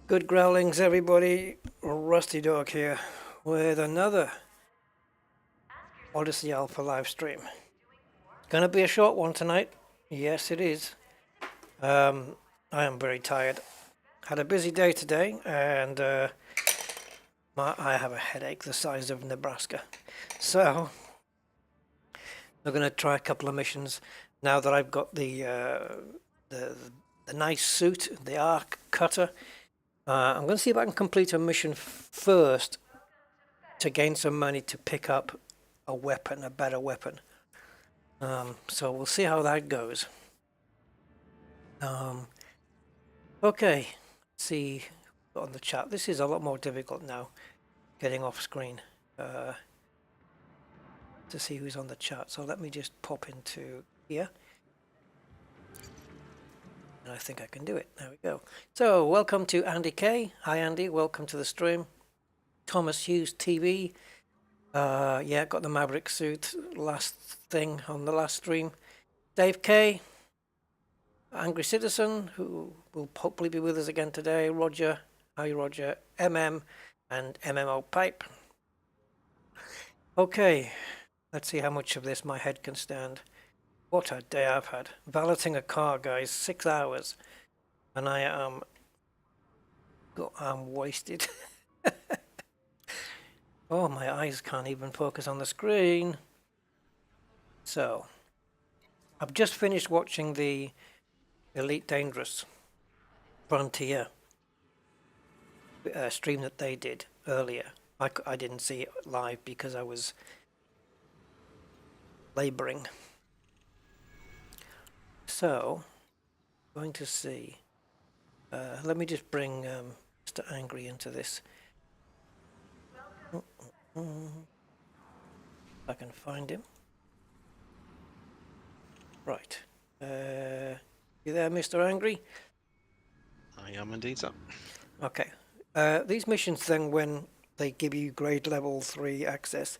Good growlings, everybody. Rusty Dog here with another Odyssey Alpha live stream. Gonna be a short one tonight. Yes, it is. I am very tired. Had a busy day today, and I have a headache the size of Nebraska. So we're gonna try a couple of missions now that I've got the nice suit, the arc cutter. I'm going to see if I can complete a mission first to gain some money to pick up a weapon, a better weapon. So we'll see how that goes. Okay, let's see on the chat. This is a lot more difficult now, getting off screen to see who's on the chat. So let me just pop into here. And I think I can do it. There we go. So welcome to Andy K. Hi Andy, welcome to the stream. Thomas Hughes TV. Yeah, got the Maverick Suit last thing on the last stream. Dave K. Angry Citizen, who will hopefully be with us again today. Roger. Hi Roger. MM and MMO Pipe. Okay, let's see how much of this my head can stand. What a day I've had. Valeting a car, guys. 6 hours. And I'm wasted. Oh, my eyes can't even focus on the screen. So, I've just finished watching the Elite Dangerous Frontier stream that they did earlier. I didn't see it live because I was laboring. So, going to see. Let me just bring Mr. Angry into this. If I can find him. Right. You there, Mr. Angry? I am indeed, sir. Okay. These missions then, when they give you grade level 3 access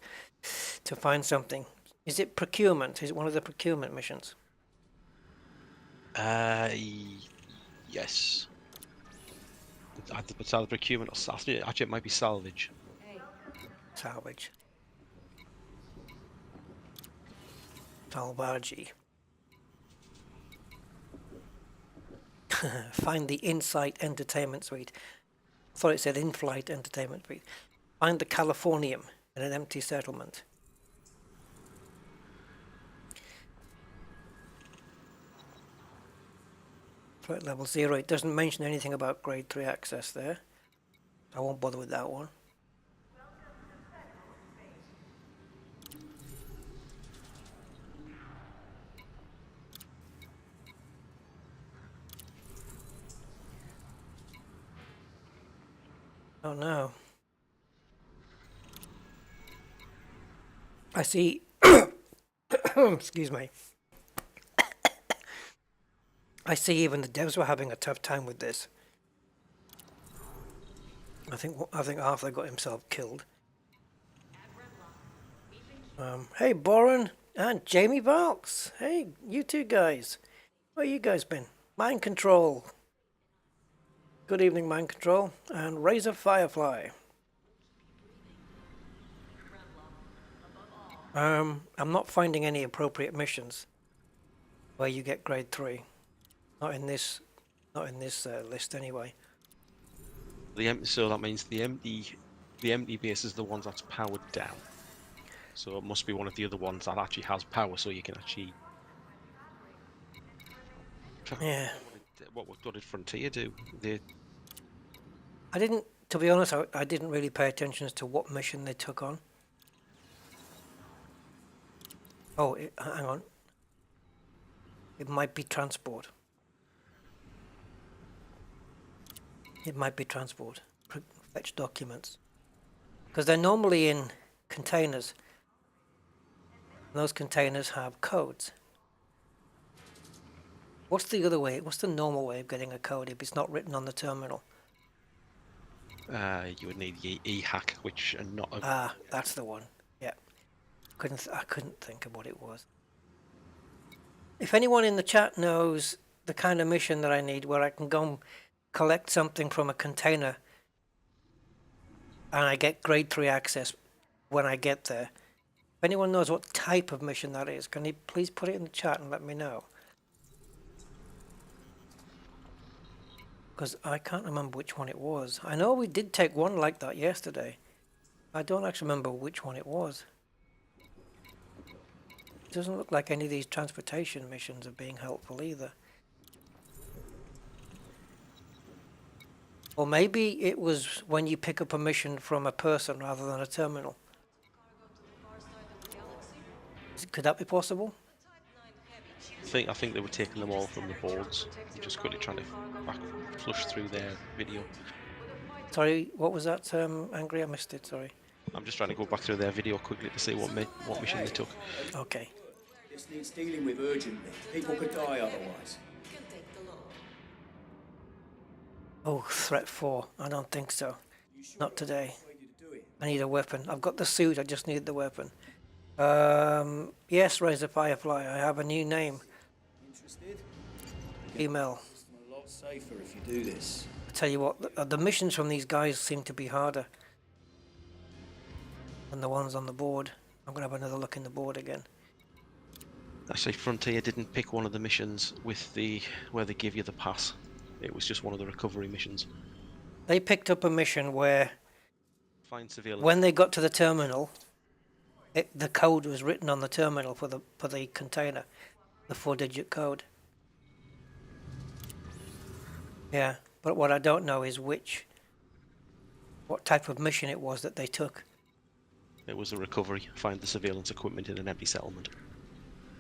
to find something, is it procurement? Is it one of the procurement missions? Yes. It's either procurement or actually it might be salvage. Salvage. Salvage. Find the in-flight entertainment suite. I thought it said in-flight entertainment suite. Find the Californium in an empty settlement. Threat level 0. It doesn't mention anything about grade 3 access there. I won't bother with that one. Oh no. I see. Excuse me. I see even the devs were having a tough time with this. I think Arthur got himself killed. Hey Boren and Jamie Valks. Hey, you two guys. Where you guys been? Mind Control. Good evening, Mind Control. And Razor Firefly. I'm not finding any appropriate missions where you get grade 3. Not in this list anyway. So that means the empty base is the ones that's powered down. So it must be one of the other ones that actually has power, so you can actually. Yeah. What did Frontier do? I didn't, to be honest, I didn't really pay attention as to what mission they took on. Oh, hang on. It might be transport. It might be transport. Fetch documents. Because they're normally in containers. And those containers have codes. What's the other way? What's the normal way of getting a code if it's not written on the terminal? You would need the e-hack, which are not. That's the one. Yeah. I couldn't think of what it was. If anyone in the chat knows the kind of mission that I need where I can go collect something from a container and I get grade 3 access when I get there. If anyone knows what type of mission that is, can you please put it in the chat and let me know? Because I can't remember which one it was. I know we did take one like that yesterday. I don't actually remember which one it was. It doesn't look like any of these transportation missions are being helpful either. Or maybe it was when you pick up a mission from a person rather than a terminal. Could that be possible? I think they were taking them all from the boards. I'm just quickly trying to flush through their video. Sorry, what was that, Angry? I missed it, sorry. I'm just trying to go back through their video quickly to see what mission they took. Okay. This needs dealing with urgently. People could die otherwise. Oh, threat 4. I don't think so. Not today. I need a weapon. I've got the suit, I just need the weapon. Yes, Razor Firefly, I have a new name. Interested? Email. It's a lot safer if you do this. I tell you what, the missions from these guys seem to be harder than the ones on the board. I'm going to have another look in the board again. Actually, Frontier didn't pick one of the missions with where they give you the pass. It was just one of the recovery missions. They picked up a mission where Find civilians. when they got to the terminal, the code was written on the terminal for the container, the 4-digit code. Yeah, but what I don't know is what type of mission it was that they took. It was a recovery. Find the surveillance equipment in an empty settlement.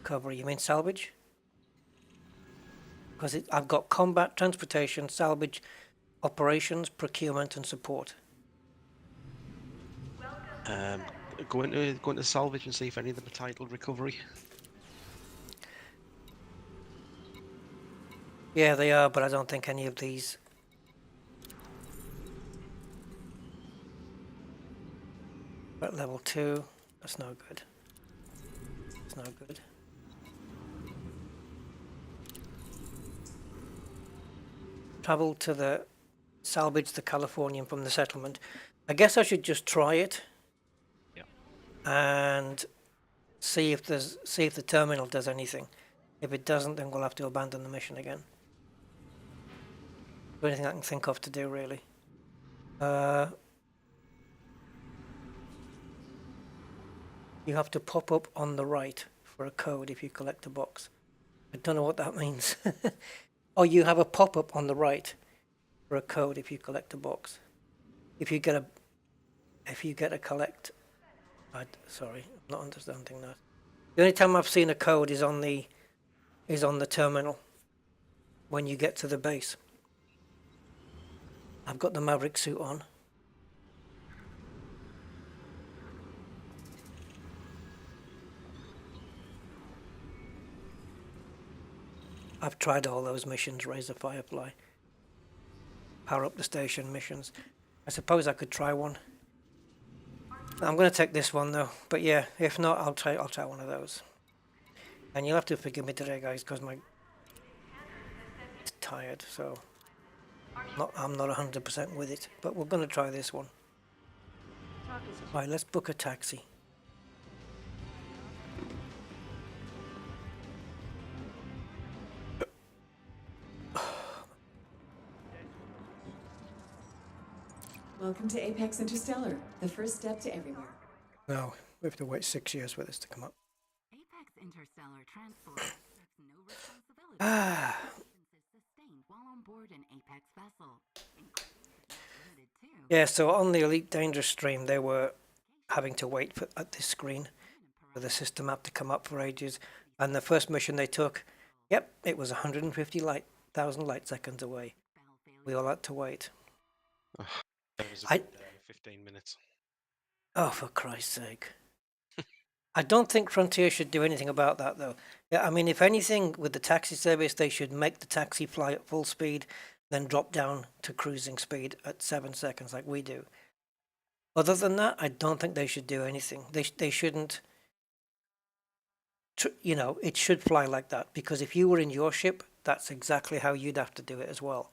Recovery, you mean salvage? Because I've got combat, transportation, salvage, operations, procurement, and support. Go into salvage and see if any of them are titled recovery. Yeah, they are, but I don't think any of these. At level 2, that's no good. That's no good. Travel to salvage the Californian from the settlement. I guess I should just try it. Yeah. And see if the terminal does anything. If it doesn't, then we'll have to abandon the mission again. The only thing I can think of to do, really. You have to pop up on the right for a code if you collect a box. I don't know what that means. Oh, you have a pop-up on the right for a code if you collect a box. If you get a collect, sorry, I'm not understanding that. The only time I've seen a code is on the terminal when you get to the base. I've got the Maverick suit on. I've tried all those missions, Razor Firefly. Power up the station missions. I suppose I could try one. I'm going to take this one though, but yeah, if not, I'll try one of those. And you'll have to forgive me today, guys, because I'm tired, so I'm not 100% with it. But we're going to try this one. Right, let's book a taxi. Welcome to Apex Interstellar, the first step to everywhere. No, we have to wait 6 years for this to come up. Apex Interstellar Transport takes no responsibility. Sustained while on board an Apex vessel. Yeah, so on the Elite Dangerous stream, they were having to wait at this screen for the system map to come up for ages. And the first mission they took, yep, it was 150,000 light seconds away. We all had to wait. That was about 15 minutes. Oh, for Christ's sake. I don't think Frontier should do anything about that, though. Yeah, I mean, if anything, with the taxi service, they should make the taxi fly at full speed, then drop down to cruising speed at 7 seconds like we do. Other than that, I don't think they should do anything. They shouldn't, it should fly like that, because if you were in your ship, that's exactly how you'd have to do it as well.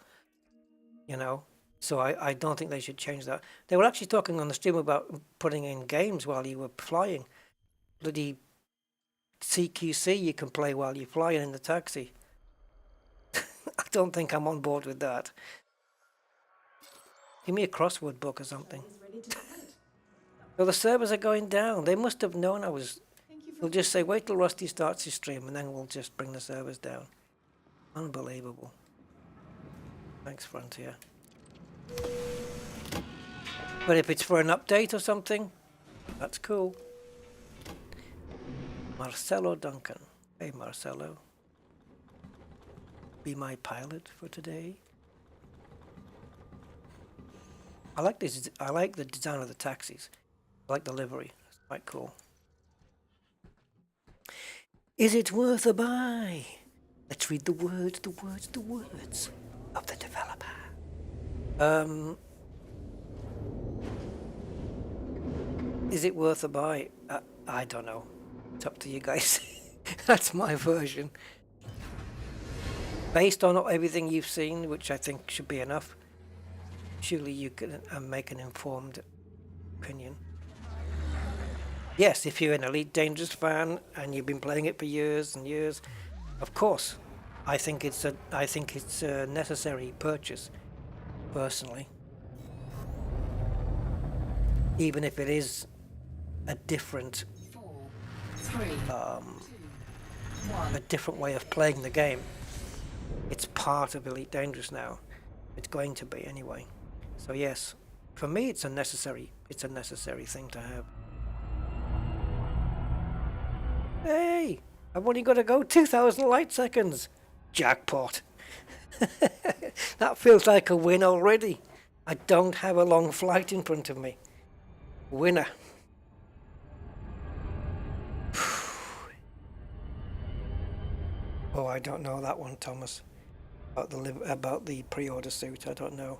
you know. So I don't think they should change that. They were actually talking on the stream about putting in games while you were flying. Bloody CQC you can play while you're flying in the taxi. I don't think I'm on board with that. Give me a crossword book or something. Is ready to depart. So the servers are going down. They must have known I was... Thank you for We'll just say, wait till Rusty starts his stream, and then we'll just bring the servers down. Unbelievable. Thanks, Frontier. But if it's for an update or something, that's cool. Marcelo Duncan. Hey, Marcelo. Be my pilot for today. I like this. I like the design of the taxis. I like the livery. It's quite cool. Is it worth a buy? Let's read the words of the developer. Is it worth a buy? I don't know. It's up to you guys. That's my version. Based on everything you've seen, which I think should be enough, surely you can make an informed opinion. Yes, if you're an Elite Dangerous fan and you've been playing it for years and years, of course, I think it's a necessary purchase, personally. Even if it is a different, 4, 3, 2, 1. a different way of playing the game. It's part of Elite Dangerous now. It's going to be anyway. So yes, for me, it's a necessary thing to have. Hey, I've only got to go 2,000 light seconds. Jackpot. That feels like a win already. I don't have a long flight in front of me. Winner. Oh, I don't know that one, Thomas. About the pre-order suit, I don't know.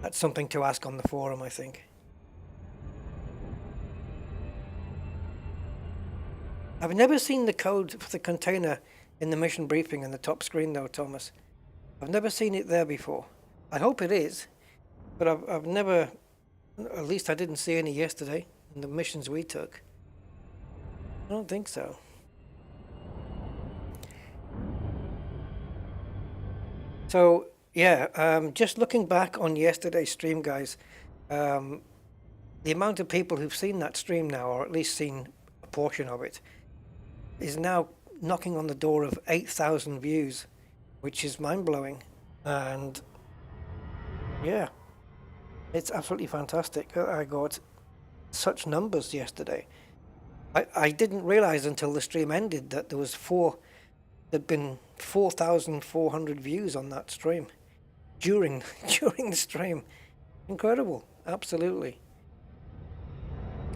That's something to ask on the forum, I think. I've never seen the code for the container in the mission briefing in the top screen though, Thomas. I've never seen it there before. I hope it is, but I've never, at least I didn't see any yesterday in the missions we took. I don't think so. So, yeah, just looking back on yesterday's stream, guys, the amount of people who've seen that stream now, or at least seen a portion of it, is now knocking on the door of 8,000 views, which is mind-blowing. And yeah, it's absolutely fantastic. I got such numbers yesterday. I didn't realize until the stream ended that there'd been 4,400 views on that stream during the stream. Incredible, absolutely.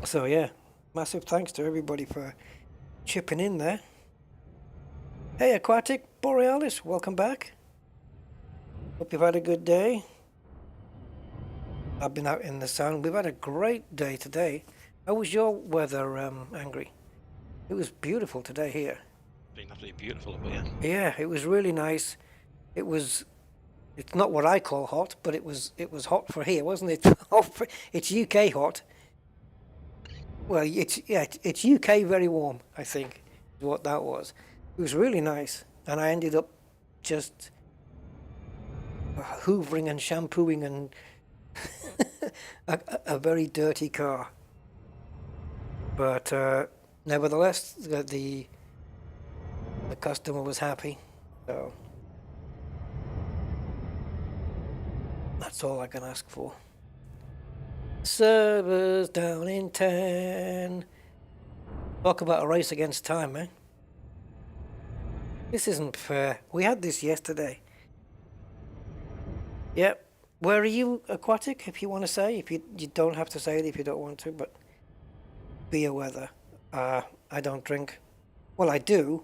So yeah, massive thanks to everybody for chipping in there. Hey, Aquatic Borealis, welcome back. Hope you've had a good day. I've been out in the sun. We've had a great day today. How was your weather, Angry? It was beautiful today here. Been absolutely beautiful up here. Yeah, it was really nice. It's not what I call hot, but it was hot for here, wasn't it? It's UK hot. Well, it's UK very warm, I think, is what that was. It was really nice, and I ended up just hoovering and shampooing and a very dirty car. But nevertheless, the customer was happy, so that's all I can ask for. Servers down in 10. Talk about a race against time, eh? This isn't fair. We had this yesterday. Yep. Where are you, Aquatic, if you want to say? If you don't have to say it if you don't want to, but beer weather. I don't drink. Well, I do.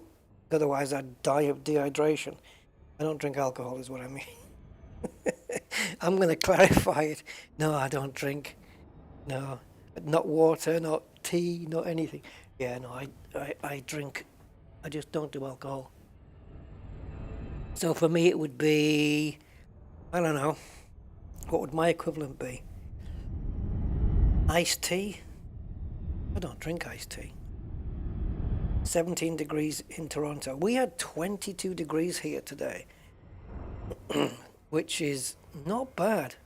Otherwise, I'd die of dehydration. I don't drink alcohol, is what I mean. I'm going to clarify it. No, I don't drink. No, not water, not tea, not anything. Yeah, no, I drink. I just don't do alcohol. So for me, it would be, I don't know, what would my equivalent be? Iced tea? I don't drink iced tea. 17 degrees in Toronto. We had 22 degrees here today, which is not bad.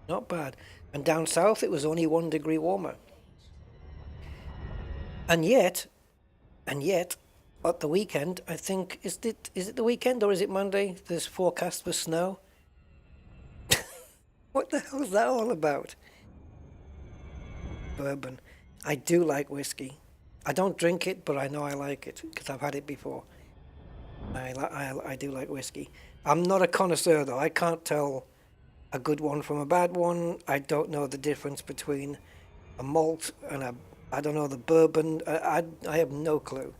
Not bad. And down south, it was only 1 degree warmer. And yet, at the weekend, I think, is it the weekend or is it Monday? There's forecast for snow. What the hell is that all about? Bourbon. I do like whiskey. I don't drink it, but I know I like it because I've had it before. I do like whiskey. I'm not a connoisseur though. I can't tell a good one from a bad one. I don't know the difference between a malt and I don't know the bourbon. I have no clue.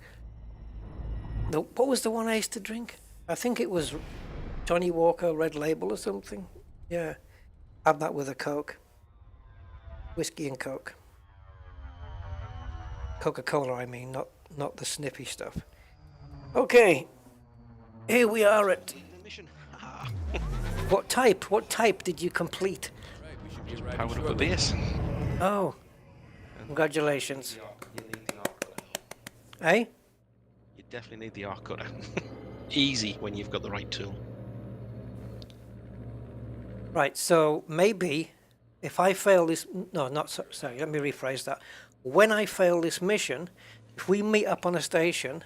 What was the one I used to drink? I think it was Johnny Walker Red Label or something. Yeah, have that with a Coke. Whiskey and Coke. Coca-Cola, I mean, not the snippy stuff. Okay, here we are at. Mission. What type did you complete? Powered up a base. Oh, congratulations. Eh? You definitely need the arc cutter. Easy when you've got the right tool. Right, so maybe if I fail this, no, not sorry, let me rephrase that. When I fail this mission, if we meet up on a station,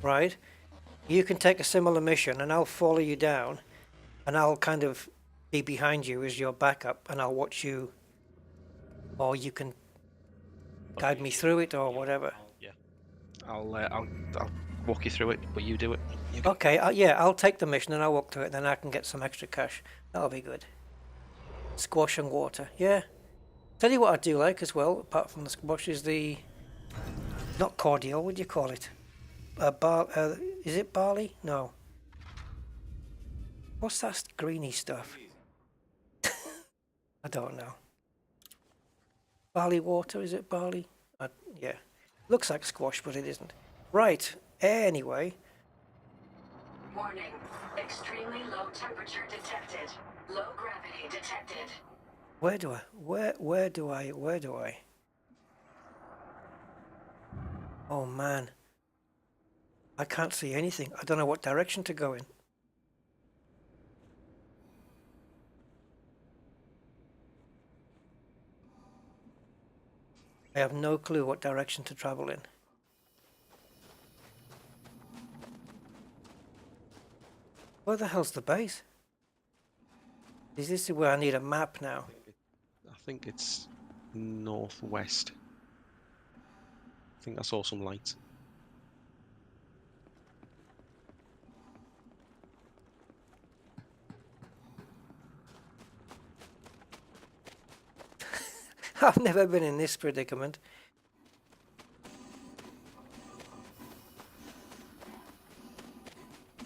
right, you can take a similar mission and I'll follow you down and I'll kind of be behind you as your backup and I'll watch you, or you can guide me through it or whatever. Yeah. I'll walk you through it, but you do it. Okay, yeah, I'll take the mission and I'll walk through it, then I can get some extra cash. That'll be good. Squash and water, yeah. Tell you what I do like as well, apart from the squash, is the, not cordial, what do you call it? Is it barley? No. What's that greeny stuff? I don't know. Barley water, is it barley? Yeah. Looks like squash, but it isn't. Right, anyway. Warning. Extremely low temperature detected. Low gravity detected. Where do I? Oh man. I can't see anything. I don't know what direction to go in. I have no clue what direction to travel in. Where the hell's the base? Is this where I need a map now? I think it's northwest. I think I saw some lights. I've never been in this predicament.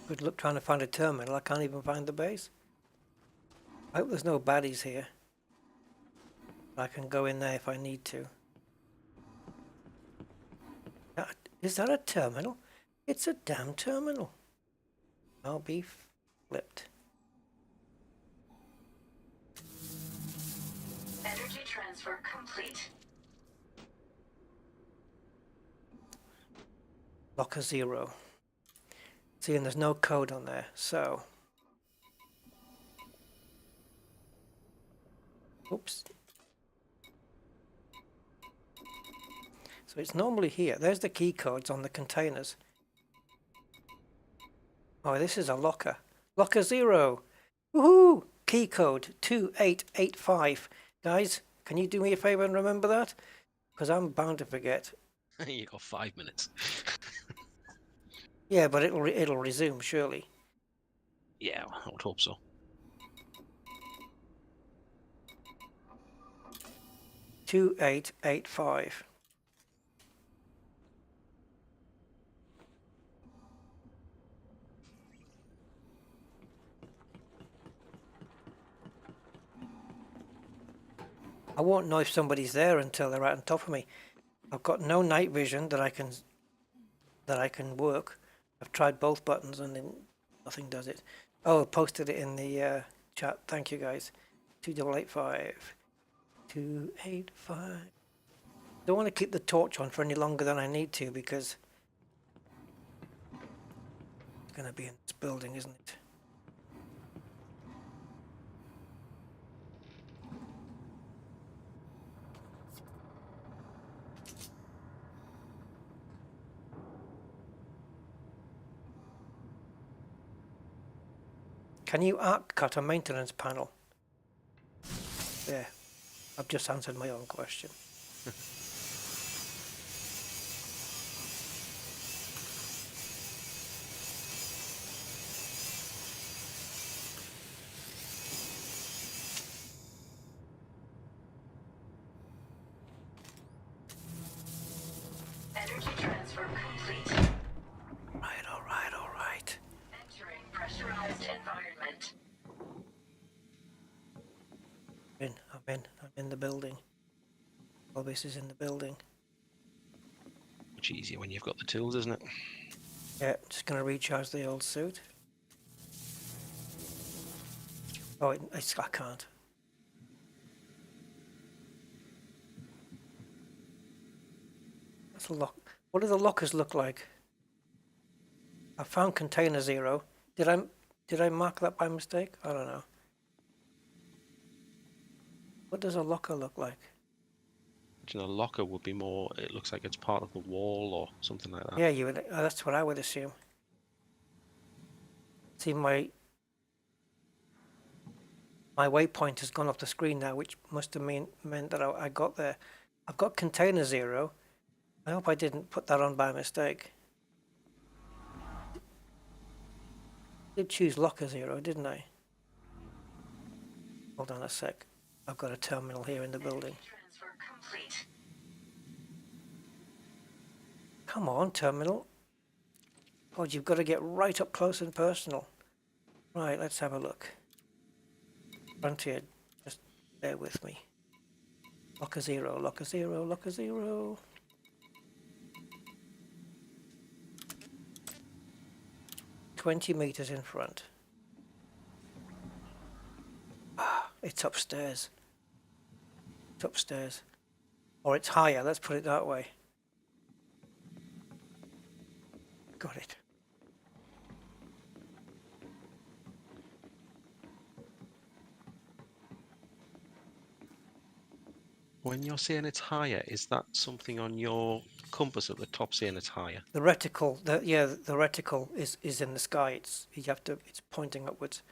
Good luck trying to find a terminal. I can't even find the base. I hope there's no baddies here. I can go in there if I need to. Is that a terminal? It's a damn terminal. I'll be flipped. Energy transfer complete. Locker 0. See, and there's no code on there, so... Oops. So it's normally here. There's the key codes on the containers. Oh, this is a locker. Locker 0. Woohoo! Key code 2885. Guys, can you do me a favor and remember that? Because I'm bound to forget. You got 5 minutes. Yeah, but it'll resume surely. Yeah, I would hope so. 2885. I won't know if somebody's there until they're right on top of me. I've got no night vision that I can work. I've tried both buttons and Nothing does it. Oh, posted it in the chat. Thank you guys. 2885. 285. Don't want to keep the torch on for any longer than I need to because it's going to be in this building, isn't it? Can you arc cut a maintenance panel? There. I've just answered my own question. Energy transfer complete. Right, all right, all right. Entering pressurized environment. I'm in the building. Obvious is in the building. Much easier when you've got the tools, isn't it? Yeah, just going to recharge the old suit. Oh, I can't. That's a lock. What do the lockers look like? I found container 0. Did I mark that by mistake? I don't know. What does a locker look like? A locker would be more. It looks like it's part of the wall or something like that. Yeah, you would. That's what I would assume. See, my waypoint has gone off the screen now, which must have meant that I got there. I've got container 0. I hope I didn't put that on by mistake. I did choose locker 0, didn't I? Hold on a sec. I've got a terminal here in the building. Transfer complete. Come on, terminal. God, you've got to get right up close and personal. Right, let's have a look. Frontier, just bear with me. Locker 0, locker 0, locker 0. $20 in front. Ah, it's upstairs. It's upstairs. Or it's higher, let's put it that way. Got it. When you're saying it's higher, is that something on your compass at the top saying it's higher? The reticle, the reticle is in the sky. It's pointing upwards.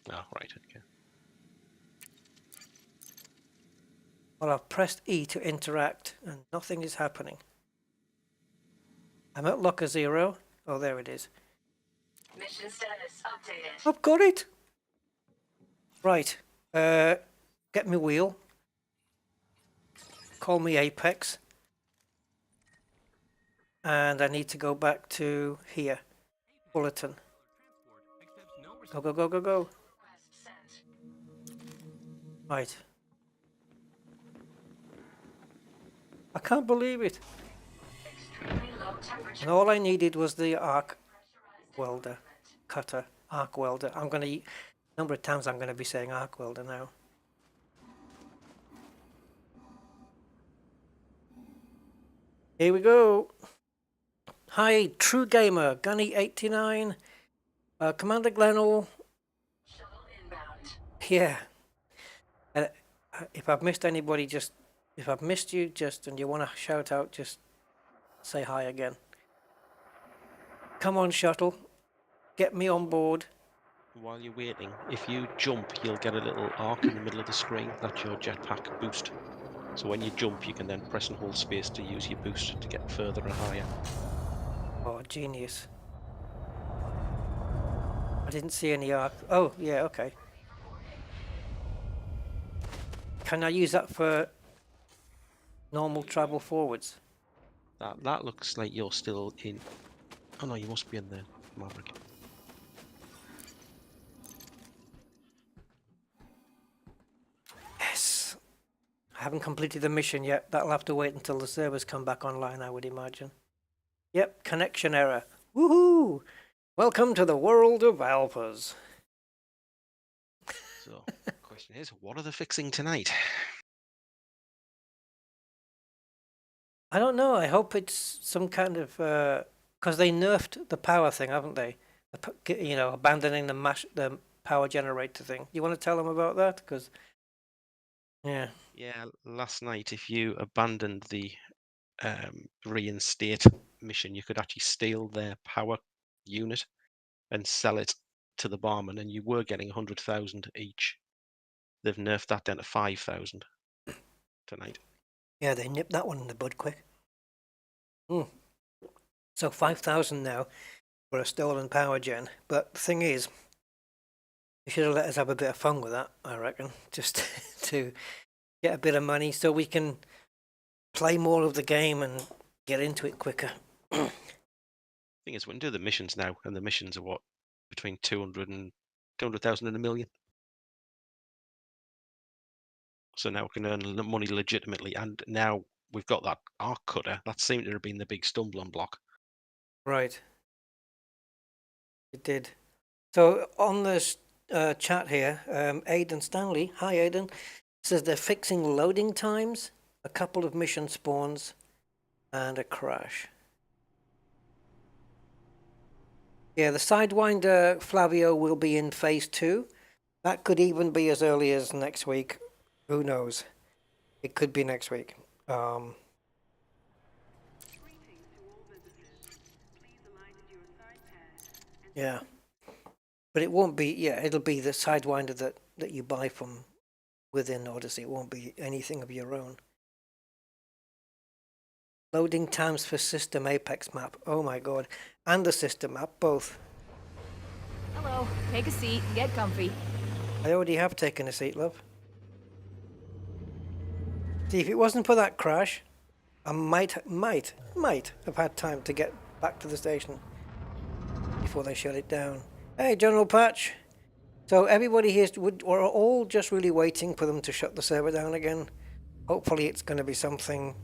Oh, right, okay. Well, I've pressed E to interact and nothing is happening. I'm at locker 0. Oh, there it is. Mission status updated. I've got it. Right. Get me wheel. Call me Apex. And I need to go back to here. Bulletin. Go, go, go, go, go. Request sent. Right. I can't believe it. Extremely low temperature. And all I needed was the arc welder, cutter, arc welder. I'm going to, number of times I'm going to be saying arc welder now. Here we go. Hi, True Gamer, Gunny89, Commander Glenall. Shuttle inbound. Yeah. If I've missed anybody, if I've missed you, and you want to shout out, just say hi again. Come on, shuttle. Get me on board. While you're waiting, if you jump, you'll get a little arc in the middle of the screen. That's your jetpack boost. So when you jump, you can then press and hold space to use your boost to get further and higher. Oh, genius. I didn't see any arc. Oh, yeah, okay. Can I use that for normal travel forwards? That looks like you're still in. Oh no, you must be in the Maverick. Yes. I haven't completed the mission yet. That'll have to wait until the servers come back online, I would imagine. Yep, connection error. Woohoo! Welcome to the world of alphas. So, the question is, what are they fixing tonight? I don't know. I hope it's some kind of because they nerfed the power thing, haven't they? You know, abandoning the power generator thing. You want to tell them about that? Because yeah, Yeah, last night, if you abandoned the reinstate mission, you could actually steal their power unit and sell it to the barman, and you were getting 100,000 each. They've nerfed that down to 5,000 tonight. yeah, they nipped that one in the bud quick. So 5,000 now for a stolen power gen. But the thing is, you should have let us have a bit of fun with that, I reckon, just to get a bit of money so we can play more of the game and get into it quicker. Thing is, we can do the missions now, and the missions are what, between 200,000 and a million. So now we can earn money legitimately, and now we've got that arc cutter. That seemed to have been the big stumbling block. Right. It did. So on this chat here, Aidan Stanley, hi Aidan, says they're fixing loading times, a couple of mission spawns, and a crash. Yeah, the Sidewinder Flavio will be in phase 2. That could even be as early as next week. Who knows? It could be next week. Yeah. But it won't be, yeah, it'll be the Sidewinder that you buy from within Odyssey. It won't be anything of your own. Loading times for system Apex map. Oh my god. And the system map, both. Hello, take a seat, get comfy. I already have taken a seat, love. See, if it wasn't for that crash, I might have had time to get back to the station before they shut it down. Hey, General Patch. So everybody here, we're all just really waiting for them to shut the server down again. Hopefully it's going to be something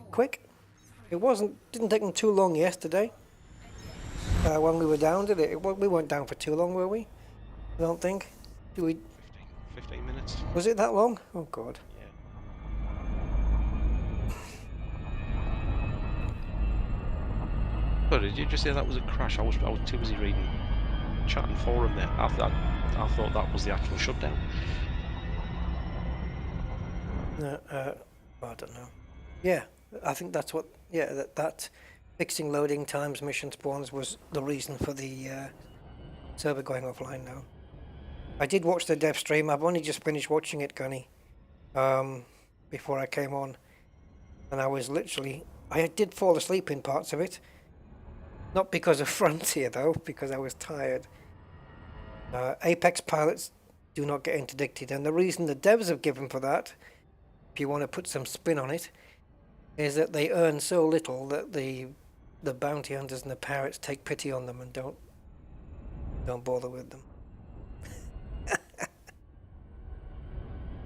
quick. It didn't take them too long yesterday when we were down, did it? We weren't down for too long, were we? I don't think. 15 minutes. Was it that long? Oh, God. Yeah. But did you just say that was a crash? I was too busy reading chat and forum there. I thought that was the actual shutdown. No, I don't know. Yeah, I think that's what. Yeah, that fixing loading times, mission spawns was the reason for the server going offline now. I did watch the dev stream. I've only just finished watching it, Gunny, before I came on, and I did fall asleep in parts of it. Not because of Frontier though, because I was tired. Apex pilots do not get interdicted, and the reason the devs have given for that, if you want to put some spin on it, is that they earn so little that the bounty hunters and the pirates take pity on them and don't bother with them.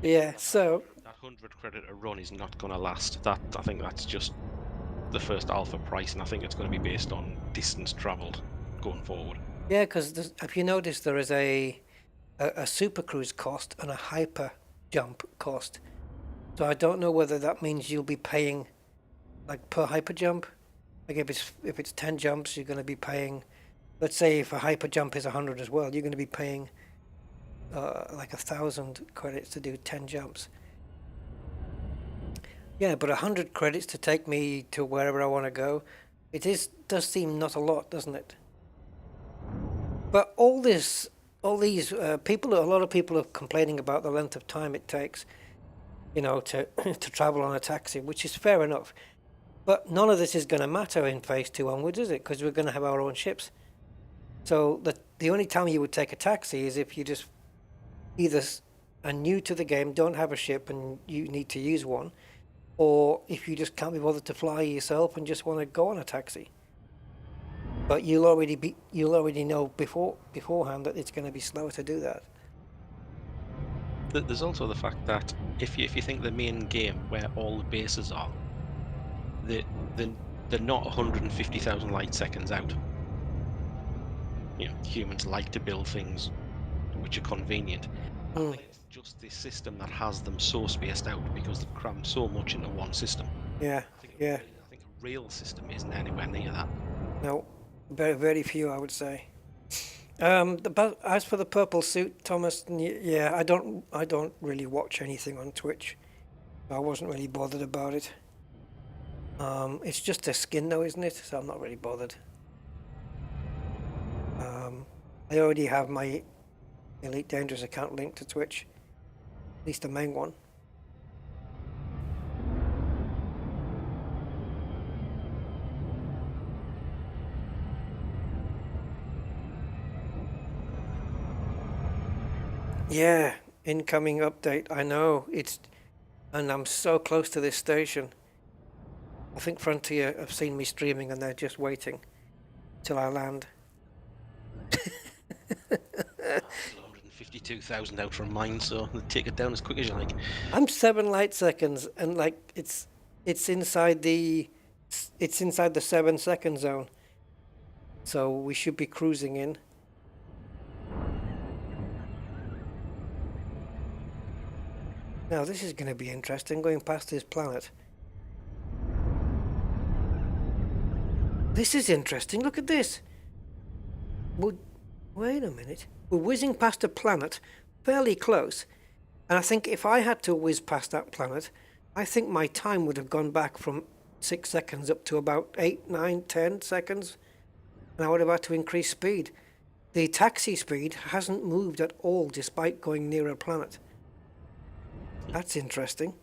Yeah, so That 100 credit a run is not going to last. I think that's just the first alpha price, and I think it's going to be based on distance travelled going forward. yeah, because if you notice, there is a super cruise cost and a hyper jump cost. So I don't know whether that means you'll be paying like per hyper jump. Like if it's 10 jumps, you're going to be paying. Let's say if a hyper jump is 100 as well, you're going to be paying like 1,000 credits to do 10 jumps. Yeah, but 100 credits to take me to wherever I want to go, does seem not a lot, doesn't it? But all these people, a lot of people are complaining about the length of time it takes, to travel on a taxi, which is fair enough. But none of this is going to matter in phase 2 onwards, is it? Because we're going to have our own ships. So the only time you would take a taxi is if you just either are new to the game, don't have a ship, and you need to use one, or if you just can't be bothered to fly yourself and just want to go on a taxi. But you'll already know beforehand that it's going to be slower to do that. There's also the fact that if you think the main game where all the bases are, they're not 150,000 light seconds out. humans like to build things which are convenient. I Hmm. think it's just this system that has them so spaced out because they've crammed so much into one system. Yeah, I think yeah. I think a real system isn't anywhere near that. No, very, very few, I would say. As for the purple suit, Thomas, yeah, I don't really watch anything on Twitch. I wasn't really bothered about it. It's just a skin though, isn't it? So I'm not really bothered. I already have my Elite Dangerous account linked to Twitch, at least the main one. Yeah, incoming update. I know and I'm so close to this station. I think Frontier have seen me streaming and they're just waiting till I land. 152,000 out from mine, so take it down as quick as you like. I'm 7 light seconds, and like it's inside the 7 second zone, so we should be cruising in. Now this is going to be interesting, going past this planet. This is interesting. Look at this. Wait a minute. We're whizzing past a planet fairly close, and I think if I had to whiz past that planet, I think my time would have gone back from 6 seconds up to about 8, 9, 10 seconds, and I would have had to increase speed. The taxi speed hasn't moved at all despite going near a planet. That's interesting.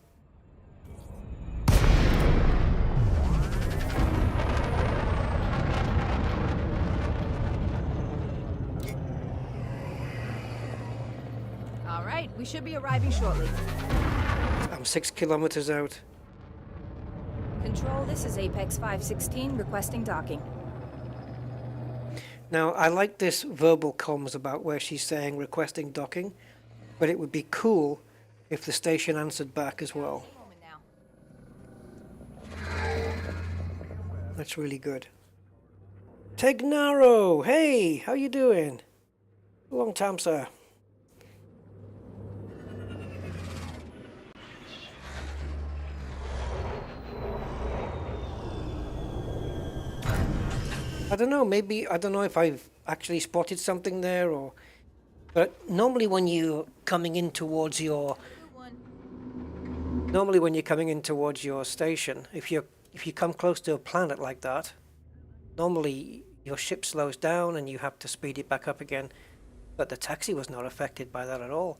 All right, we should be arriving shortly. I'm 6 kilometers out. Control, this is Apex 516 requesting docking. Now, I like this verbal comms about where she's saying requesting docking, but it would be cool if the station answered back as well. Moment now. That's really good. Tegnaro! Hey, how you doing? Long time, sir. I don't know, maybe, I don't know if I've actually spotted something there or... But normally when you're coming in towards your... Good one. Normally when you're coming in towards your station, if you come close to a planet like that, normally your ship slows down and you have to speed it back up again. But the taxi was not affected by that at all.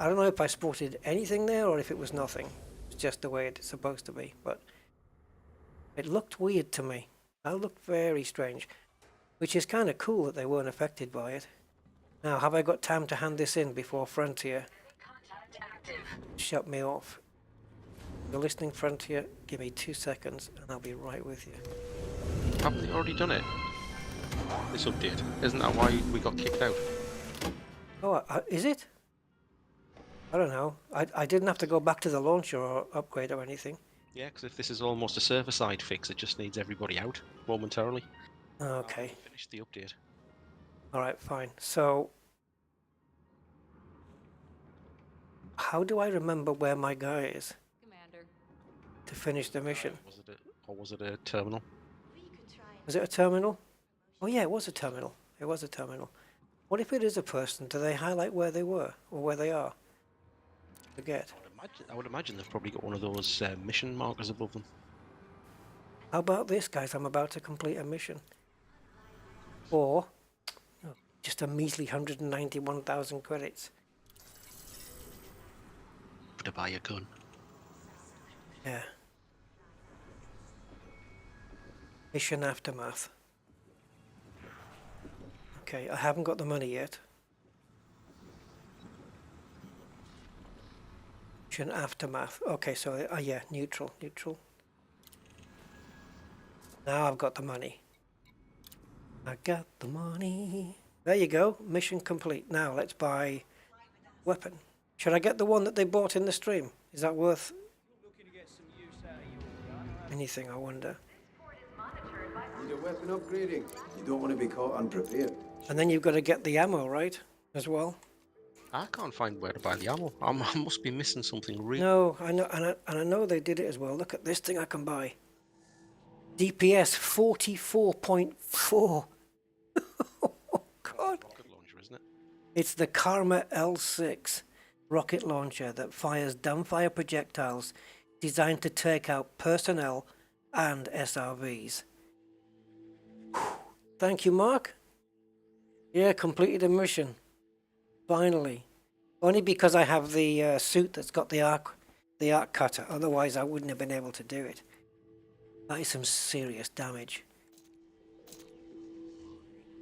I don't know if I spotted anything there or if it was nothing. It's just the way it's supposed to be, but it looked weird to me. That looked very strange, which is kind of cool that they weren't affected by it. Now, have I got time to hand this in before Frontier Contact active. shut me off? You're listening, Frontier? Give me 2 seconds and I'll be right with you. Haven't they already done it? This update. Isn't that why we got kicked out? Oh, is it? I don't know. I didn't have to go back to the launcher or upgrade or anything. Yeah, because if this is almost a server-side fix, it just needs everybody out momentarily. Okay. Finish the update. Alright, fine. So, how do I remember where my guy is Commander. to finish the mission? Was it a terminal? Was it a terminal? Oh yeah, it was a terminal. It was a terminal. What if it is a person? Do they highlight where they were or where they are? Forget. I would imagine they've probably got one of those mission markers above them. How about this, guys? I'm about to complete a mission. Or just a measly 191,000 credits. To buy a gun. Yeah. Mission aftermath. Okay, I haven't got the money yet. Mission aftermath. Okay, so yeah, neutral. Now I've got the money. I got the money. There you go. Mission complete. Now let's buy weapon. Should I get the one that they bought in the stream? Is that worth anything, I wonder? You your weapon upgrading. You don't want to be caught unprepared. And then you've got to get the ammo, right? As well. I can't find where to buy the ammo. I must be missing something real. No, I know, and I know they did it as well. Look at this thing I can buy. DPS 44.4. Oh God! Rocket launcher, isn't it? It's the Karma L6 rocket launcher that fires dumbfire projectiles designed to take out personnel and SRVs. Thank you, Mark. Yeah, completed a mission. Finally. Only because I have the suit that's got the arc cutter. Otherwise, I wouldn't have been able to do it. That is some serious damage.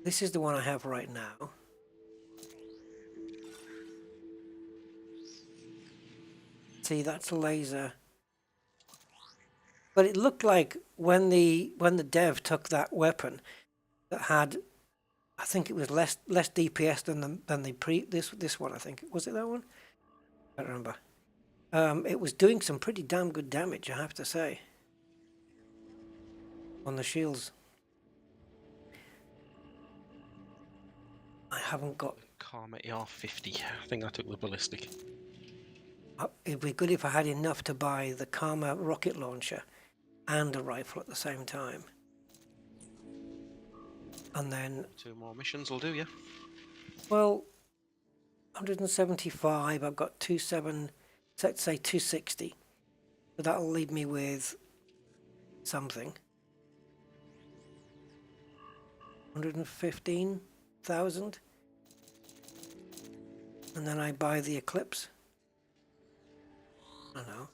This is the one I have right now. See, that's a laser. But it looked like when the dev took that weapon that had, I think it was less DPS than this one. I think was it that one? I don't remember. It was doing some pretty damn good damage, I have to say, on the shields. I haven't got. Karma AR-50. I think I took the ballistic. It'd be good if I had enough to buy the Karma rocket launcher and a rifle at the same time. And then 2 more missions will do, yeah. well, 175. I've got 27. Let's say 260. So that'll leave me with something. 115,000. And then I buy the Eclipse. I don't know.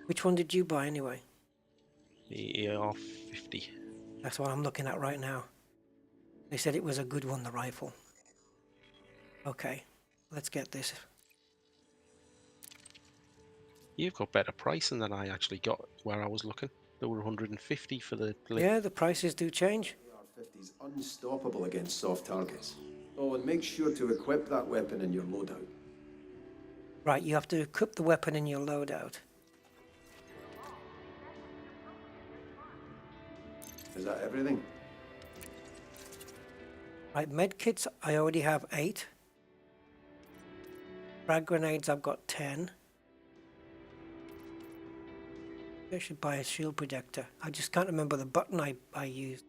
Which one did you buy anyway? The AR-50. That's what I'm looking at right now. They said it was a good one, the rifle. Okay, let's get this. You've got better pricing than I actually got where I was looking. There were 150 for the... Yeah, the prices do change. AR-50's unstoppable against soft targets. Oh, and make sure to equip that weapon in your loadout. Right, you have to equip the weapon in your loadout. Is that everything? Right, medkits, I already have 8. Frag grenades, I've got 10. I should buy a shield projector. I just can't remember the button I used.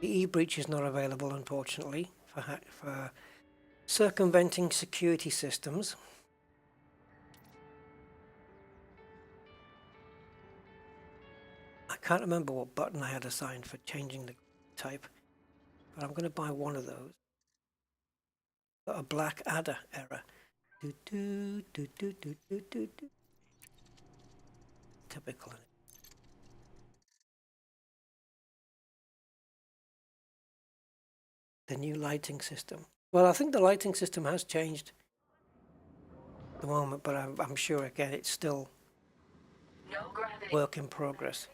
The E-breach is not available, unfortunately, for circumventing security systems. I can't remember what button I had assigned for changing the type, but I'm going to buy one of those. Got a black adder error. Do, do, do, do, do, do, do, do. Typical. The new lighting system. Well, I think the lighting system has changed at the moment, but I'm sure again it's still No gravity. work in progress.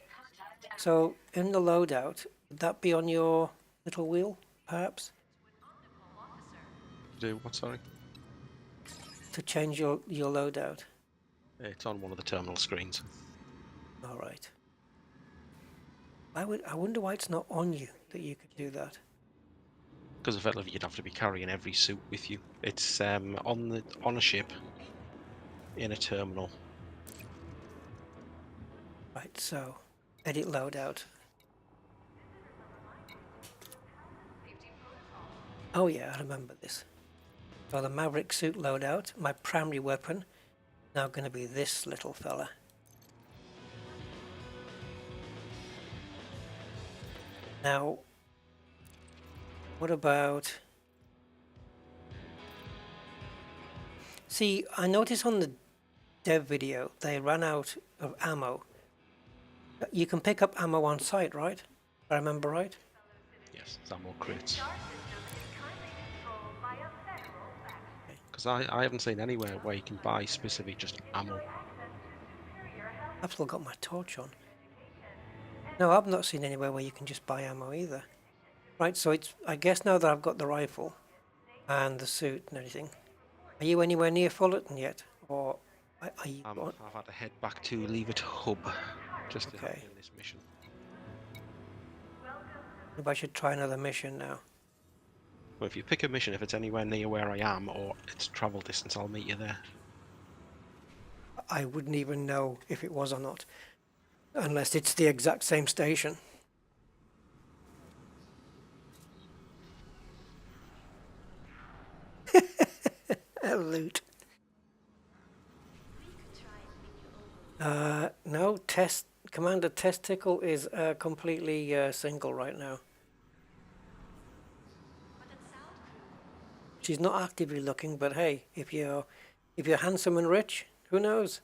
So in the loadout, would that be on your little wheel, perhaps? Do what, sorry? To change your loadout. It's on one of the terminal screens. All right. I wonder why it's not on you that you could do that. Because effectively you'd have to be carrying every suit with you. It's on a ship in a terminal. Right, so edit loadout. Oh yeah, I remember this. So the Maverick Suit loadout, my primary weapon, now going to be this little fella. Now, what about... See, I noticed on the dev video they ran out of ammo. You can pick up ammo on site, right? If I remember right? Yes, it's ammo crates. Because I haven't seen anywhere where you can buy specific just ammo. I've still got my torch on. No, I've not seen anywhere where you can just buy ammo either. Right, so it's, I guess now that I've got the rifle and the suit and everything, Are you anywhere near Fullerton yet? Or are you on? I've had to head back to Leave It Hub just to Okay. help in this mission. Maybe I should try another mission now. Well, if you pick a mission, if it's anywhere near where I am or it's travel distance, I'll meet you there. I wouldn't even know if it was or not, unless it's the exact same station. Loot. No, Commander Testicle is completely single right now. She's not actively looking, but hey, if you're handsome and rich, who knows?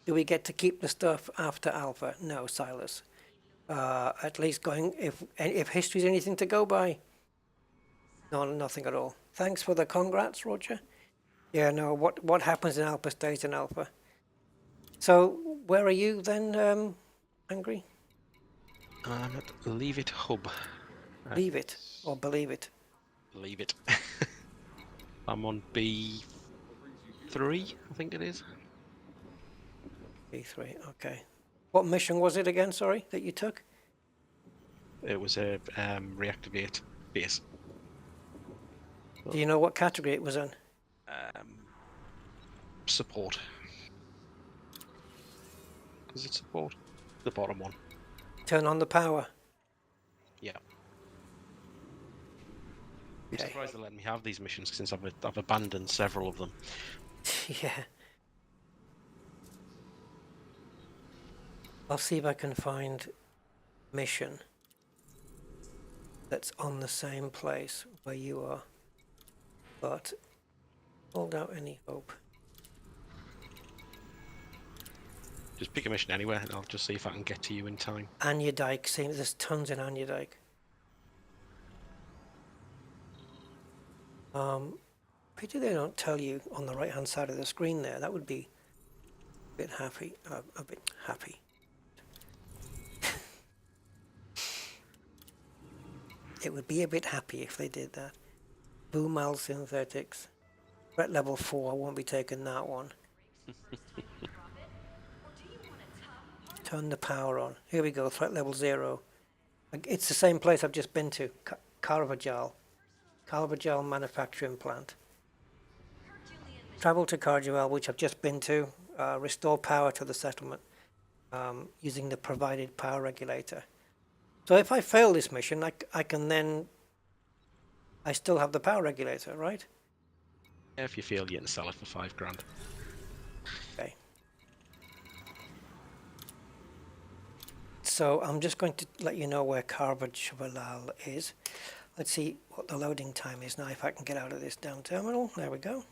Do we get to keep the stuff after Alpha? No, Silas. At least going if history's anything to go by. No, nothing at all. Thanks for the congrats, Roger. Yeah, no. What happens in Alpha stays in Alpha. So where are you then, Angry? I'm at Leave It Hub. Leave it or believe it. Leave it. I'm on B3, I think it is. B3. Okay. What mission was it again? Sorry, that you took? It was a reactivate base. Do you know what category it was in? Support. Is it support? The bottom one. Turn on the power. Yeah. I'm Okay. surprised they let me have these missions since I've abandoned several of them. Yeah. I'll see if I can find mission that's on the same place where you are. But hold out any hope. Just pick a mission anywhere and I'll just see if I can get to you in time. Anya Dyke, there's tons in Anya Dyke. Pity they don't tell you on the right hand side of the screen there. That would be a bit happy. It would be a bit happy if they did that. Boomal Synthetics. Threat level 4, I won't be taking that one. Turn the power on. Here we go, threat level 0. It's the same place I've just been to. Carvajal manufacturing plant. Travel to Carvajal, which I've just been to. Restore power to the settlement using the provided power regulator. So if I fail this mission, I can then... I still have the power regulator, right? Yeah, if you feel you can sell it for $5,000. Okay. So I'm just going to let you know where Carvajal is. Let's see what the loading time is now, if I can get out of this damn terminal. There we go.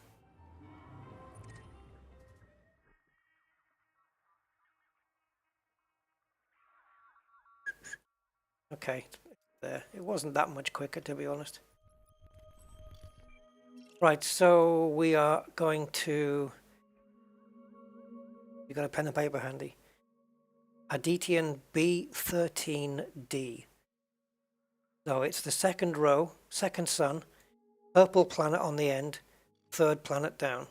Okay, there. It wasn't that much quicker, to be honest. Right, so we are going to... You got a pen and paper handy? Adityan B13D. So it's the second row, second sun, purple planet on the end, third planet down.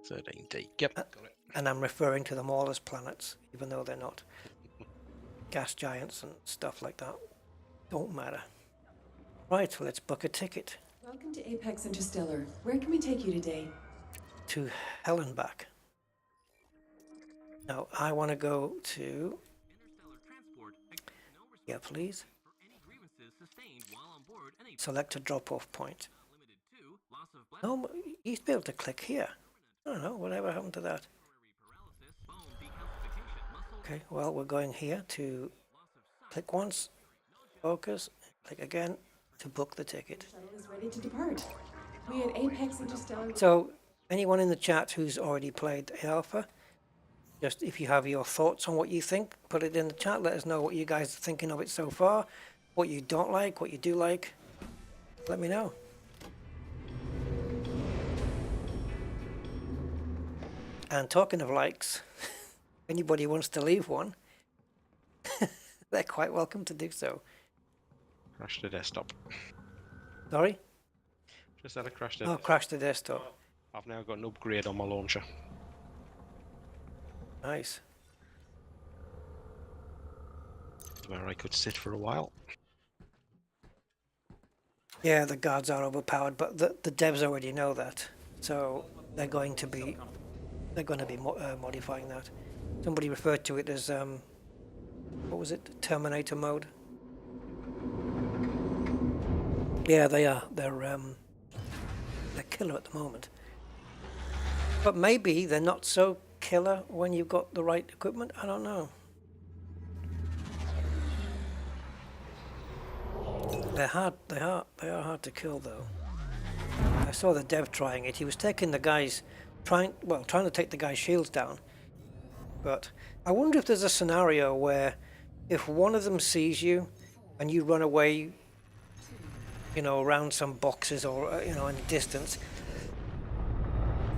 13D. Yep, got it. And I'm referring to them all as planets, even though they're not. Gas giants and stuff like that. Don't matter. Right, well, let's book a ticket Welcome to Apex Interstellar. Where can we take you today? to hell and back. Now, I want to go to... Yeah, please. Select a drop-off point. No, you used to be able to click here. I don't know, whatever happened to that? Okay, well, we're going here to click once, focus, click again to book the ticket. Shuttle is ready to depart. We at Apex Interstellar... So, anyone in the chat who's already played the Alpha, just if you have your thoughts on what you think, put it in the chat. Let us know what you guys are thinking of it so far, what you don't like, what you do like. Let me know. And talking of likes, if anybody wants to leave one, they're quite welcome to do so. Crash the desktop. Sorry? Just had a crash Oh, there. crashed the desktop. I've now got an upgrade on my launcher. Nice. Where I could sit for a while. Yeah, the guards are overpowered, but the devs already know that, so they're going to be modifying that. Somebody referred to it as what was it? Terminator mode. Yeah, they are. They're killer at the moment. But maybe they're not so killer when you've got the right equipment. I don't know. They're hard. They are hard to kill, though. I saw the dev trying it. He was taking the guys, trying to take the guy's shields down. But I wonder if there's a scenario where, if one of them sees you, and you run away, you know, around some boxes or you know, in the distance,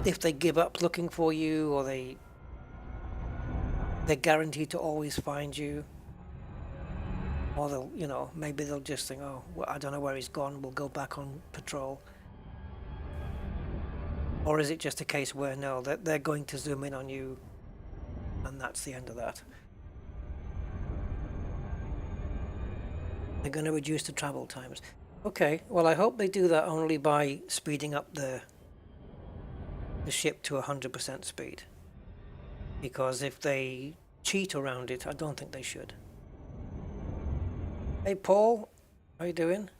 if they give up looking for you, or they're guaranteed to always find you. Or they'll, you know, maybe they'll just think, oh, well, I don't know where he's gone, we'll go back on patrol. Or is it just a case where, no, they're going to zoom in on you, and that's the end of that? They're going to reduce the travel times. Okay, well, I hope they do that only by speeding up the ship to 100% speed. Because if they cheat around it, I don't think they should. Hey Paul, how you doing?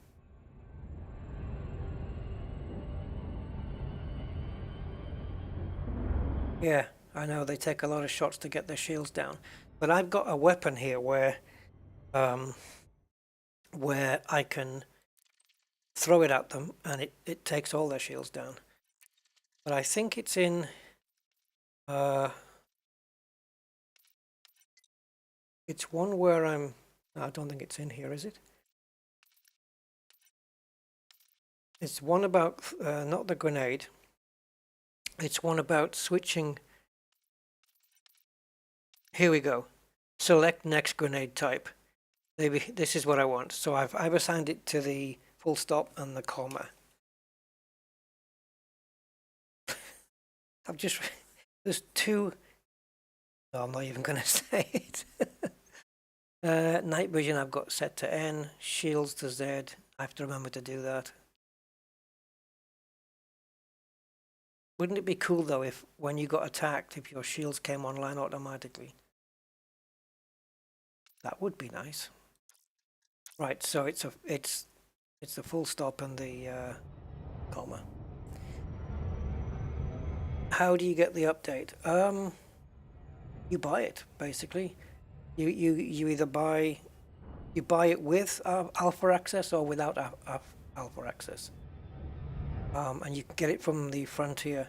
Yeah, I know they take a lot of shots to get their shields down, but I've got a weapon here where I can throw it at them and it takes all their shields down. But I think it's in it's one where no, I don't think it's in here, is it? It's one about, not the grenade. It's one about switching. Here we go. Select next grenade type. Maybe this is what I want. So I've assigned it to the full stop and the comma. There's two. No, I'm not even going to say it. Night vision I've got set to N. Shields to Z. I have to remember to do that. Wouldn't it be cool though if when you got attacked, if your shields came online automatically? That would be nice. Right, so it's the full stop and the comma. How do you get the update? You buy it basically. You either buy it with alpha access or without alpha access. And you can get it from the Frontier.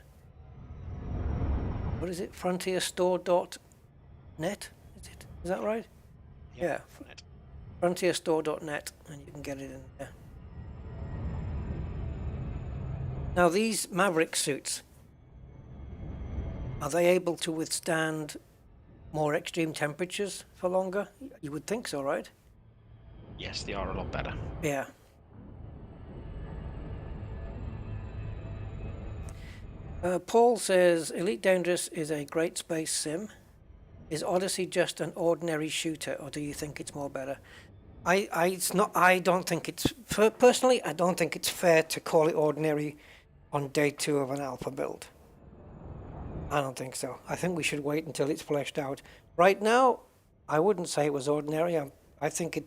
What is it? Frontierstore.net? Is that right? Yeah. Frontierstore.net, and you can get it in there. Now these Maverick suits, are they able to withstand more extreme temperatures for longer? You would think so, right? Yes, they are a lot better. Yeah. Paul says, Elite Dangerous is a great space sim. Is Odyssey just an ordinary shooter, or do you think it's more better? I don't think it's, personally, I don't think it's fair to call it ordinary on day 2 of an alpha build. I don't think so. I think we should wait until it's fleshed out. Right now, I wouldn't say it was ordinary. I think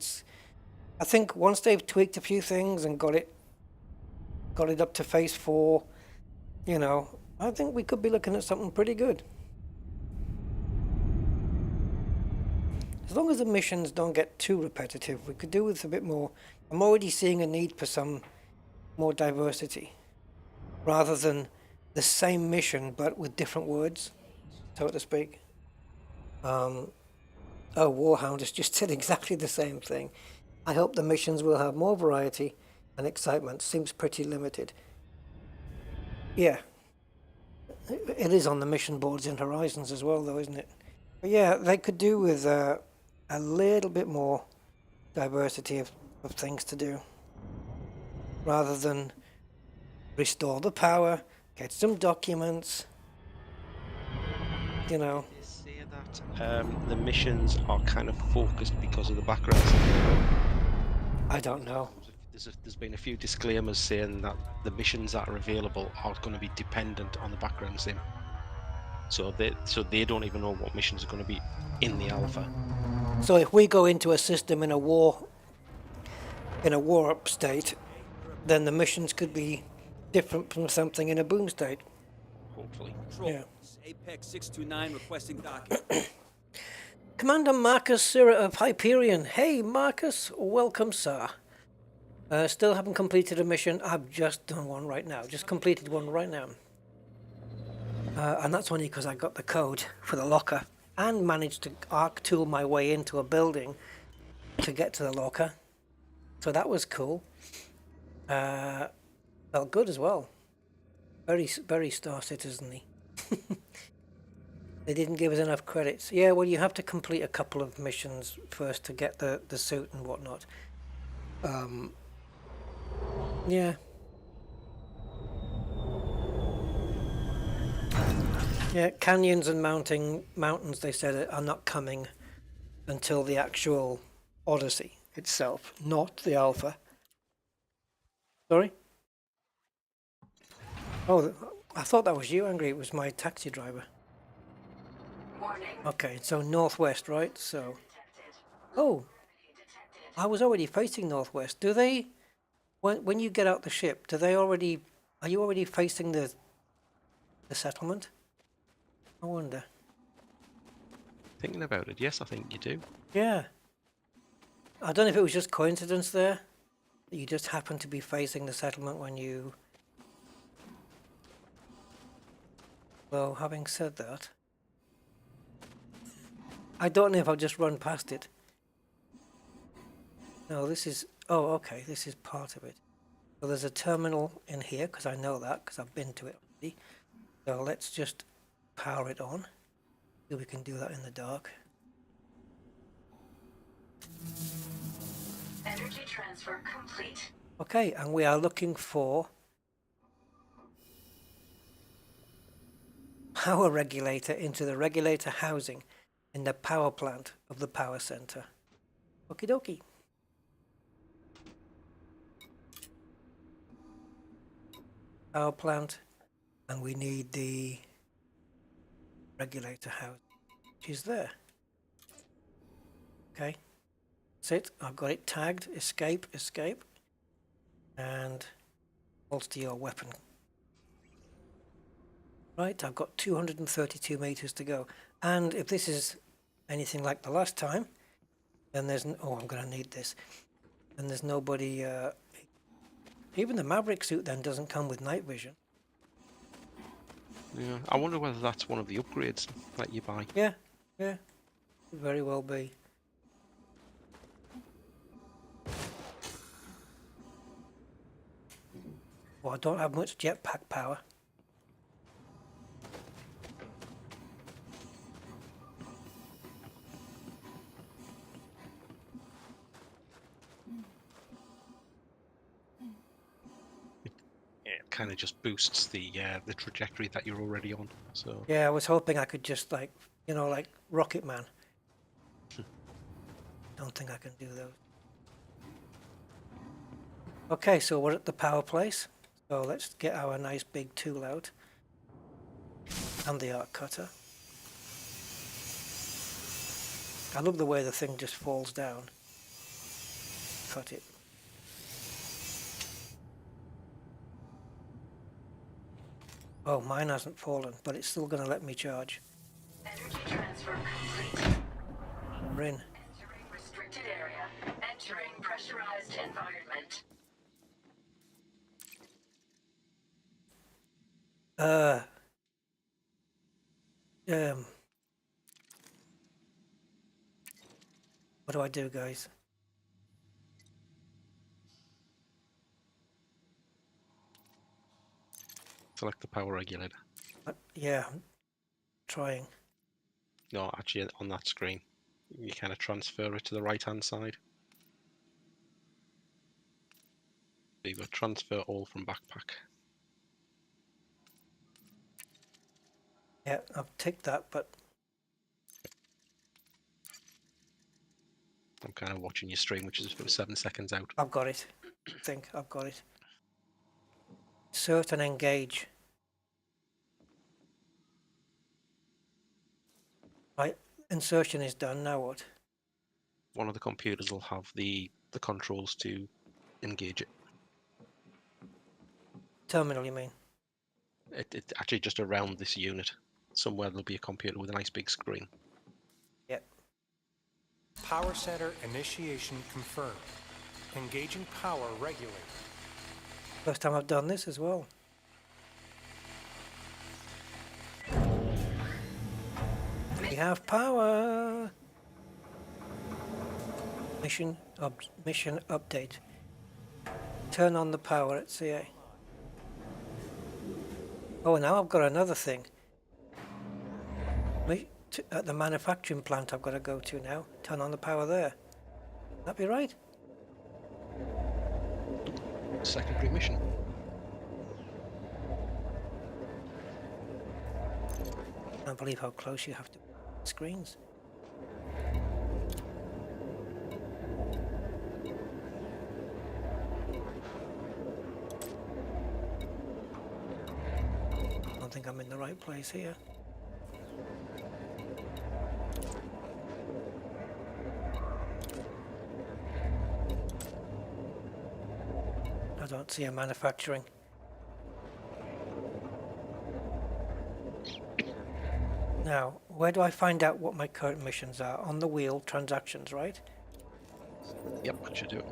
once they've tweaked a few things and got it up to phase 4, you know, I think we could be looking at something pretty good. As long as the missions don't get too repetitive, we could do with a bit more. I'm already seeing a need for some more diversity, rather than the same mission but with different words, so to speak. Oh, Warhound has just said exactly the same thing. I hope the missions will have more variety and excitement. Seems pretty limited. Yeah. It is on the mission boards in Horizons as well, though, isn't it? But yeah, they could do with a little bit more diversity of things to do. rather than restore the power, get some documents, you know. They say that the missions are kind of focused because of the background. I don't know. There's been a few disclaimers saying that the missions that are available are going to be dependent on the background sim. So they don't even know what missions are going to be in the alpha. So if we go into a system in a war state, then the missions could be different from something in a boom state. Hopefully. Control. Yeah. Apex 629 requesting docking. Commander Marcus Sira of Hyperion. Hey Marcus, welcome sir. Still haven't completed a mission. I've just done one right now. Just completed one right now. And that's only because I got the code for the locker and managed to arc tool my way into a building to get to the locker. So that was cool. Felt good as well. Very Star Citizen-y. They didn't give us enough credits. Yeah, well, you have to complete a couple of missions first to get the suit and whatnot. Yeah. Yeah, canyons and mountains, they said, are not coming until the actual Odyssey itself, not the Alpha. Sorry? Oh, I thought that was you, Angry. It was my taxi driver. Warning. Okay, so northwest, right? So, Detected. oh, Detected. I was already facing northwest. Do they, when you get out the ship, are you already facing the settlement? I wonder. Thinking about it, yes, I think you do. Yeah. I don't know if it was just coincidence there, that you just happened to be facing the settlement when you... Well, having said that, I don't know if I'll just run past it. No, this is... Oh, okay, this is part of it. So there's a terminal in here, because I know that, because I've been to it already. So let's just power it on. See if we can do that in the dark. Energy transfer complete. Okay, and we are looking for power regulator into the regulator housing in the power plant of the power center. Okie dokie. Power plant, and we need the regulator house, which is there. Okay, that's it. I've got it tagged. Escape, escape, and holster your weapon. Right, I've got 232 meters to go. And if this is anything like the last time, then there's... Oh, I'm going to need this. And there's nobody... even the Maverick suit then doesn't come with night vision. Yeah, I wonder whether that's one of the upgrades that you buy. Yeah, yeah. Could very well be. Well, I don't have much jetpack power. It kind of just boosts the trajectory that you're already on. So Yeah, I was hoping I could just like Rocket Man. Don't think I can do those. Okay, so we're at the power place. So let's get our nice big tool out. And the arc cutter. I love the way the thing just falls down. Cut it. Oh, mine hasn't fallen, but it's still going to let me charge. Energy transfer complete. We're in. Entering restricted area. Entering pressurized environment. What do I do, guys? select the power regulator. Yeah, I'm trying. No, actually on that screen, you kind of transfer it to the right hand side. So you've got transfer all from backpack. Yeah, I've ticked that, but I'm kind of watching your stream, which is about 7 seconds out. I've got it. I think I've got it. Insert and engage. Right, insertion is done. Now what? One of the computers will have the controls to engage it. Terminal, you mean? It's actually just around this unit. Somewhere there'll be a computer with a nice big screen. Yep. Power center initiation confirmed. Engaging power regulator. First time I've done this as well. We have power. Mission update. Turn on the power at CA. Oh, now I've got another thing. At the manufacturing plant I've got to go to now. Turn on the power there. That be right? Secondary mission. I can't believe how close you have to screens. I don't think I'm in the right place here. I don't see a manufacturing. Now, where do I find out what my current missions are? On the wheel, transactions, right? Yep, that should do it.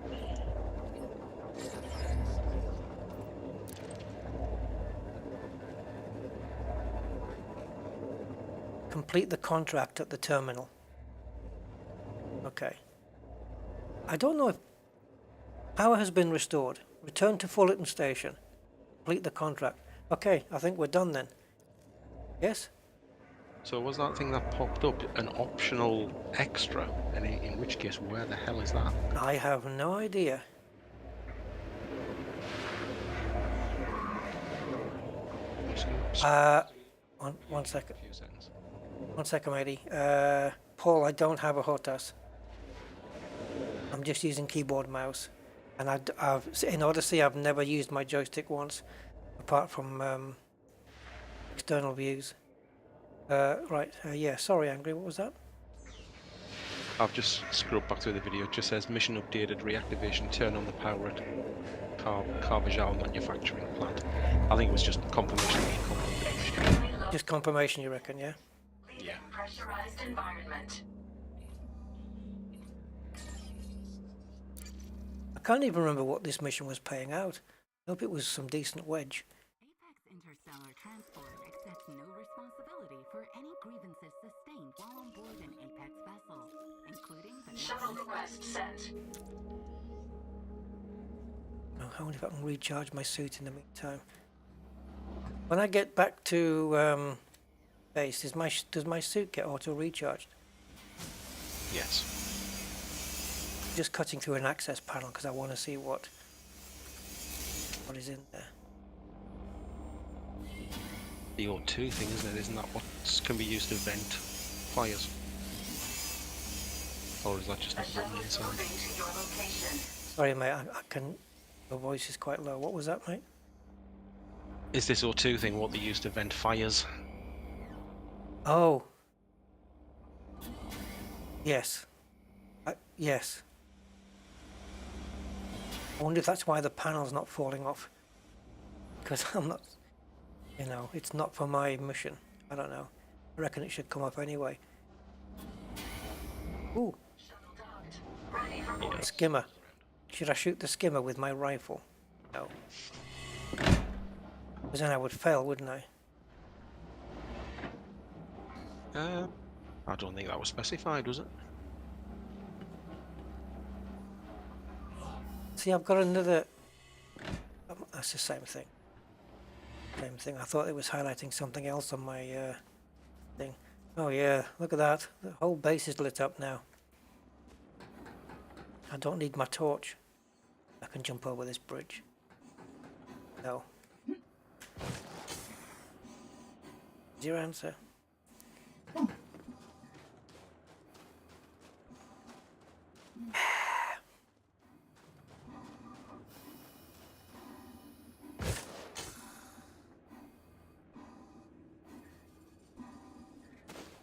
Complete the contract at the terminal. Okay. I don't know if power has been restored. Return to Fullerton Station. Complete the contract. Okay, I think we're done then. Yes? So was that thing that popped up an optional extra? And in which case, where the hell is that? I have no idea. One second. A few seconds. 1 second, matey. Paul, I don't have a HOTAS. I'm just using keyboard mouse. And in Odyssey, I've never used my joystick once, apart from external views. Right, yeah, sorry, Angry, what was that? I've just scrolled back through the video. It just says mission updated, reactivation, turn on the power at Carvajal manufacturing plant. I think it was just confirmation. Just confirmation, you reckon, yeah? Yeah. Pressurized environment. I can't even remember what this mission was paying out. I hope it was some decent wedge. Apex Interstellar Transport accepts no responsibility for any grievances sustained while on board an Apex vessel, including but not Shuttle request sent. Oh, I wonder if I can recharge my suit in the meantime. When I get back to base, does my suit get auto recharged? Yes. Just cutting through an access panel because I want to see what is in there. The O2 thing, isn't it? Isn't that what can be used to vent fires? Or is that just A a shuttle button is inside? moving to your location. Sorry, mate. I can. Your voice is quite low. What was that, mate? Is this O2 thing what they use to vent fires? Oh. Yes. Yes. I wonder if that's why the panel's not falling off. Because I'm not, it's not for my mission. I don't know. I reckon it should come up anyway. Ooh, Shuttle docked. Ready for boarding. skimmer. Should I shoot the skimmer with my rifle? No. Because then I would fail, wouldn't I? I don't think that was specified, was it? See, I've got another. That's the same thing. Same thing. I thought it was highlighting something else on my thing. Oh yeah, look at that. The whole base is lit up now. I don't need my torch. I can jump over this bridge. No. Is your answer?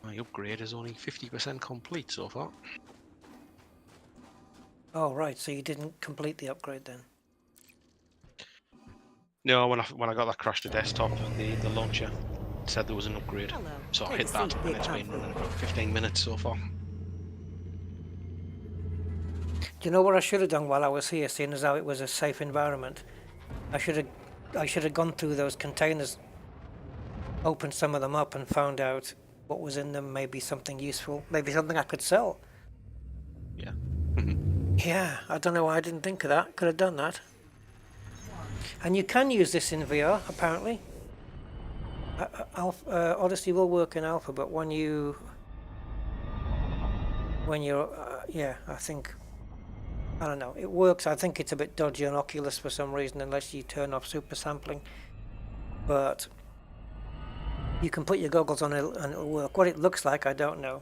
My upgrade is only 50% complete so far. Oh, right. So you didn't complete the upgrade then? No, when I got that crash to desktop, the launcher said there was an upgrade. Hello. So I Take hit a that, seat, and big it's been helpful. running about 15 minutes so far. Do you know what I should have done while I was here, seeing as how it was a safe environment? I should have gone through those containers, opened some of them up, and found out what was in them. Maybe something useful, maybe something I could sell. Yeah. Yeah, I don't know why I didn't think of that. Could have done that. And you can use this in VR, apparently. Odyssey will work in Alpha, but when you're, yeah, I think, I don't know, it works. I think it's a bit dodgy on Oculus for some reason, unless you turn off super sampling. But you can put your goggles on and it'll work. What it looks like, I don't know.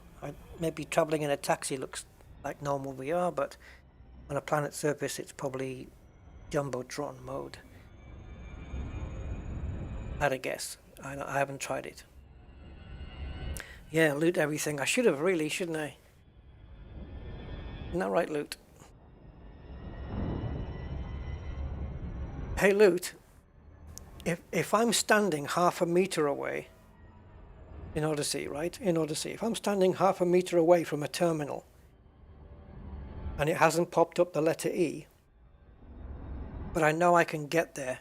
Maybe traveling in a taxi looks like normal VR, but on a planet surface, it's probably Jumbotron mode. I'd a guess. I haven't tried it. Yeah, loot everything. I should have really, shouldn't I? Isn't that right, loot? Hey, loot. If I'm standing half a meter away in Odyssey, right? In Odyssey, if I'm standing half a meter away from a terminal and it hasn't popped up the letter E, but I know I can get there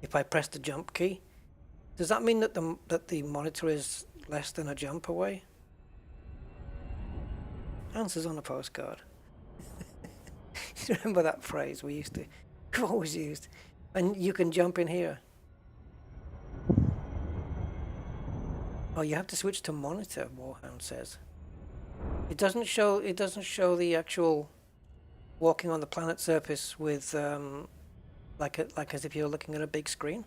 if I press the jump key, does that mean that the monitor is less than a jump away? Answers on a postcard. You remember that phrase we always used? And you can jump in here. Oh, you have to switch to monitor, Warhound says. It doesn't show the actual walking on the planet surface with like as if you're looking at a big screen.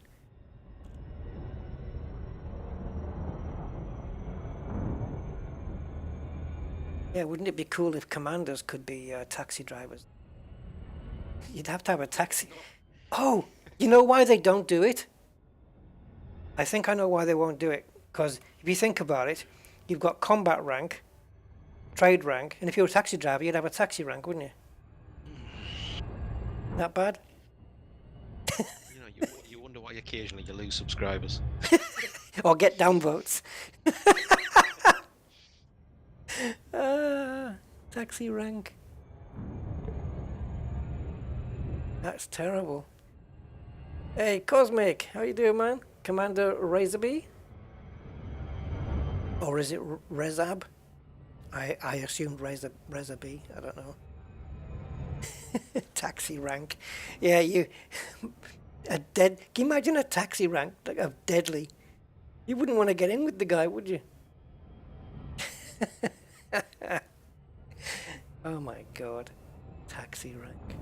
Yeah, wouldn't it be cool if commanders could be taxi drivers? You'd have to have a taxi. Oh, you know why they don't do it? I think I know why they won't do it. Because if you think about it, you've got combat rank, trade rank, and if you're a taxi driver, you'd have a taxi rank, wouldn't you? Not bad? You wonder why occasionally you lose subscribers. Or get downvotes. Taxi rank. That's terrible. Hey, Cosmic, how you doing, man? Commander Razorby? Or is it Rezab? I assumed Razorby. I don't know. Taxi rank. Yeah, you... Can you imagine a taxi rank of deadly? You wouldn't want to get in with the guy, would you? Oh my god. Taxi rank.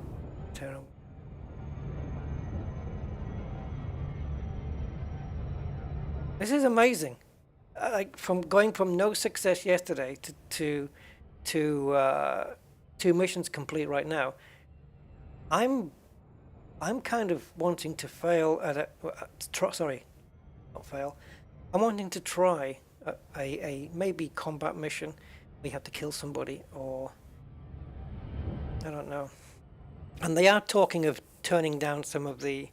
Terrible. This is amazing. Like going from no success yesterday to 2 missions complete right now. I'm kind of wanting to fail at not fail. I'm wanting to try a maybe combat mission. We have to kill somebody, or I don't know. And they are talking of turning down some of the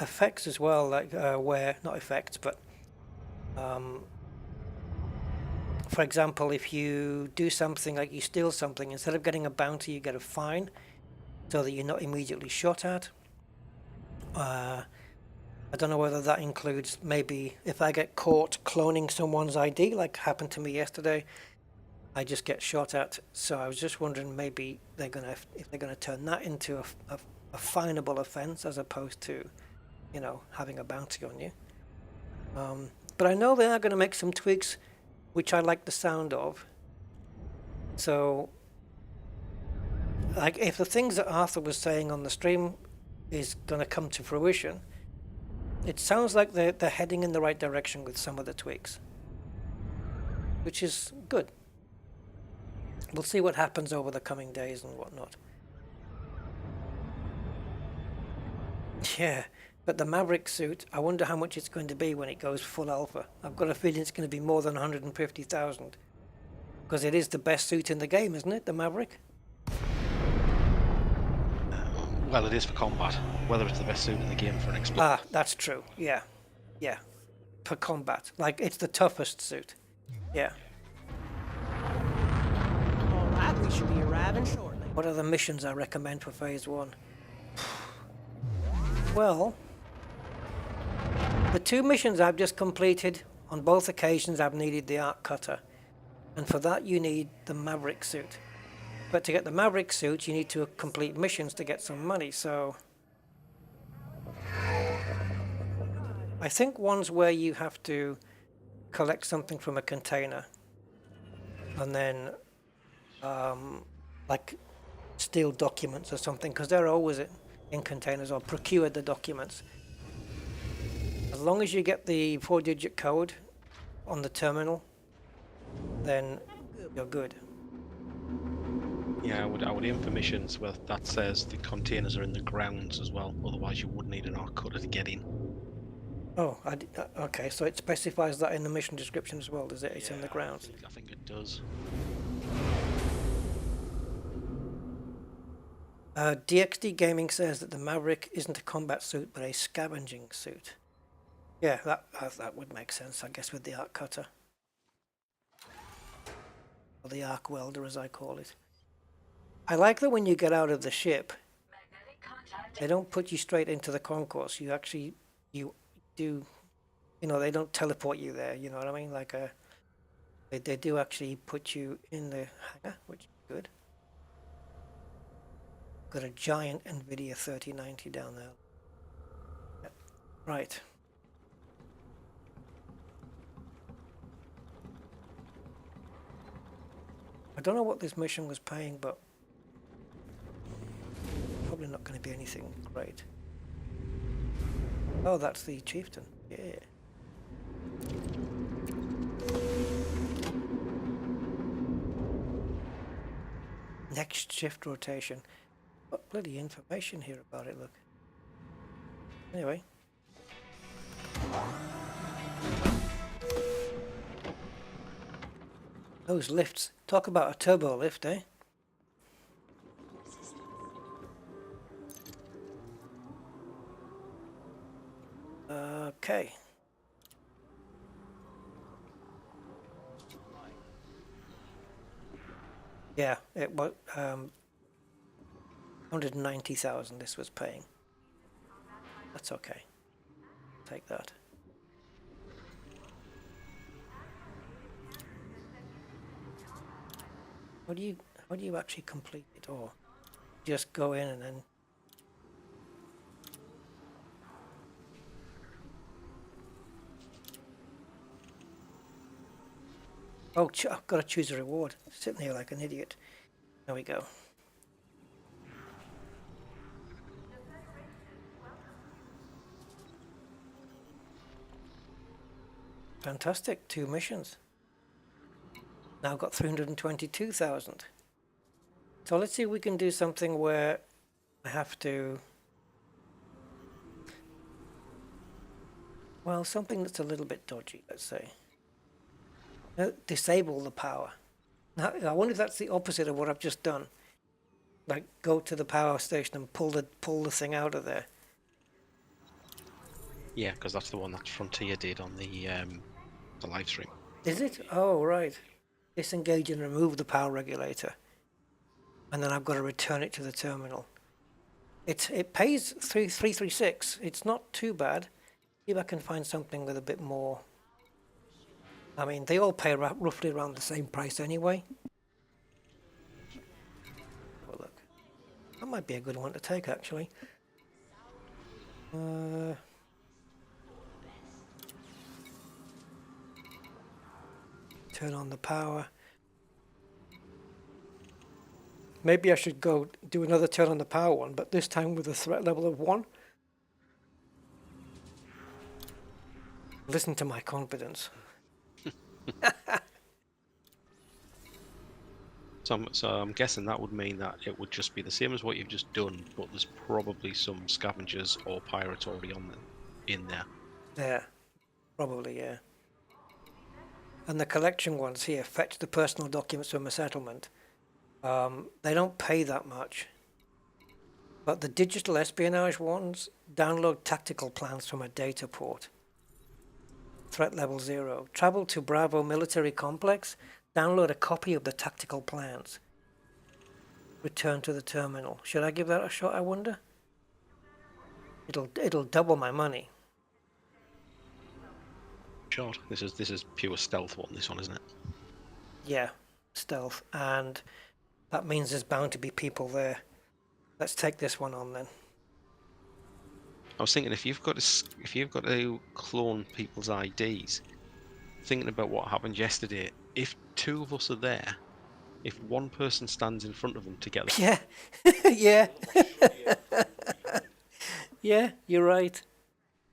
effects as well, like where not effects, but for example, if you do something like you steal something, instead of getting a bounty, you get a fine, so that you're not immediately shot at. I don't know whether that includes maybe if I get caught cloning someone's ID, like happened to me yesterday, I just get shot at. So I was just wondering maybe if they're gonna turn that into a finable offence as opposed to, having a bounty on you. But I know they are going to make some tweaks, which I like the sound of. So, like if the things that Arthur was saying on the stream is going to come to fruition, it sounds like they're heading in the right direction with some of the tweaks, which is good. We'll see what happens over the coming days and whatnot. Yeah, but the Maverick suit, I wonder how much it's going to be when it goes full alpha. I've got a feeling it's going to be more than 150,000. Because it is the best suit in the game, isn't it, the Maverick? Well, it is for combat. Whether it's the best suit in the game for an explosion. Ah, that's true. Yeah. Yeah. For combat. Like, it's the toughest suit. Yeah. Alright, we should be arriving shortly. What are the missions I recommend for Phase 1? Well, the 2 missions I've just completed, on both occasions I've needed the arc cutter. And for that you need the Maverick suit. But to get the Maverick suit you need to complete missions to get some money, so... I think one's where you have to collect something from a container. And then, like, steal documents or something, because they're always in containers, or procure the documents. As long as you get the 4-digit code on the terminal, then you're good. Yeah, I would aim for missions where that says the containers are in the grounds as well. Otherwise, you would need an arc cutter to get in. Oh, okay, so it specifies that in the mission description as well, does it? It's in the grounds. I think it does. DXD Gaming says that the Maverick isn't a combat suit, but a scavenging suit. Yeah, that would make sense, I guess, with the arc cutter. Or the arc welder, as I call it. I like that when you get out of the ship, they don't put you straight into the concourse. You actually, you do, you know, they don't teleport you there, you know what I mean? Like, they do actually put you in the hangar, which is good. Got a giant Nvidia 3090 down there. Yep. Right. I don't know what this mission was paying, but probably not going to be anything great. Oh, that's the chieftain. Yeah. Next shift rotation. What bloody information here about it, look. Anyway. Those lifts. Talk about a turbo lift, eh? Okay. Yeah, it was 190,000 this was paying. That's okay. Take that. How do you actually complete it, or just go in and then? Oh, I've got to choose a reward. Sitting here like an idiot. There we go. Fantastic, 2 missions. Now I've got 322,000. So let's see if we can do something where I have to... Well, something that's a little bit dodgy, let's say. Disable the power. Now, I wonder if that's the opposite of what I've just done. Like, go to the power station and pull the thing out of there. Yeah, because that's the one that Frontier did on the live stream. Is it? Oh, right. Disengage and remove the power regulator. And then I've got to return it to the terminal. It pays 336. It's not too bad. See if I can find something with a bit more... I mean, they all pay roughly around the same price anyway. Oh, look. That might be a good one to take, actually. Turn on the power. Maybe I should go do another turn on the power one, but this time with a threat level of 1. Listen to my confidence. So I'm guessing that would mean that it would just be the same as what you've just done, but there's probably some scavengers or pirates already in there. There. Probably, yeah. And the collection ones here, fetch the personal documents from a settlement. They don't pay that much. But the digital espionage ones, download tactical plans from a data port. Threat level 0. Travel to Bravo military complex, download a copy of the tactical plans. Return to the terminal. Should I give that a shot, I wonder? It'll double my money. Short. This is pure stealth one, this one, isn't it? Yeah, stealth, and that means there's bound to be people there. Let's take this one on then. I was thinking if you've got to clone people's IDs, thinking about what happened yesterday, if 2 of us are there, if one person stands in front of them together. Yeah, yeah. Yeah, you're right.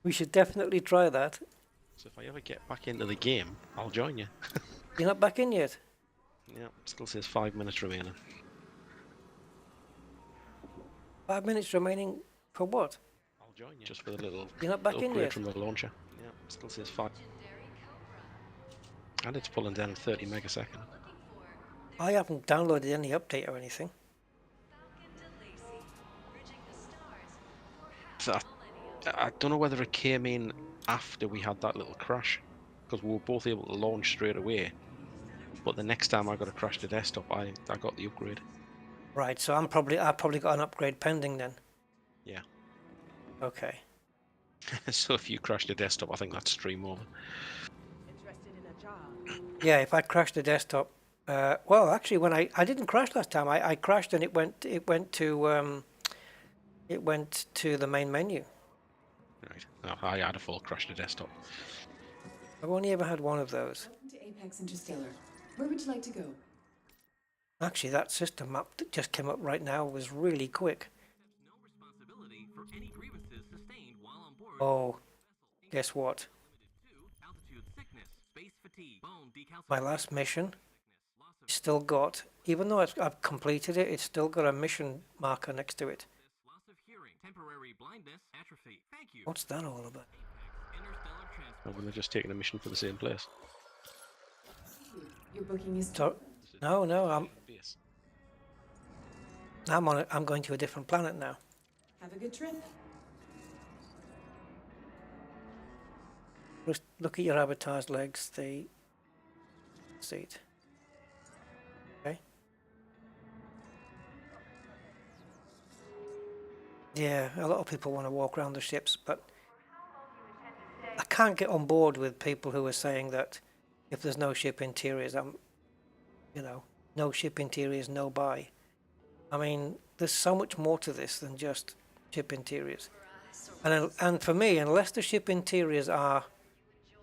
We should definitely try that. So if I ever get back into the game, I'll join you. You're not back in yet? Yeah, still says 5 minutes remaining. 5 minutes remaining for what? I'll join you. Just for the little You're not back in upgrade yet? from the launcher. Yeah, still says 5. And it's pulling down 30 megasecond. I haven't downloaded any update or anything. So I don't know whether it came in after we had that little crash, because we were both able to launch straight away. But the next time I got a crash to desktop, I got the upgrade. Right, so I've probably got an upgrade pending then. Yeah. Okay. So if you crash to desktop, I think that's stream over. Interested in a job? Yeah, if I crash the desktop, well, actually, when I didn't crash last time, I crashed and it went to the main menu. Right. No, I had a full crash to desktop. I've only ever had one of those. Welcome to Apex Interstellar. Where would you like to go? Actually, that system map that just came up right now was really quick. No responsibility for any grievances sustained while on board. Oh, guess what? Altitude sickness, space fatigue, bone decalcification. My last mission still got, even though I've completed it, it's still got a mission marker next to it. Loss of hearing, temporary blindness, atrophy. Thank you. What's that all about? Interstellar transport. And we're just taking a mission for the same place. Your booking is... So, no, Base. I'm going to a different planet now. Have a good trip. Just look at your avatar's legs, the seat. Okay. Yeah, a lot of people want to walk around the ships, but I can't get on board with people who are saying that if there's no ship interiors, no ship interiors, no buy. I mean, there's so much more to this than just ship interiors. And for me, unless the ship interiors are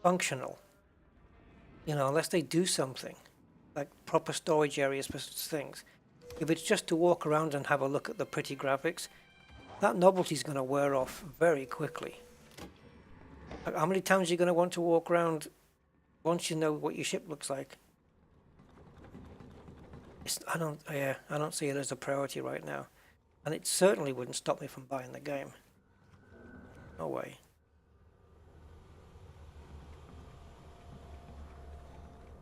functional, unless they do something, like proper storage areas for things, if it's just to walk around and have a look at the pretty graphics, that novelty's going to wear off very quickly. Like, how many times are you going to want to walk around once you know what your ship looks like? I don't see it as a priority right now, and it certainly wouldn't stop me from buying the game. No way.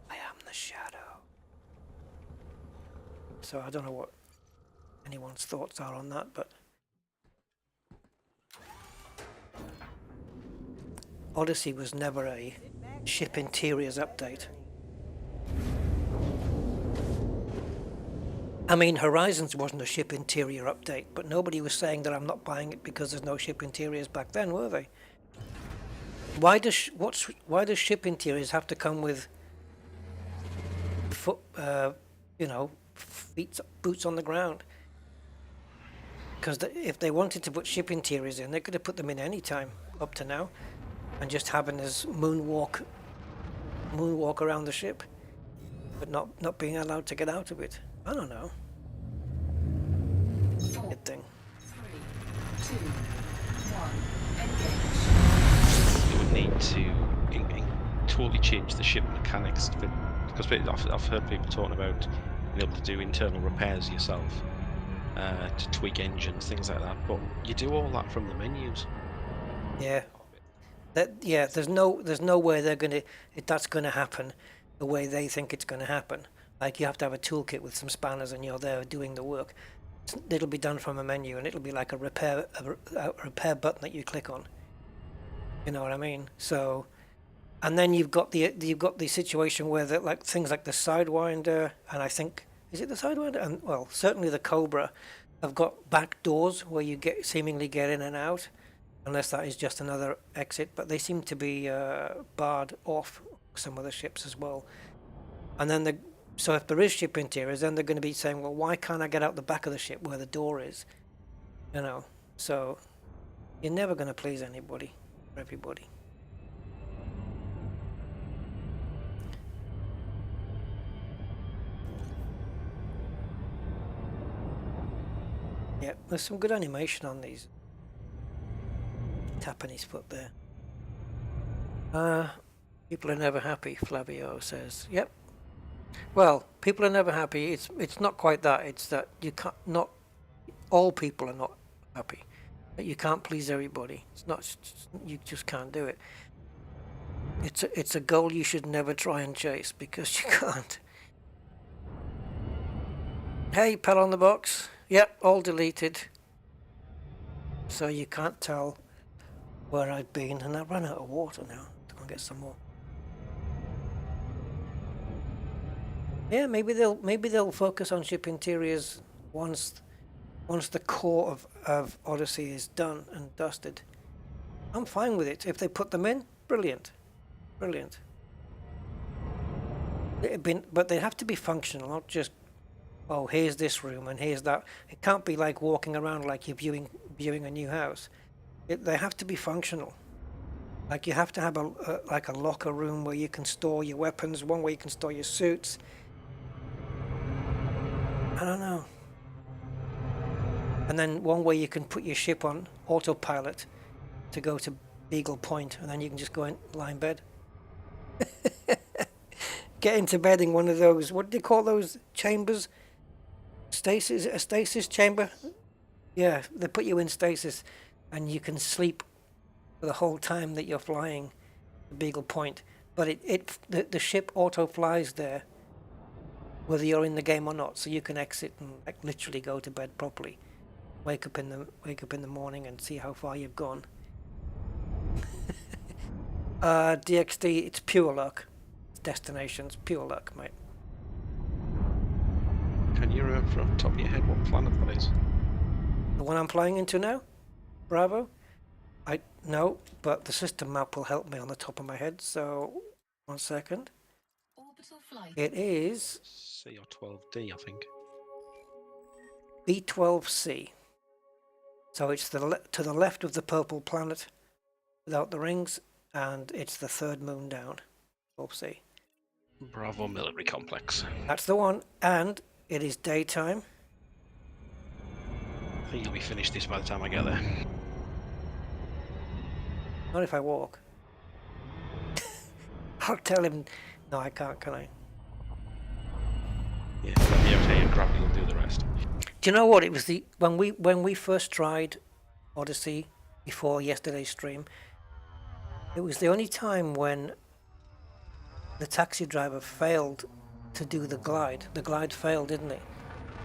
I am the shadow. So I don't know what anyone's thoughts are on that, but Odyssey was never a ship interiors update. I mean, Horizons wasn't a ship interior update, but nobody was saying that I'm not buying it because there's no ship interiors back then, were they? Why does ship interiors have to come with boots on the ground? Because if they wanted to put ship interiors in, they could have put them in any time up to now, and just having this moonwalk around the ship, but not being allowed to get out of it. I don't know. thing. 3, 2, 1, engage. You would need to totally change the ship mechanics because I've heard people talking about being able to do internal repairs yourself, to tweak engines, things like that. But you do all that from the menus. Yeah. There's no way that's gonna happen the way they think it's gonna happen. Like you have to have a toolkit with some spanners and you're there doing the work. It'll be done from a menu and it'll be like a repair button that you click on. You know what I mean? So, and then you've got the situation where like things like the Sidewinder, and I think is it the Sidewinder, and well certainly the Cobra have got back doors where you seemingly get in and out. Unless that is just another exit, but they seem to be barred off some of the ships as well. And then so if there is ship interiors, then they're going to be saying, well, why can't I get out the back of the ship where the door is? You know, so you're never going to please anybody or everybody. Yeah, there's some good animation on these. Tapping his foot there. People are never happy, Flavio says. Yep. Well, people are never happy. It's not quite that. It's that you can't. Not all people are not happy. But you can't please everybody. It's not. You just can't do it. It's a goal you should never try and chase because you can't. Hey, pal on the box. Yep, all deleted. So you can't tell where I've been, and I ran out of water now. I'll get some more. Yeah, maybe they'll focus on ship interiors once the core of Odyssey is done and dusted. I'm fine with it. If they put them in, brilliant. But they have to be functional, not just, oh, here's this room and here's that. It can't be like walking around like you're viewing a new house. They have to be functional. Like you have to have a locker room where you can store your weapons, one where you can store your suits. I don't know. And then one where you can put your ship on autopilot to go to Beagle Point, and then you can just go and lie in bed. Get into bed in one of those, what do they call those chambers? Stasis, a stasis chamber? Yeah, they put you in stasis. And you can sleep for the whole time that you're flying the Beagle Point. But the ship auto flies there, whether you're in the game or not. So you can exit and like literally go to bed properly. Wake up in the morning and see how far you've gone. DXD, it's pure luck. It's destinations, pure luck, mate. Can you remember from the top of your head what planet that is? The one I'm flying into now? Bravo? No, but the system map will help me on the top of my head, so 1 second. Orbital flight. It is C or 12D, I think. B12C. So it's to the left of the purple planet without the rings, and it's the third moon down. 12C. Bravo Military Complex. That's the one, and it is daytime. I think you'll be finished this by the time I get there. Not if I walk. I'll tell him. No, I can't, can I? Yeah, let me okay, and gravity will do the rest. Do you know what? It was when we first tried Odyssey before yesterday's stream. It was the only time when the taxi driver failed to do the glide. The glide failed, didn't it?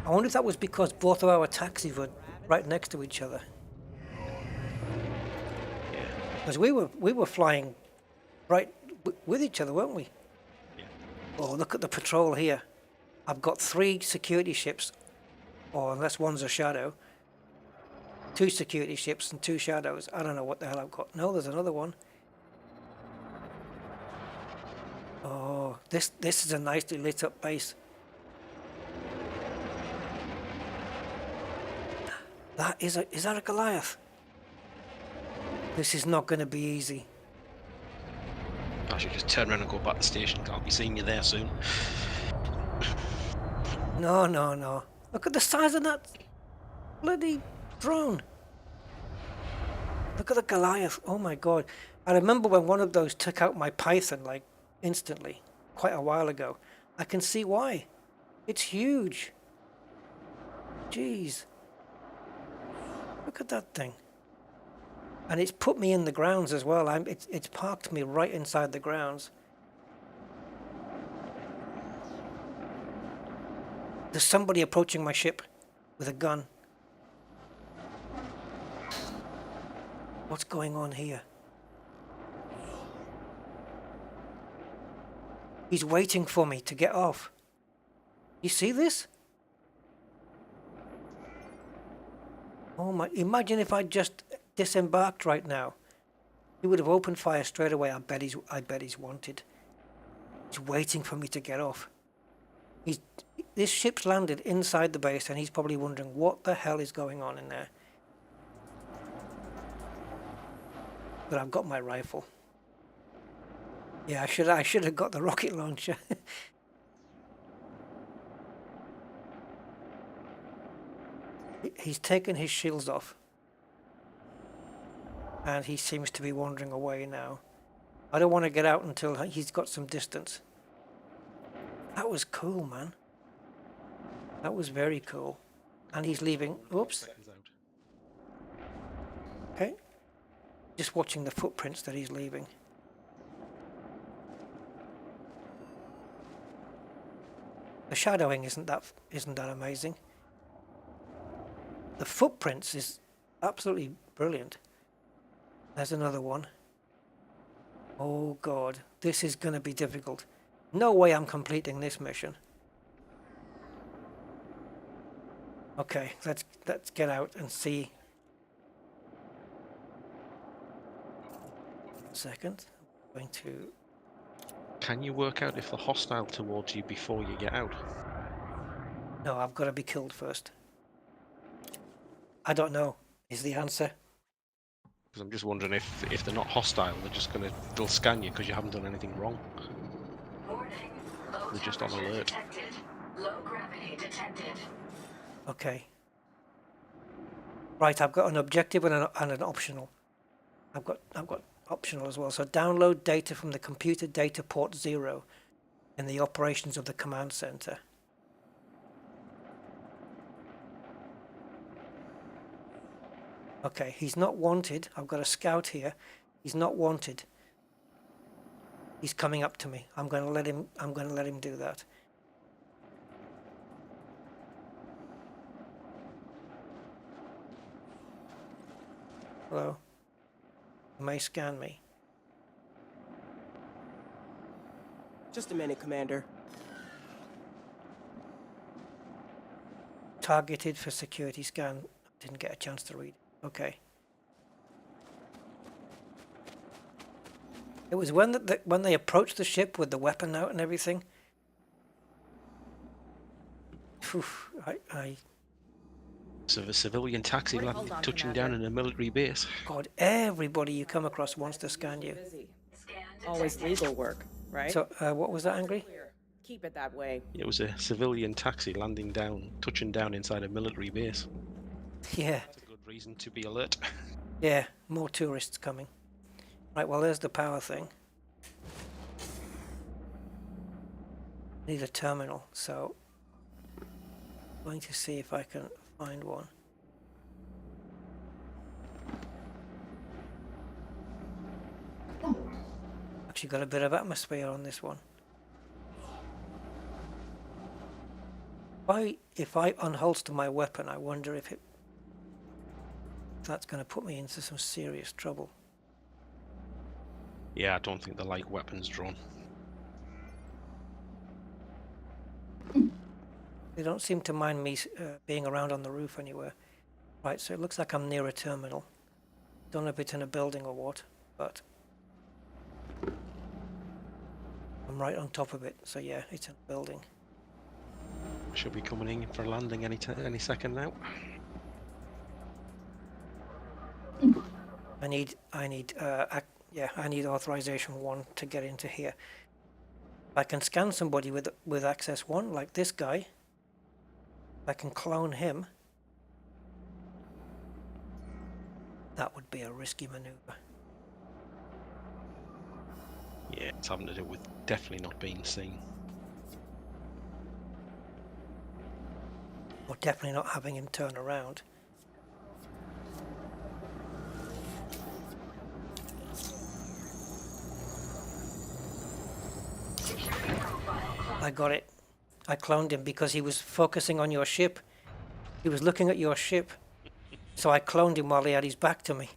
I wonder if that was because both of our taxis were right next to each other. Because we were flying right with each other, weren't we? Yeah. Oh, look at the patrol here. I've got 3 security ships, or unless one's a shadow. 2 security ships and 2 shadows. I don't know what the hell I've got. No, there's another one. Oh, this is a nicely lit up base. Is that a Goliath? This is not going to be easy. I should just turn around and go back to the station. I'll be seeing you there soon. No. Look at the size of that. bloody drone. Look at the Goliath. Oh my god. I remember when one of those took out my Python like instantly, quite a while ago. I can see why. It's huge. Jeez. Look at that thing. And it's put me in the grounds as well. It's parked me right inside the grounds. There's somebody approaching my ship with a gun. What's going on here? He's waiting for me to get off. You see this? Oh my, imagine if I just disembarked right now. He would have opened fire straight away. I bet he's wanted. He's waiting for me to get off. This ship's landed inside the base and he's probably wondering what the hell is going on in there. But I've got my rifle. Yeah, I should have got the rocket launcher. He's taken his shields off. And he seems to be wandering away now. I don't want to get out until he's got some distance. That was cool, man. That was very cool. And he's leaving. Oops. Okay. Just watching the footprints that he's leaving. The shadowing isn't that amazing. The footprints is absolutely brilliant. There's another one. Oh god, this is going to be difficult. No way I'm completing this mission. Okay, let's get out and see. Second, I'm going to. Can you work out if they're hostile towards you before you get out? No, I've got to be killed first. I don't know, is the answer. Because I'm just wondering if they're not hostile, they'll scan you because you haven't done anything wrong. Warning. Low They're just on temperature alert. detected. Low gravity detected. Okay. Right, I've got an objective and an optional. I've got optional as well. So download data from the computer data port 0 in the operations of the command center. Okay, he's not wanted. I've got a scout here. He's not wanted. He's coming up to me. I'm going to let him do that. Hello. You may scan me. Just a minute, Commander. Targeted for security scan. Didn't get a chance to read. Okay. It was when they approached the ship with the weapon out and everything. Phew, So the civilian taxi landing, touching down in a military base. God, everybody you come across wants to scan you. Busy. Scan Always detected. legal work, right? So, what was that, Angry? Clear. Keep it that way. It was a civilian taxi touching down inside a military base. Yeah, That's a good reason to be alert. yeah, more tourists coming. Right, well, there's the power thing. Need a terminal, so I'm going to see if I can find one. Actually got a bit of atmosphere on this one. If I unholster my weapon, I wonder if that's going to put me into some serious trouble. Yeah, I don't think they like weapons drawn. They don't seem to mind me being around on the roof anywhere. Right, so it looks like I'm near a terminal. Don't know if it's in a building or what, but I'm right on top of it. So yeah, it's in a building. Should be coming in for landing any second now. I need authorization 1 to get into here. I can scan somebody with access 1, like this guy. I can clone him. That would be a risky maneuver. Yeah, it's having to do with definitely not being seen. Or definitely not having him turn around. I got it. I cloned him because he was focusing on your ship. He was looking at your ship. So I cloned him while he had his back to me.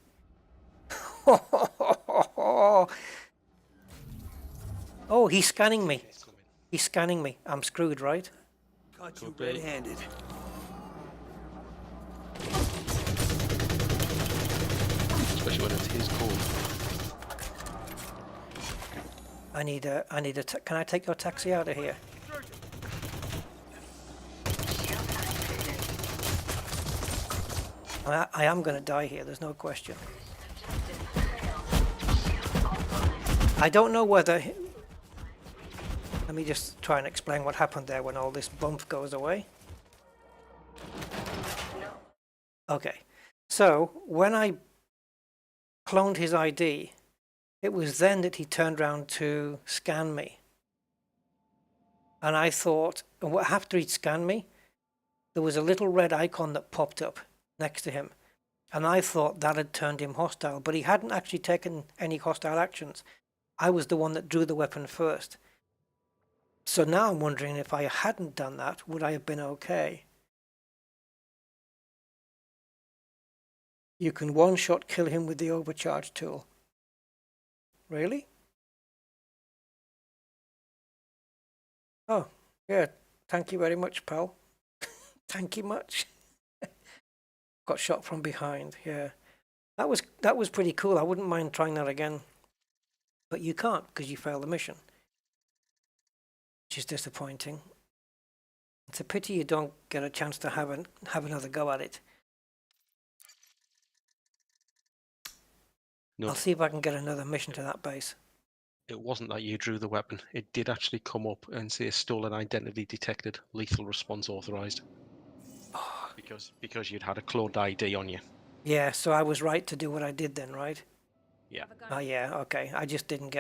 Oh, he's scanning me. He's scanning me. I'm screwed, right? Caught you red-handed. Especially when it's his call. Can I take your taxi out of here? I am going to die here, there's no question. I don't know whether... Let me just try and explain what happened there when all this bump goes away. Okay, so when I cloned his ID, it was then that he turned around to scan me. And I thought, after he'd scanned me, there was a little red icon that popped up next to him. And I thought that had turned him hostile, but he hadn't actually taken any hostile actions. I was the one that drew the weapon first. So now I'm wondering if I hadn't done that, would I have been okay? You can one-shot kill him with the overcharge tool. Really? Oh, yeah. Thank you very much, pal. Thank you much. Got shot from behind, yeah. That was pretty cool. I wouldn't mind trying that again. But you can't because you failed the mission. Which is disappointing. It's a pity you don't get a chance to have another go at it. No, I'll see if I can get another mission to that base. it wasn't that you drew the weapon. It did actually come up and say stolen identity detected, lethal response authorized. Because you'd had a cloned ID on you. Yeah, so I was right to do what I did then, right? Yeah. Oh yeah, okay. I just didn't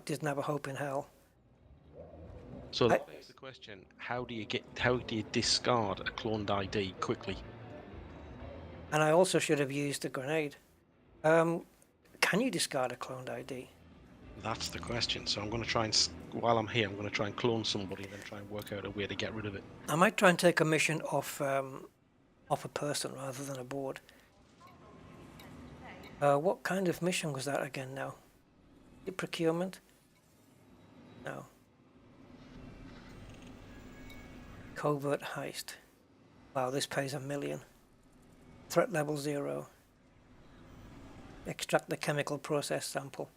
didn't have a hope in hell. So that begs the question: how do you discard a cloned ID quickly? And I also should have used a grenade. Can you discard a cloned ID? That's the question. So I'm going to try and, while I'm here, I'm going to try and clone somebody and then try and work out a way to get rid of it. I might try and take a mission off a person rather than a board. What kind of mission was that again now? Is it procurement? No. Covert Heist. Wow, this pays $1 million. Threat level 0. Extract the chemical process sample.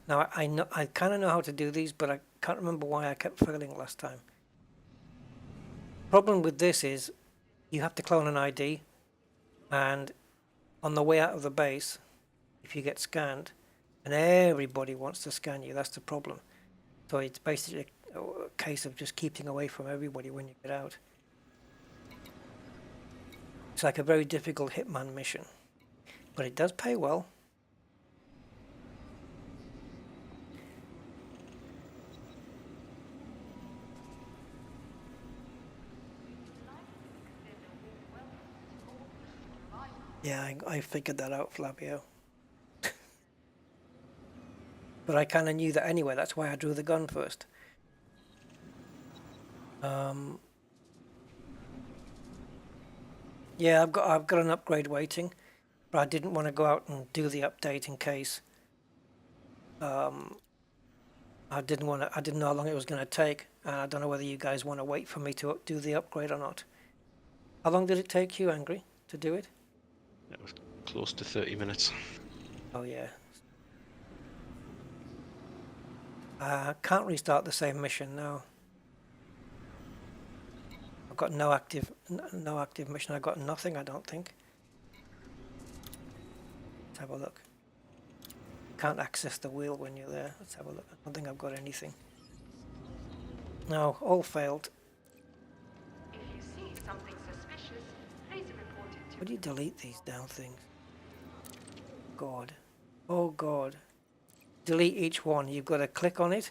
Now I kind of know how to do these, but I can't remember why I kept failing last time. Problem with this is you have to clone an ID, and on the way out of the base, if you get scanned, and everybody wants to scan you, that's the problem. So it's basically a case of just keeping away from everybody when you get out. It's like a very difficult hitman mission, but it does pay well. Yeah, I figured that out, Flavio. But I kind of knew that anyway, that's why I drew the gun first. Yeah, I've got an upgrade waiting, but I didn't want to go out and do the update in case. I didn't know how long it was going to take, and I don't know whether you guys want to wait for me to do the upgrade or not. How long did it take you, Angry, to do it? It was close to 30 minutes. Oh yeah. I can't restart the same mission now. I've got no active mission. I've got nothing, I don't think. Let's have a look. Can't access the wheel when you're there. Let's have a look. I don't think I've got anything. No, all failed. If you see something suspicious, please report it How do you delete these damn things? God. Oh God. Delete each one. You've got to click on it,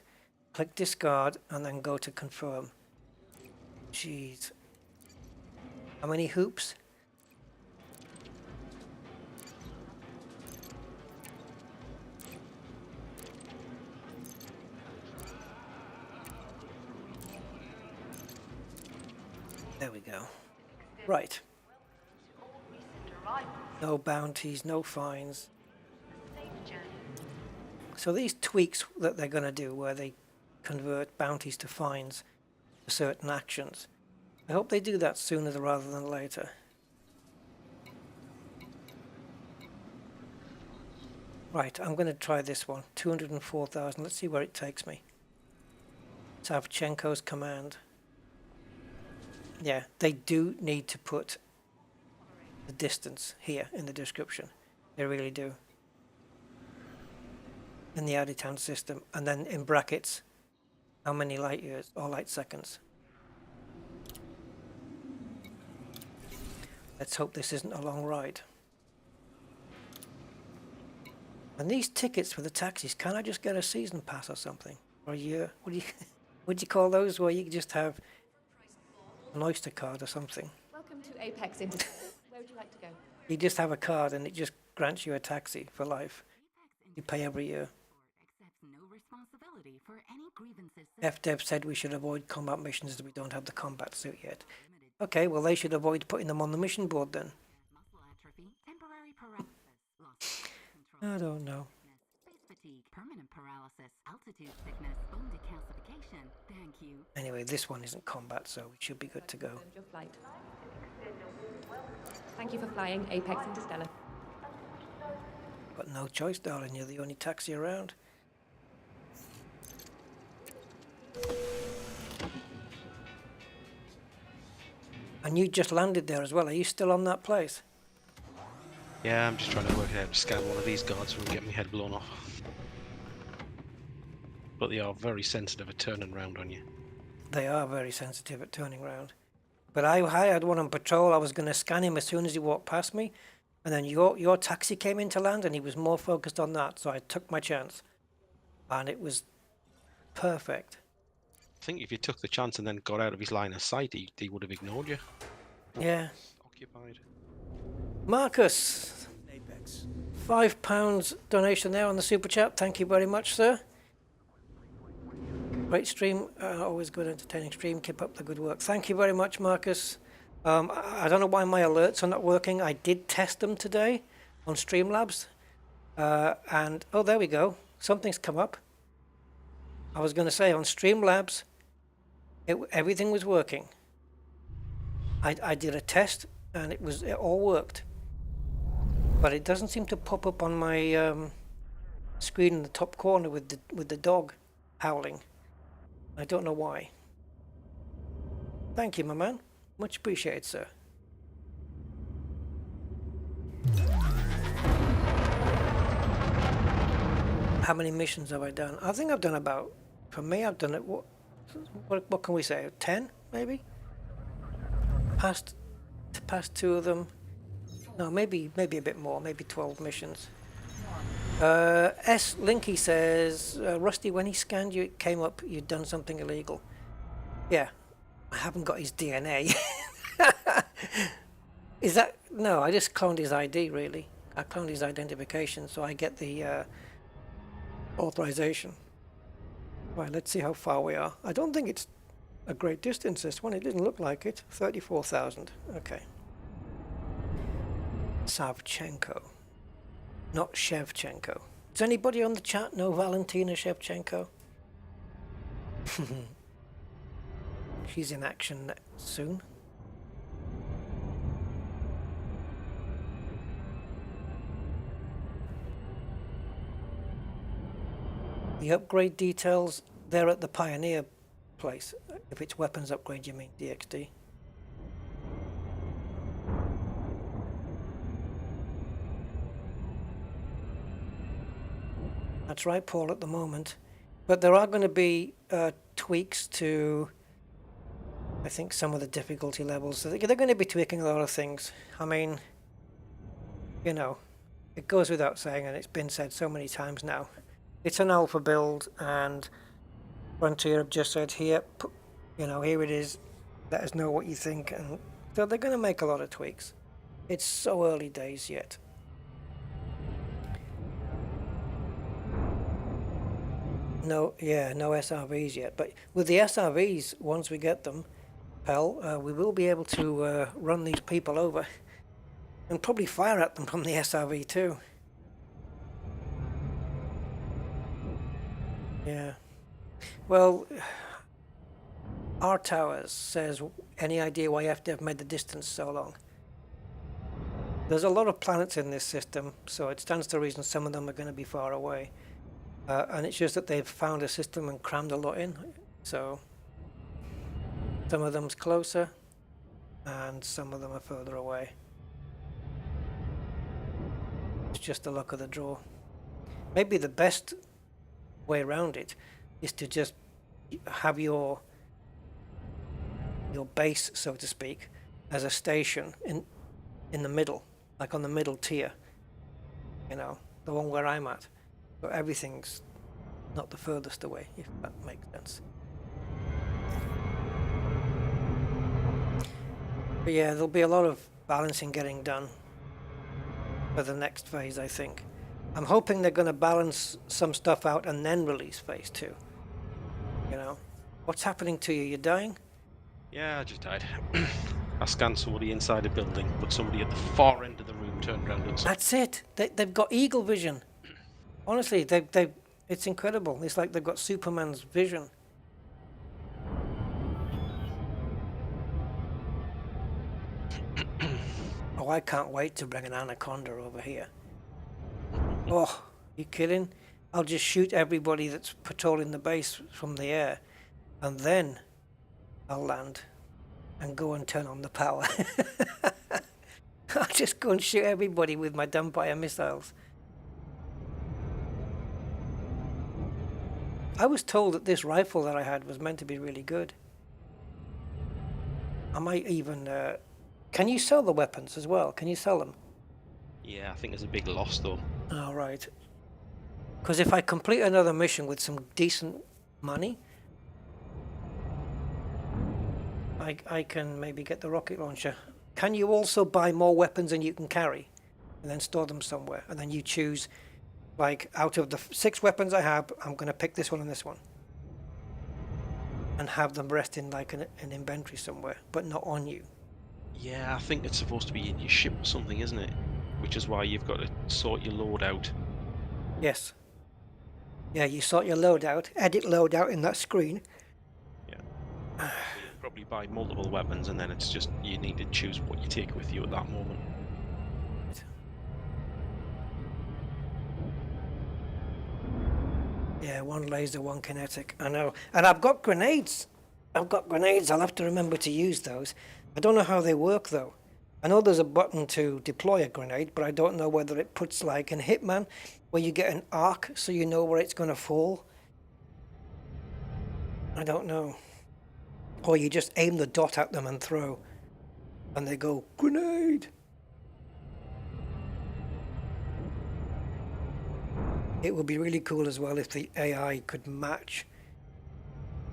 click discard, and then go to confirm. Jeez. How many hoops? There we go. Right. No bounties, no fines. So these tweaks that they're going to do where they convert bounties to fines for certain actions, I hope they do that sooner rather than later. Right, I'm going to try this one. 204,000. Let's see where it takes me. Savchenko's command. Yeah, they do need to put the distance here in the description. They really do. In the Aditan system, and then in brackets, how many light years or light seconds. Let's hope this isn't a long ride. And these tickets for the taxis, can I just get a season pass or something? Or a year? What do you call those where you just have an Oyster card or something? Welcome to Apex Interstellar. Where would you like to go? You just have a card and it just grants you a taxi for life. You pay every year. FDev said we should avoid combat missions as we don't have the combat suit yet. Okay, well they should avoid putting them on the mission board then. I don't know. Anyway, this one isn't combat, so we should be good to go. Your flight. Thank you for flying Apex Interstellar. Got no choice, darling. You're the only taxi around. And you just landed there as well. Are you still on that place? Yeah, I'm just trying to work out how to scan one of these guards and get my head blown off. But they are very sensitive at turning around on you. They are very sensitive at turning around. But I had one on patrol. I was going to scan him as soon as he walked past me. And then your taxi came in to land and he was more focused on that. So I took my chance. And it was perfect. I think if you took the chance and then got out of his line of sight, he would have ignored you. Yeah. Occupied. Marcus. Apex. £5 donation there on the super chat. Thank you very much, sir. Great stream. Always good, entertaining stream. Keep up the good work. Thank you very much, Marcus. I don't know why my alerts are not working. I did test them today on Streamlabs. And, oh, there we go. Something's come up. I was going to say on Streamlabs, everything was working. I did a test and it all worked. But it doesn't seem to pop up on my screen in the top corner with the dog howling. I don't know why. Thank you, my man. Much appreciated, sir. How many missions have I done? I think I've done about, for me, I've done it, what can we say, 10 maybe? Past 2 of them. No, maybe a bit more, maybe 12 missions. S. Linky says, Rusty, when he scanned you, it came up you'd done something illegal. Yeah, I haven't got his DNA. Is that... No, I just cloned his ID, really. I cloned his identification, so I get the authorization. Right, let's see how far we are. I don't think it's a great distance, this one. It didn't look like it. 34,000. Okay. Savchenko. Not Shevchenko. Does anybody on the chat know Valentina Shevchenko? She's in action soon. The upgrade details, they're at the Pioneer place. If it's weapons upgrade, you mean DXD. That's right, Paul, at the moment. But there are going to be tweaks to, I think, some of the difficulty levels. They're going to be tweaking a lot of things. I mean, you know, it goes without saying, and it's been said so many times now. It's an alpha build, and Frontier have just said, here, you know, here it is. Let us know what you think, and so they're going to make a lot of tweaks. It's so early days yet. No SRVs yet, but with the SRVs, once we get them, hell, we will be able to run these people over and probably fire at them from the SRV too. Yeah. Well, R Towers says, any idea why FD have made the distance so long? There's a lot of planets in this system, so it stands to reason some of them are going to be far away. And it's just that they've found a system and crammed a lot in. So some of them's closer, and some of them are further away. It's just the luck of the draw. Maybe the best way around it is to just have your base, so to speak, as a station in the middle, like on the middle tier. You know, the one where I'm at. So everything's not the furthest away, if that makes sense. But yeah, there'll be a lot of balancing getting done for the next phase, I think. I'm hoping they're going to balance some stuff out and then release phase 2. You know, what's happening to you? You're dying? Yeah, I just died. I scanned somebody inside a building, but somebody at the far end of the room turned around and... That's it. They've got eagle vision. Honestly, it's incredible. It's like they've got Superman's vision. Oh, I can't wait to bring an anaconda over here. Oh, you kidding? I'll just shoot everybody that's patrolling the base from the air, and then I'll land and go and turn on the power. I'll just go and shoot everybody with my Dumbfire missiles. I was told that this rifle that I had was meant to be really good. I might even... can you sell the weapons as well? Can you sell them? Yeah, I think there's a big loss though. Oh, right. Because if I complete another mission with some decent money, I can maybe get the rocket launcher. Can you also buy more weapons than you can carry and then store them somewhere? And then you choose, like, out of the 6 weapons I have, I'm going to pick this one and this one. And have them rest in, like, an inventory somewhere, but not on you. Yeah, I think it's supposed to be in your ship or something, isn't it? Which is why you've got to sort your load out. Yes. Yeah, you sort your load out, edit load out in that screen. Yeah. You probably buy multiple weapons and then it's just you need to choose what you take with you at that moment. Yeah, 1 laser, 1 kinetic. I know. And I've got grenades. I'll have to remember to use those. I don't know how they work though. I know there's a button to deploy a grenade, but I don't know whether it puts, like in Hitman, where you get an arc so you know where it's going to fall. I don't know. Or you just aim the dot at them and throw, and they go, grenade! It would be really cool as well if the AI could match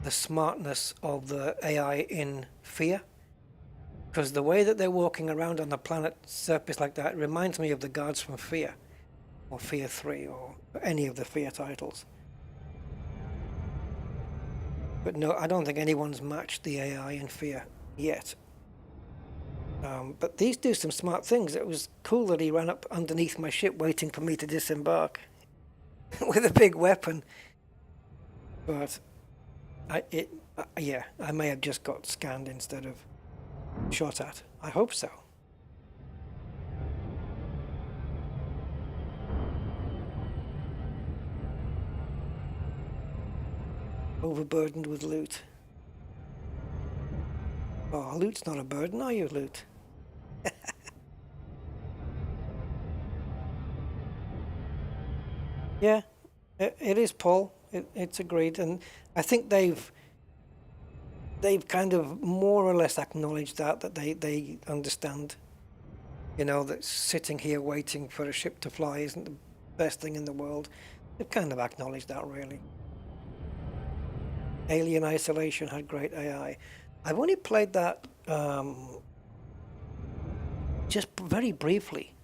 the smartness of the AI in Fear. Because the way that they're walking around on the planet's surface like that reminds me of the guards from Fear, or Fear 3, or any of the Fear titles. But no, I don't think anyone's matched the AI in Fear yet. But these do some smart things. It was cool that he ran up underneath my ship waiting for me to disembark with a big weapon. But yeah, I may have just got scanned instead of shot at. I hope so. Overburdened with loot. Oh, loot's not a burden, are you, loot? Yeah, it is, Paul. It's agreed, and I think they've kind of more or less acknowledged that they understand, you know, that's sitting here waiting for a ship to fly isn't the best thing in the world. They've kind of acknowledged that, really. Alien Isolation had great AI. I've only played that just very briefly,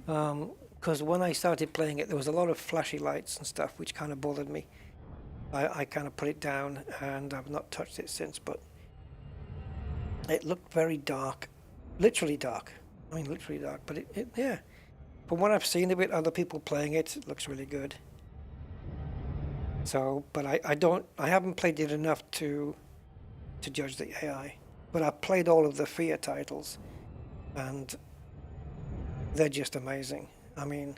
because when I started playing it, there was a lot of flashy lights and stuff, which kind of bothered me. I kind of put it down, and I've not touched it since, but it looked very dark, literally dark. I mean, literally dark, but yeah. From what I've seen of it, other people playing it, it looks really good. So, but I haven't played it enough to judge the AI. But I've played all of the Fear titles, and they're just amazing. I mean,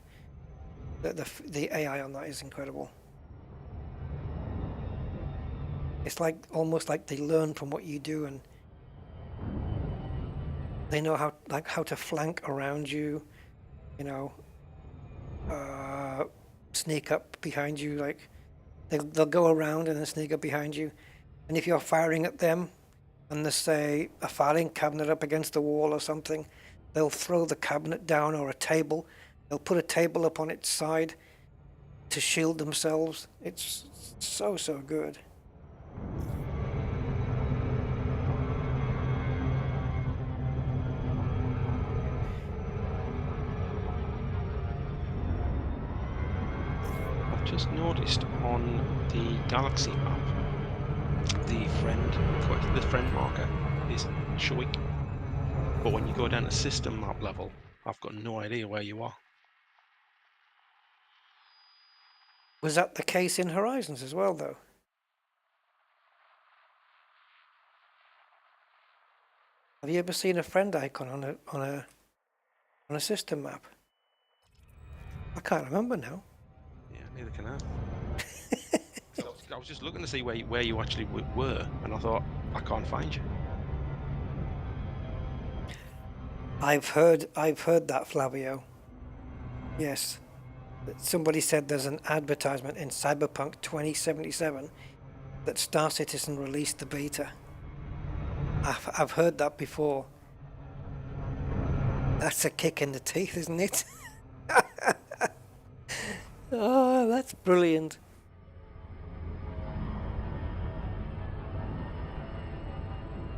the AI on that is incredible. It's like almost like they learn from what you do, and they know how to flank around you, you know, sneak up behind you. Like they'll go around and then sneak up behind you, and if you're firing at them, and there's say a filing cabinet up against the wall or something, they'll throw the cabinet down, or a table. They'll put a table up on its side to shield themselves. It's so good. I've just noticed on the Galaxy map, the friend marker is showing, but when you go down to system map level, I've got no idea where you are. Was that the case in Horizons as well, though? Have you ever seen a friend icon on a system map? I can't remember now. Yeah, neither can I. I was just looking to see where you actually were, and I thought, I can't find you. I've heard that, Flavio. Yes. Somebody said there's an advertisement in Cyberpunk 2077 that Star Citizen released the beta. I've heard that before. That's a kick in the teeth, isn't it? Oh, that's brilliant.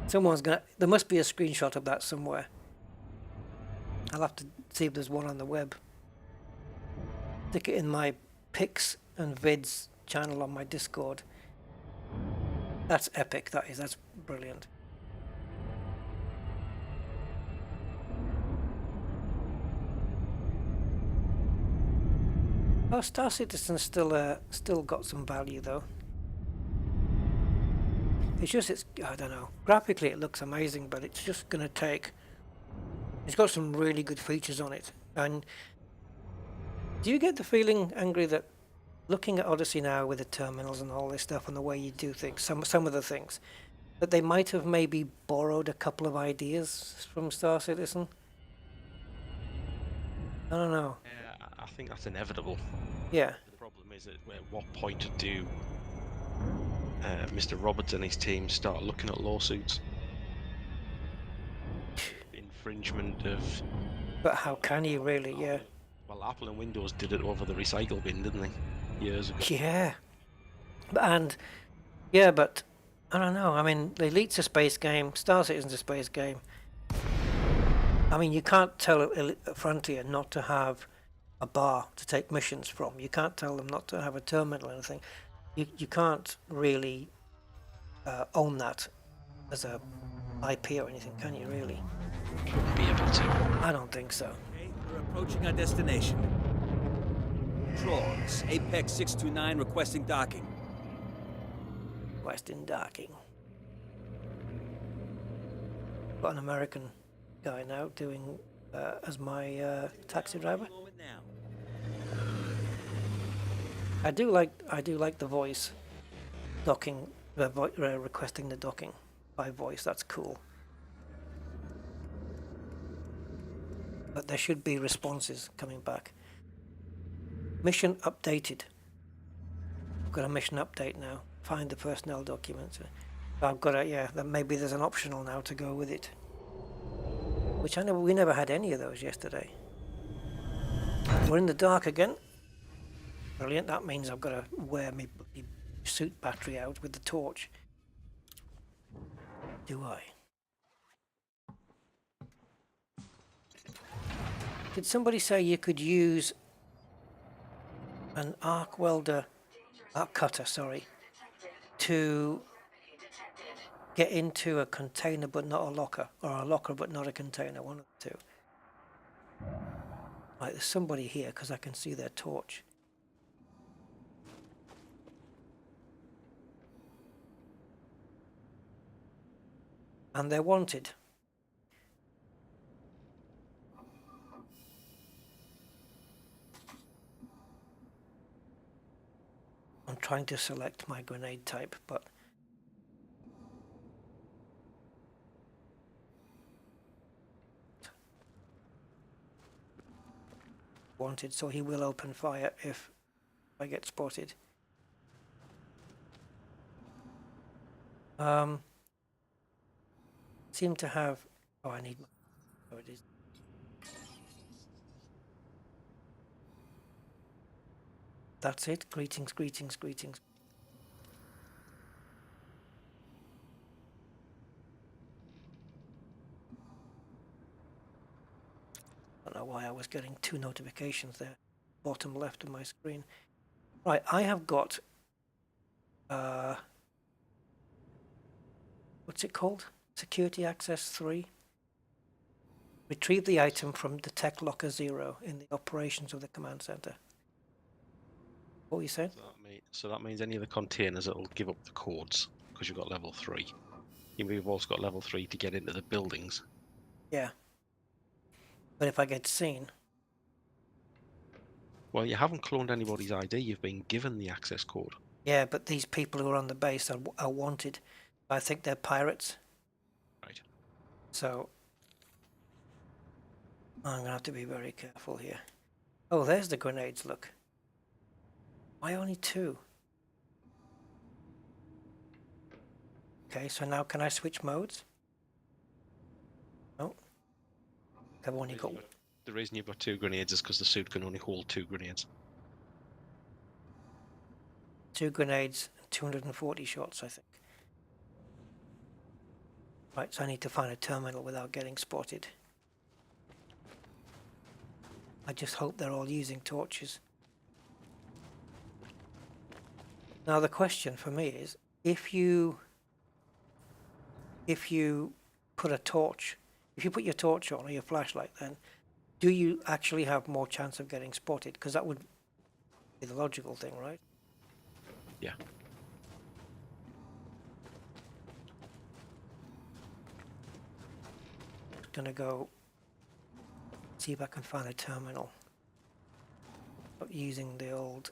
There must be a screenshot of that somewhere. I'll have to see if there's one on the web. Stick it in my pics and vids channel on my Discord. That's epic, that is. That's brilliant. Oh, Star Citizen's still got some value though. It's I don't know. Graphically it looks amazing, but it's just gonna take. It's got some really good features on it. And do you get the feeling, Angry, that looking at Odyssey now with the terminals and all this stuff and the way you do things, some of the things, that they might have maybe borrowed a couple of ideas from Star Citizen? I don't know. Yeah, I think that's inevitable. Yeah. The problem is at what point do Mr. Roberts and his team start looking at lawsuits? Infringement of... But how can you really, yeah. Well, Apple and Windows did it over the recycle bin, didn't they? Years ago. Yeah. But I don't know. I mean, the Elite's a space game, Star Citizen's a space game. I mean, you can't tell Frontier not to have a bar to take missions from. You can't tell them not to have a terminal or anything. You can't really own that as a IP or anything, can you really? Wouldn't be able to. I don't think so. Okay, we're approaching our destination. Controls, Apex 629 requesting docking. Western docking. Got an American guy now doing as my taxi driver. I do like the voice docking, requesting the docking by voice. That's cool. But there should be responses coming back. Mission updated. I've got a mission update now. Find the personnel documents. I've got maybe there's an optional now to go with it. which we never had any of those yesterday. We're in the dark again. Brilliant. That means I've got to wear my bloody suit battery out with the torch. Do I? Did somebody say you could use an arc cutter, sorry, to get into a container but not a locker, or a locker but not a container, one of the two? Right, there's somebody here because I can see their torch. And they're wanted. I'm trying to select my grenade type, but wanted, so he will open fire if I get spotted. Seem to have, oh, I need, oh, it is. That's it. Greetings, greetings, greetings. I don't know why I was getting 2 notifications there, bottom left of my screen. Right, I have got, what's it called? Security Access 3. Retrieve the item from the Tech Locker 0 in the operations of the command center. What you said? So that means any of the containers that will give up the codes, because you've got level 3. You've also got level 3 to get into the buildings. Yeah. But if I get seen... Well, you haven't cloned anybody's ID, you've been given the access code. Yeah, but these people who are on the base are wanted. I think they're pirates. Right. So... I'm going to have to be very careful here. Oh, there's the grenades, look. Why only 2? Okay, so now can I switch modes? No. I've only got... The reason you've got 2 grenades is because the suit can only hold 2 grenades. 2 grenades, 240 shots, I think. Right, so I need to find a terminal without getting spotted. I just hope they're all using torches. Now the question for me is, if you put a torch, if you put your torch on or your flashlight, then do you actually have more chance of getting spotted? Because that would be the logical thing, right? Yeah. Gonna go see if I can find a terminal using the old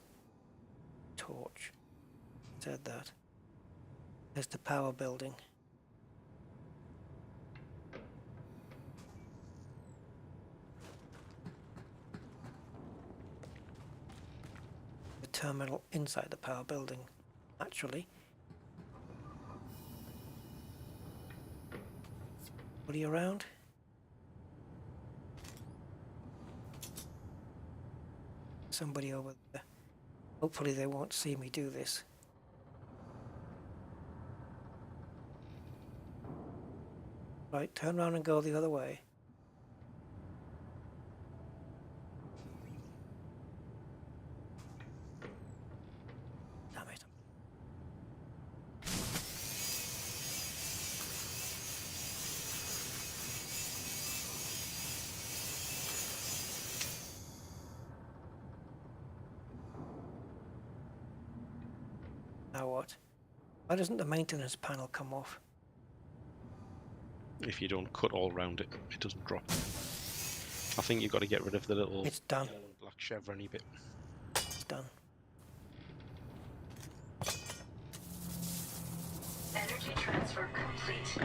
torch. Said that. There's the power building. The terminal inside the power building, actually. Are you around? Somebody over there. Hopefully they won't see me do this. Right, turn around and go the other way. Damn it. Now what? Why doesn't the maintenance panel come off? If you don't cut all round it, it doesn't drop. I think you've got to get rid of the little It's done. black chevron-y bit. It's done. Energy transfer complete.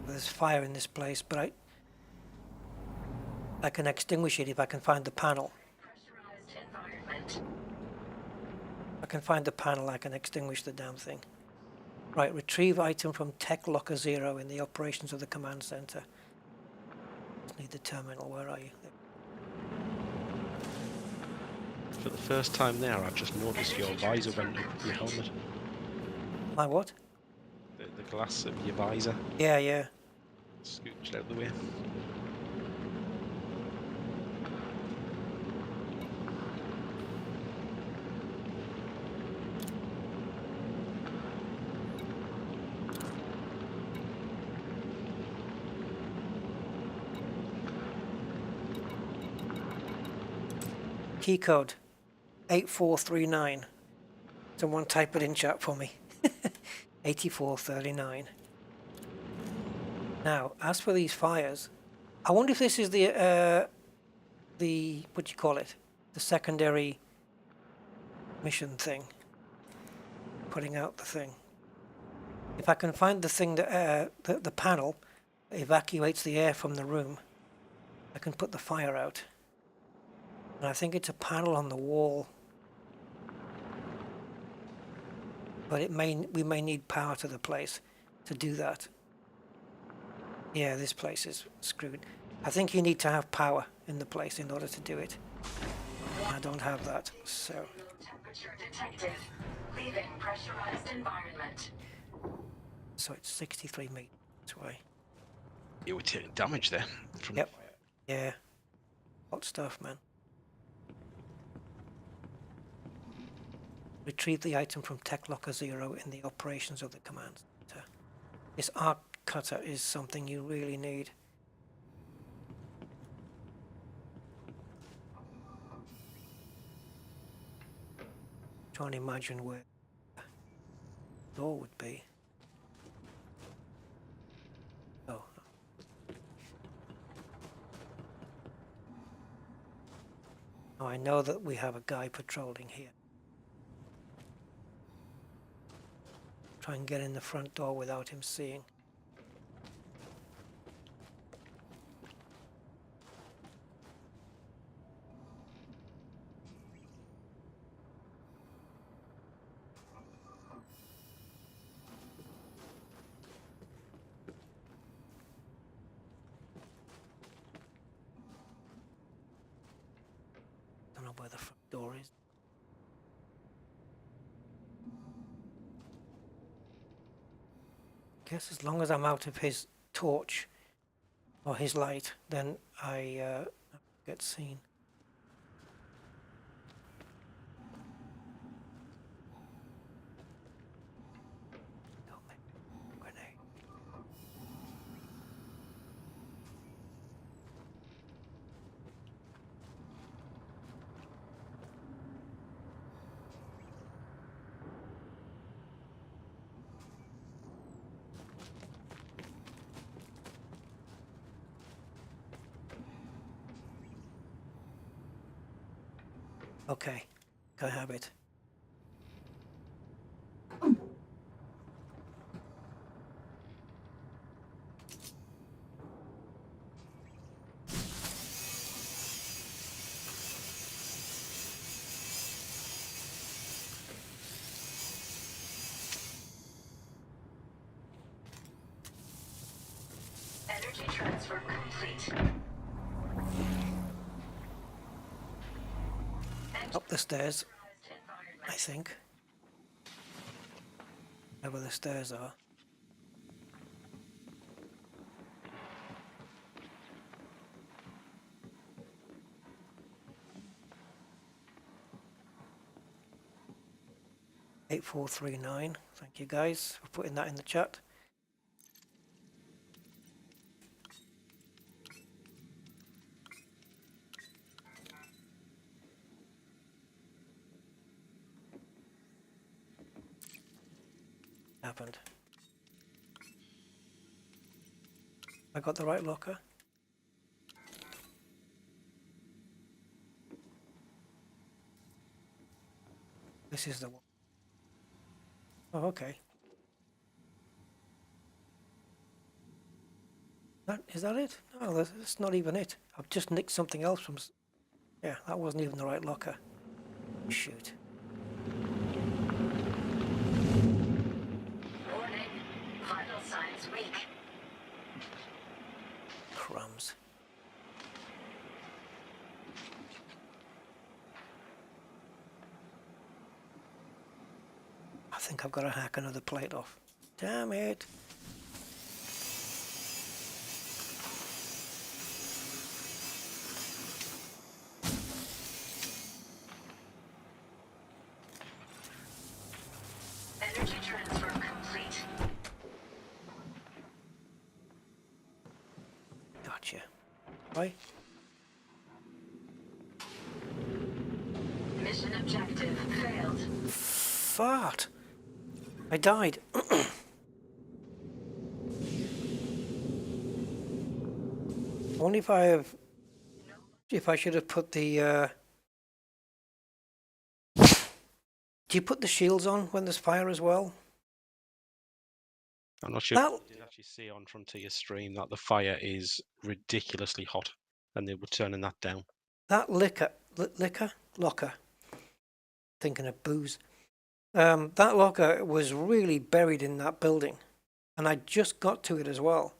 There's fire in this place, but I can extinguish it if I can find the panel. Pressurized environment. I can find the panel, I can extinguish the damn thing. Right, retrieve item from Tech Locker 0 in the operations of the command center. Just need the terminal, where are you? For the first time there, I've just noticed your visor went up of your helmet. My what? The glass of your visor Yeah, yeah. scooched out the way. Key code 8439. Someone type it in chat for me. 8439. Now, as for these fires, I wonder if this is the what do you call it? The secondary mission thing. Putting out the thing. If I can find the thing that the panel that evacuates the air from the room, I can put the fire out. And I think it's a panel on the wall. But we may need power to the place to do that. Yeah, this place is screwed. I think you need to have power in the place in order to do it. I don't have that, so. Temperature detected. Leaving pressurized environment. So it's 63 meters away. You were taking damage there from Yep. the fire. Yeah. Hot stuff, man. Retrieve the item from Tech Locker 0 in the operations of the command center. This arc cutter is something you really need. Trying to imagine where the door would be. Oh. Oh, I know that we have a guy patrolling here. Try and get in the front door without him seeing. Don't know where the front door is. Guess as long as I'm out of his torch or his light, then I get seen. Don't make a grenade. Okay, can I have it? Energy transfer complete. Up the stairs, I think. Wherever the stairs are. $8439. Thank you guys for putting that in the chat. Happened. I got the right locker. This is the one. Oh, okay. Is that it? No, that's not even it. I've just nicked something else from... Yeah, that wasn't even the right locker. Shoot. Crumbs. I think I've got to hack another plate off. Damn it. Energy transfer complete. Gotcha. Right? Mission objective failed. Fart. I died. Only if I should have put the, do you put the shields on when there's fire as well? I'm not sure if you did actually see on Frontier's stream that the fire is ridiculously hot, and they were turning that down. That locker, thinking of booze. That locker was really buried in that building, and I just got to it as well.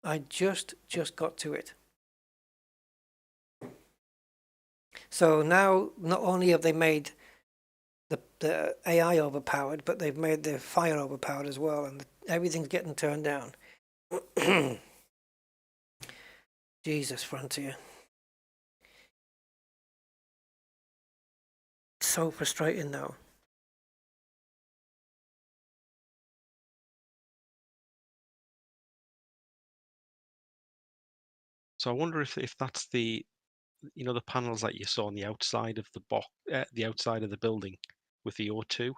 I just got to it. So now, not only have they made the AI overpowered, but they've made the fire overpowered as well, and everything's getting turned down. Jesus, Frontier. So frustrating now. So I wonder if that's the, you know, the panels that you saw on the outside of the box, the outside of the building with the O2.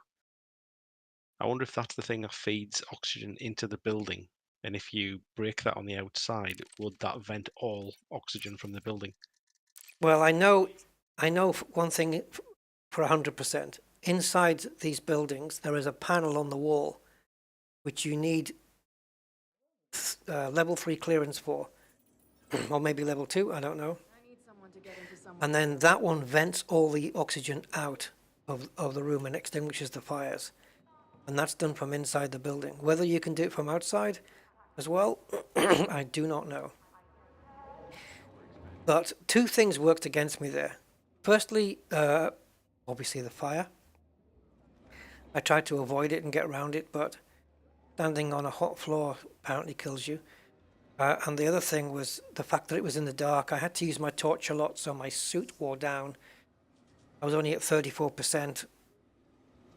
I wonder if that's the thing that feeds oxygen into the building, and if you break that on the outside, would that vent all oxygen from the building? Well, I know one thing for 100%. Inside these buildings, there is a panel on the wall, which you need level 3 clearance for, or maybe level 2, I don't know. And then that one vents all the oxygen out of the room and extinguishes the fires. And that's done from inside the building. Whether you can do it from outside as well, I do not know. But two things worked against me there. Firstly, obviously the fire. I tried to avoid it and get around it, but standing on a hot floor apparently kills you. And the other thing was the fact that it was in the dark. I had to use my torch a lot, so my suit wore down. I was only at 34%.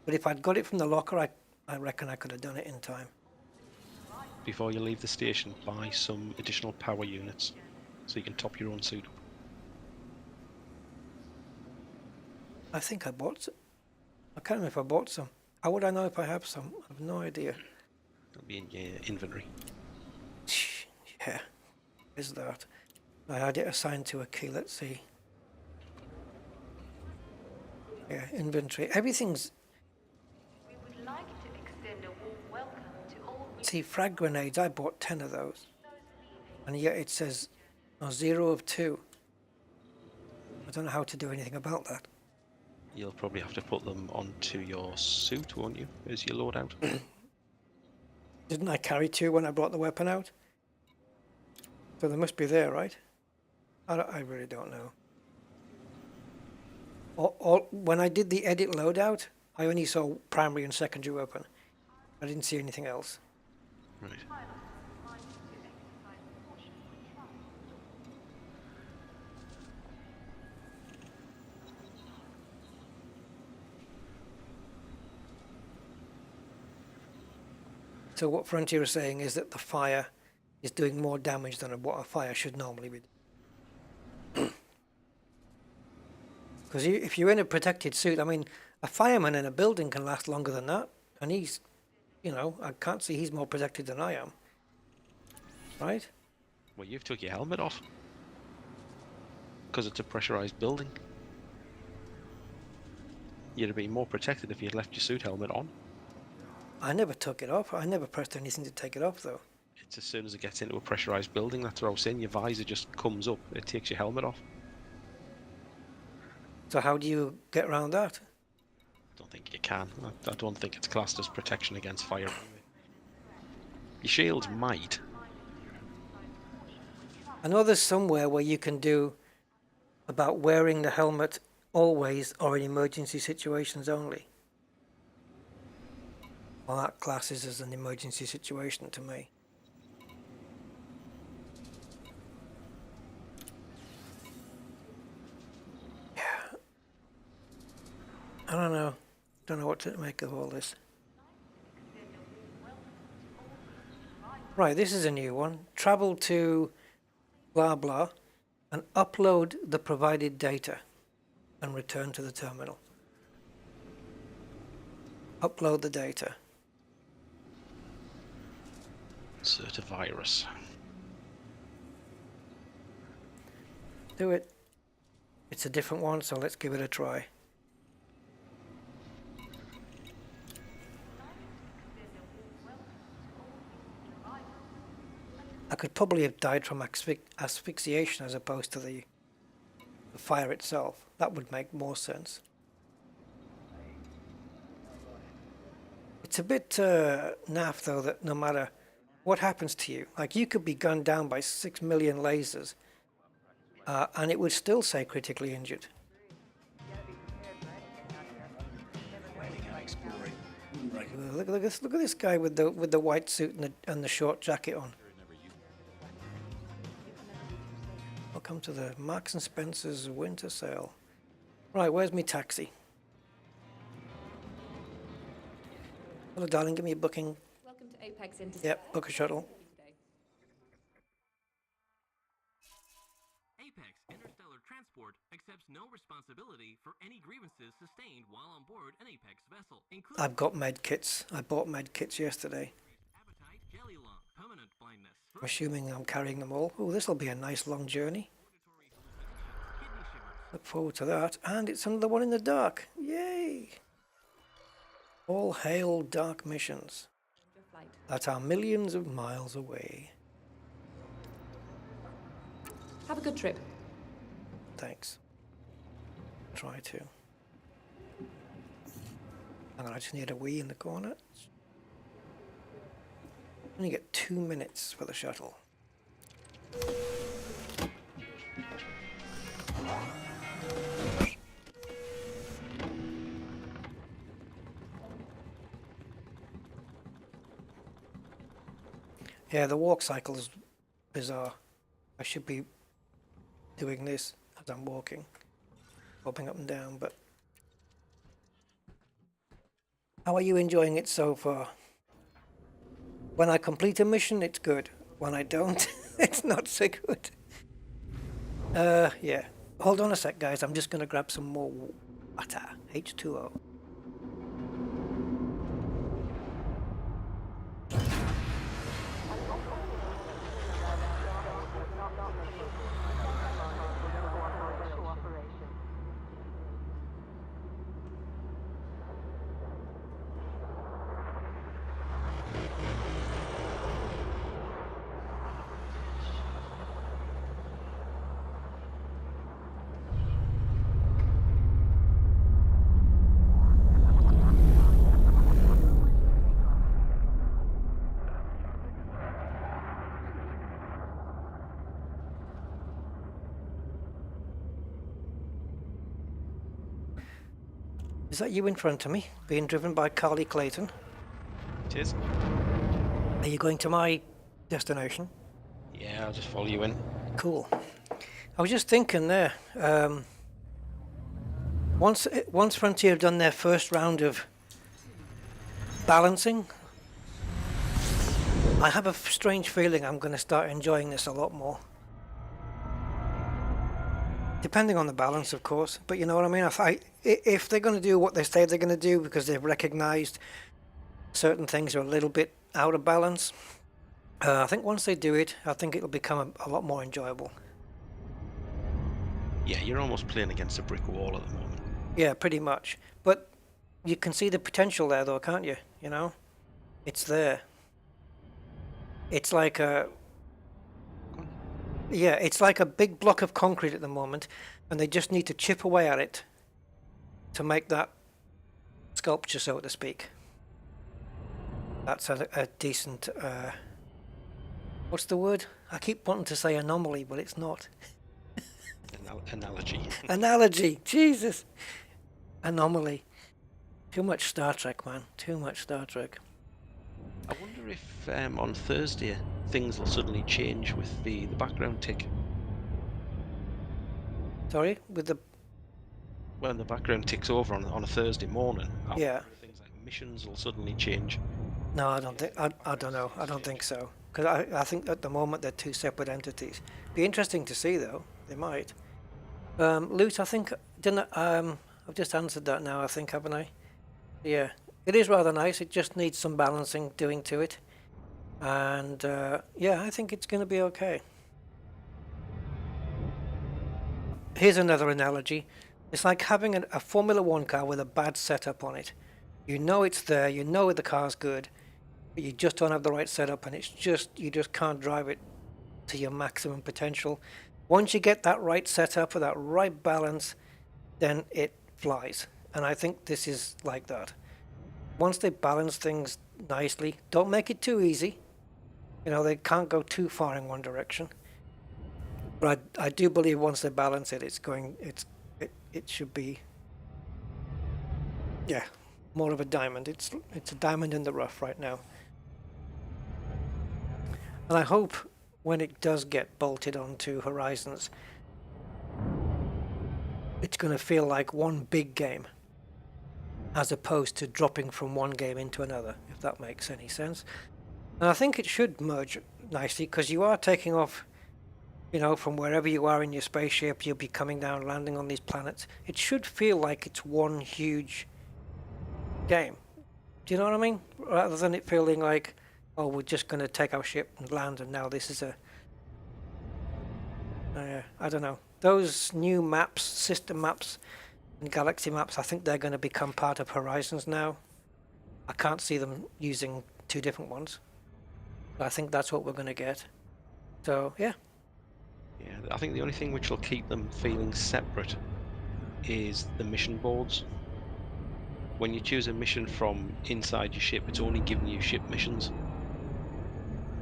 But if I'd got it from the locker, I reckon I could have done it in time. Before you leave the station, buy some additional power units so you can top your own suit. I think I bought some. I can't remember if I bought some. How would I know if I have some? I have no idea. It'll be in your inventory. Yeah, is that? I had it assigned to a key. Let's see. Yeah, inventory. Everything's. See, frag grenades. I bought 10 of those, and yet it says 0 of 2. I don't know how to do anything about that. You'll probably have to put them onto your suit, won't you, as you load out? Didn't I carry 2 when I brought the weapon out? So they must be there, right? I really don't know. When I did the edit loadout, I only saw primary and secondary weapon. I didn't see anything else. Right. So what Frontier is saying is that the fire is doing more damage than what a fire should normally be doing. Because if you're in a protected suit, I mean, a fireman in a building can last longer than that. And he's, you know, I can't see he's more protected than I am. Right? Well, you've took your helmet off. Because it's a pressurized building. You'd have been more protected if you had left your suit helmet on. I never took it off. I never pressed anything to take it off, though. It's as soon as it gets into a pressurized building, that's what I was saying. Your visor just comes up. It takes your helmet off. So how do you get around that? I don't think you can. I don't think it's classed as protection against fire. Your shields might. I know there's somewhere where you can do about wearing the helmet always or in emergency situations only. Well, that classes as an emergency situation to me. Yeah. I don't know. Don't know what to make of all this. Right, this is a new one. Travel to blah blah and upload the provided data and return to the terminal. Upload the data. Insert a virus. Do it. It's a different one, so let's give it a try. I could probably have died from asphyxiation as opposed to the fire itself. That would make more sense. It's a bit naff though that no matter what happens to you, like you could be gunned down by 6 million lasers and it would still say critically injured. Look at this guy with the white suit and the short jacket on. Welcome to the Marks and Spencer's winter sale. Right, where's me taxi? Hello, darling. Give me a booking. Welcome to Apex Interstellar. Yep, book a shuttle. Apex Interstellar Transport accepts no responsibility for any grievances sustained while on board an Apex vessel, including I've got med kits. I bought med kits yesterday. appetite, jelly lung, permanent blindness, I'm assuming I'm carrying them all. Oh, this will be a nice long journey. kidney shivers. Look forward to that. And it's another one in the dark. Yay! All hail dark missions that are millions of miles away. Have a good trip. Thanks. Try to. Hang on, I just need a wee in the corner. Only get 2 minutes for the shuttle. Yeah, the walk cycle is bizarre. I should be doing this as I'm walking, hopping up and down, but how are you enjoying it so far? When I complete a mission, it's good. When I don't, it's not so good. Yeah. Hold on a sec, guys. I'm just going to grab some more water. H2O. Is that you in front of me, being driven by Carly Clayton? It is. Are you going to my destination? Yeah, I'll just follow you in. Cool. I was just thinking there, once Frontier have done their first round of balancing, I have a strange feeling I'm going to start enjoying this a lot more. Depending on the balance, of course, but you know what I mean? If they're going to do what they say they're going to do because they've recognized certain things are a little bit out of balance, I think once they do it, I think it'll become a lot more enjoyable. Yeah, you're almost playing against a brick wall at the moment. Yeah, pretty much. But you can see the potential there, though, can't you? You know? It's there. It's like a... Yeah, it's like a big block of concrete at the moment, and they just need to chip away at it to make that sculpture, so to speak. That's a decent what's the word? I keep wanting to say anomaly, but it's not. Analogy. Analogy. Jesus. Anomaly. Too much Star Trek, man. Too much Star Trek. I wonder if on Thursday things will suddenly change with the background tick. Sorry, with the When the background ticks over on a Thursday morning, I yeah. wonder if things like missions will suddenly change. No, I don't think. I don't know. I don't think so. Because I think at the moment they're two separate entities. Be interesting to see though. They might. Loot. I think didn't. I've just answered that now. I think, haven't I? Yeah. It is rather nice. It just needs some balancing doing to it. And yeah, I think it's going to be okay. Here's another analogy. It's like having a Formula One car with a bad setup on it. You know it's there. You know the car's good. But you just don't have the right setup, and it's just you just can't drive it to your maximum potential. Once you get that right setup or that right balance, then it flies. And I think this is like that. Once they balance things nicely, don't make it too easy. You know, they can't go too far in one direction. But I do believe once they balance it, it should be, yeah, more of a diamond. It's a diamond in the rough right now. And I hope when it does get bolted onto Horizons, it's going to feel like one big game, as opposed to dropping from one game into another, if that makes any sense. And I think it should merge nicely, because you are taking off, you know, from wherever you are in your spaceship, you'll be coming down, landing on these planets. It should feel like it's one huge game. Do you know what I mean? Rather than it feeling like, oh, we're just going to take our ship and land, and now this is a... I don't know. Those new maps, system maps, and galaxy maps, I think they're going to become part of Horizons now. I can't see them using two different ones. But I think that's what we're going to get. So, yeah. Yeah, I think the only thing which will keep them feeling separate is the mission boards. When you choose a mission from inside your ship, it's only giving you ship missions.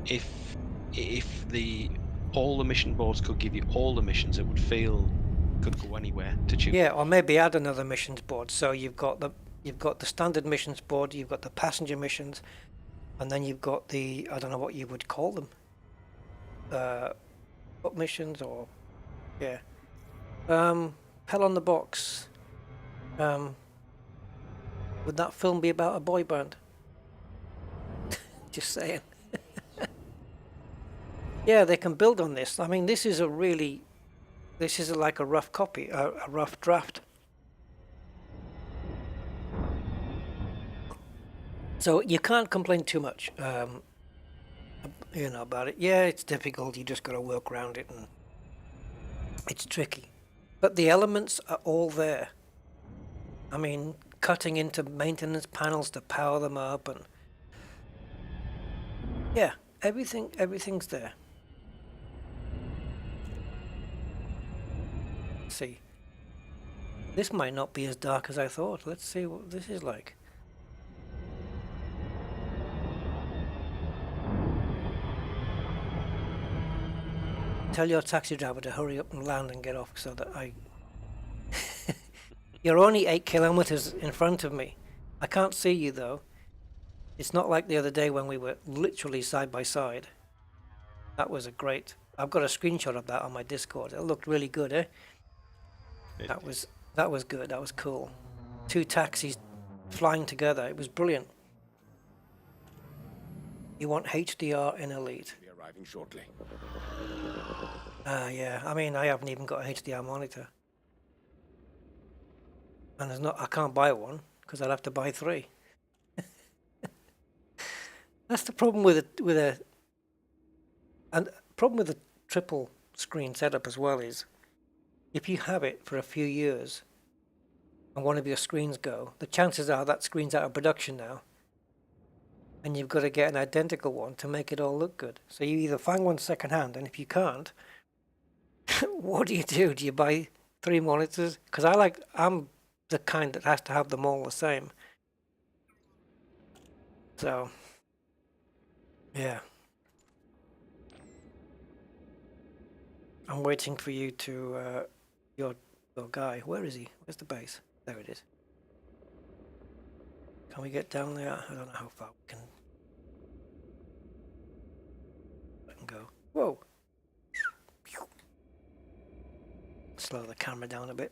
If all the mission boards could give you all the missions, it would feel could go anywhere to choose. Yeah, or maybe add another missions board. So you've got the standard missions board, you've got the passenger missions, and then you've got the, I don't know what you would call them, what missions, or yeah, Hell on the Box. Would that film be about a boy band? Just saying. Yeah, they can build on this. I mean, this is like a rough copy, a rough draft. So you can't complain too much, you know, about it. Yeah, it's difficult. You just got to work around it, and it's tricky. But the elements are all there. I mean, cutting into maintenance panels to power them up, and yeah, everything's there. Let's see. This might not be as dark as I thought. Let's see what this is like. Tell your taxi driver to hurry up and land and get off so that I... You're only 8 kilometers in front of me. I can't see you though. It's not like the other day when we were literally side by side. That was a great... I've got a screenshot of that on my Discord. It looked really good, eh? That was good. That was cool. Two taxis flying together. It was brilliant. You want HDR in Elite. Be arriving shortly. Yeah. I mean, I haven't even got an HDR monitor. And I can't buy one because I'd have to buy 3. That's the problem with a triple screen setup as well, is if you have it for a few years and one of your screens go, the chances are that screen's out of production now, and you've got to get an identical one to make it all look good. So you either find one second hand, and if you can't, what do? Do you buy 3 monitors? Because I'm the kind that has to have them all the same. So, yeah. I'm waiting for you to your guy. Where is he? Where's the base? There it is. Can we get down there? I don't know how far we can go. Whoa! Slow the camera down a bit.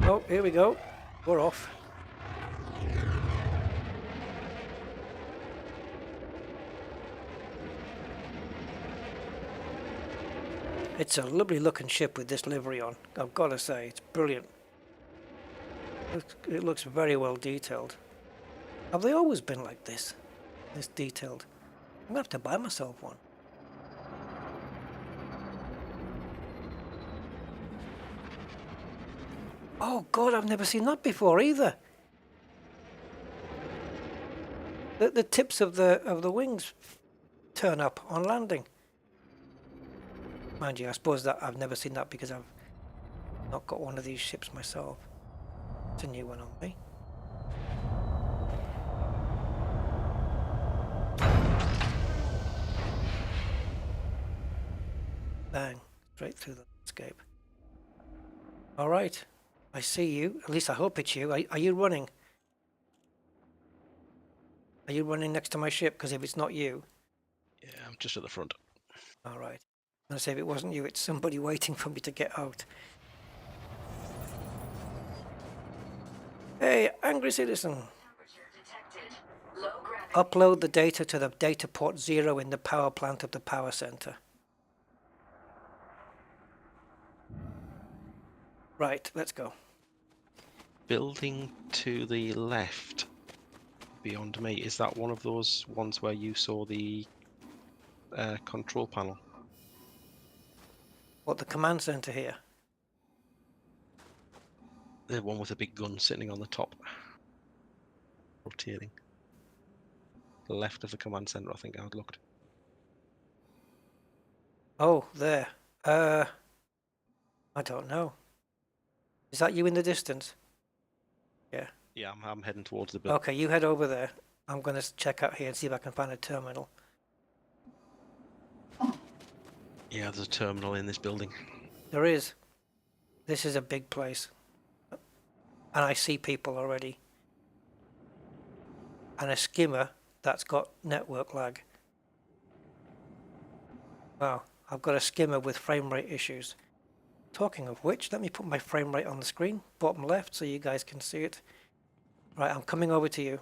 Oh, here we go. We're off. It's a lovely looking ship with this livery on. I've got to say, it's brilliant. It looks very well detailed. Have they always been like this? This detailed? I'm gonna have to buy myself one. Oh God, I've never seen that before either. The tips of the wings turn up on landing. Mind you, I suppose that I've never seen that because I've not got one of these ships myself. It's a new one on me. Bang, straight through the landscape. All right, I see you. At least I hope it's you. Are you running? Are you running next to my ship? Because if it's not you... Yeah, I'm just at the front. All right. I'm going to say if it wasn't you, it's somebody waiting for me to get out. Hey, angry citizen. Upload the data to the data port 0 in the power plant of the power center. Right, let's go. Building to the left beyond me, is that one of those ones where you saw the control panel? What, the command center here? The one with the big gun sitting on the top, rotating. The left of the command center, I think I looked. Oh, there. I don't know. Is that you in the distance? Yeah. Yeah, I'm heading towards the building. Okay, you head over there. I'm going to check out here and see if I can find a terminal. Yeah, there's a terminal in this building. There is. This is a big place. And I see people already. And a skimmer that's got network lag. Wow, I've got a skimmer with frame rate issues. Talking of which, let me put my frame rate on the screen, bottom left, so you guys can see it. Right, I'm coming over to you.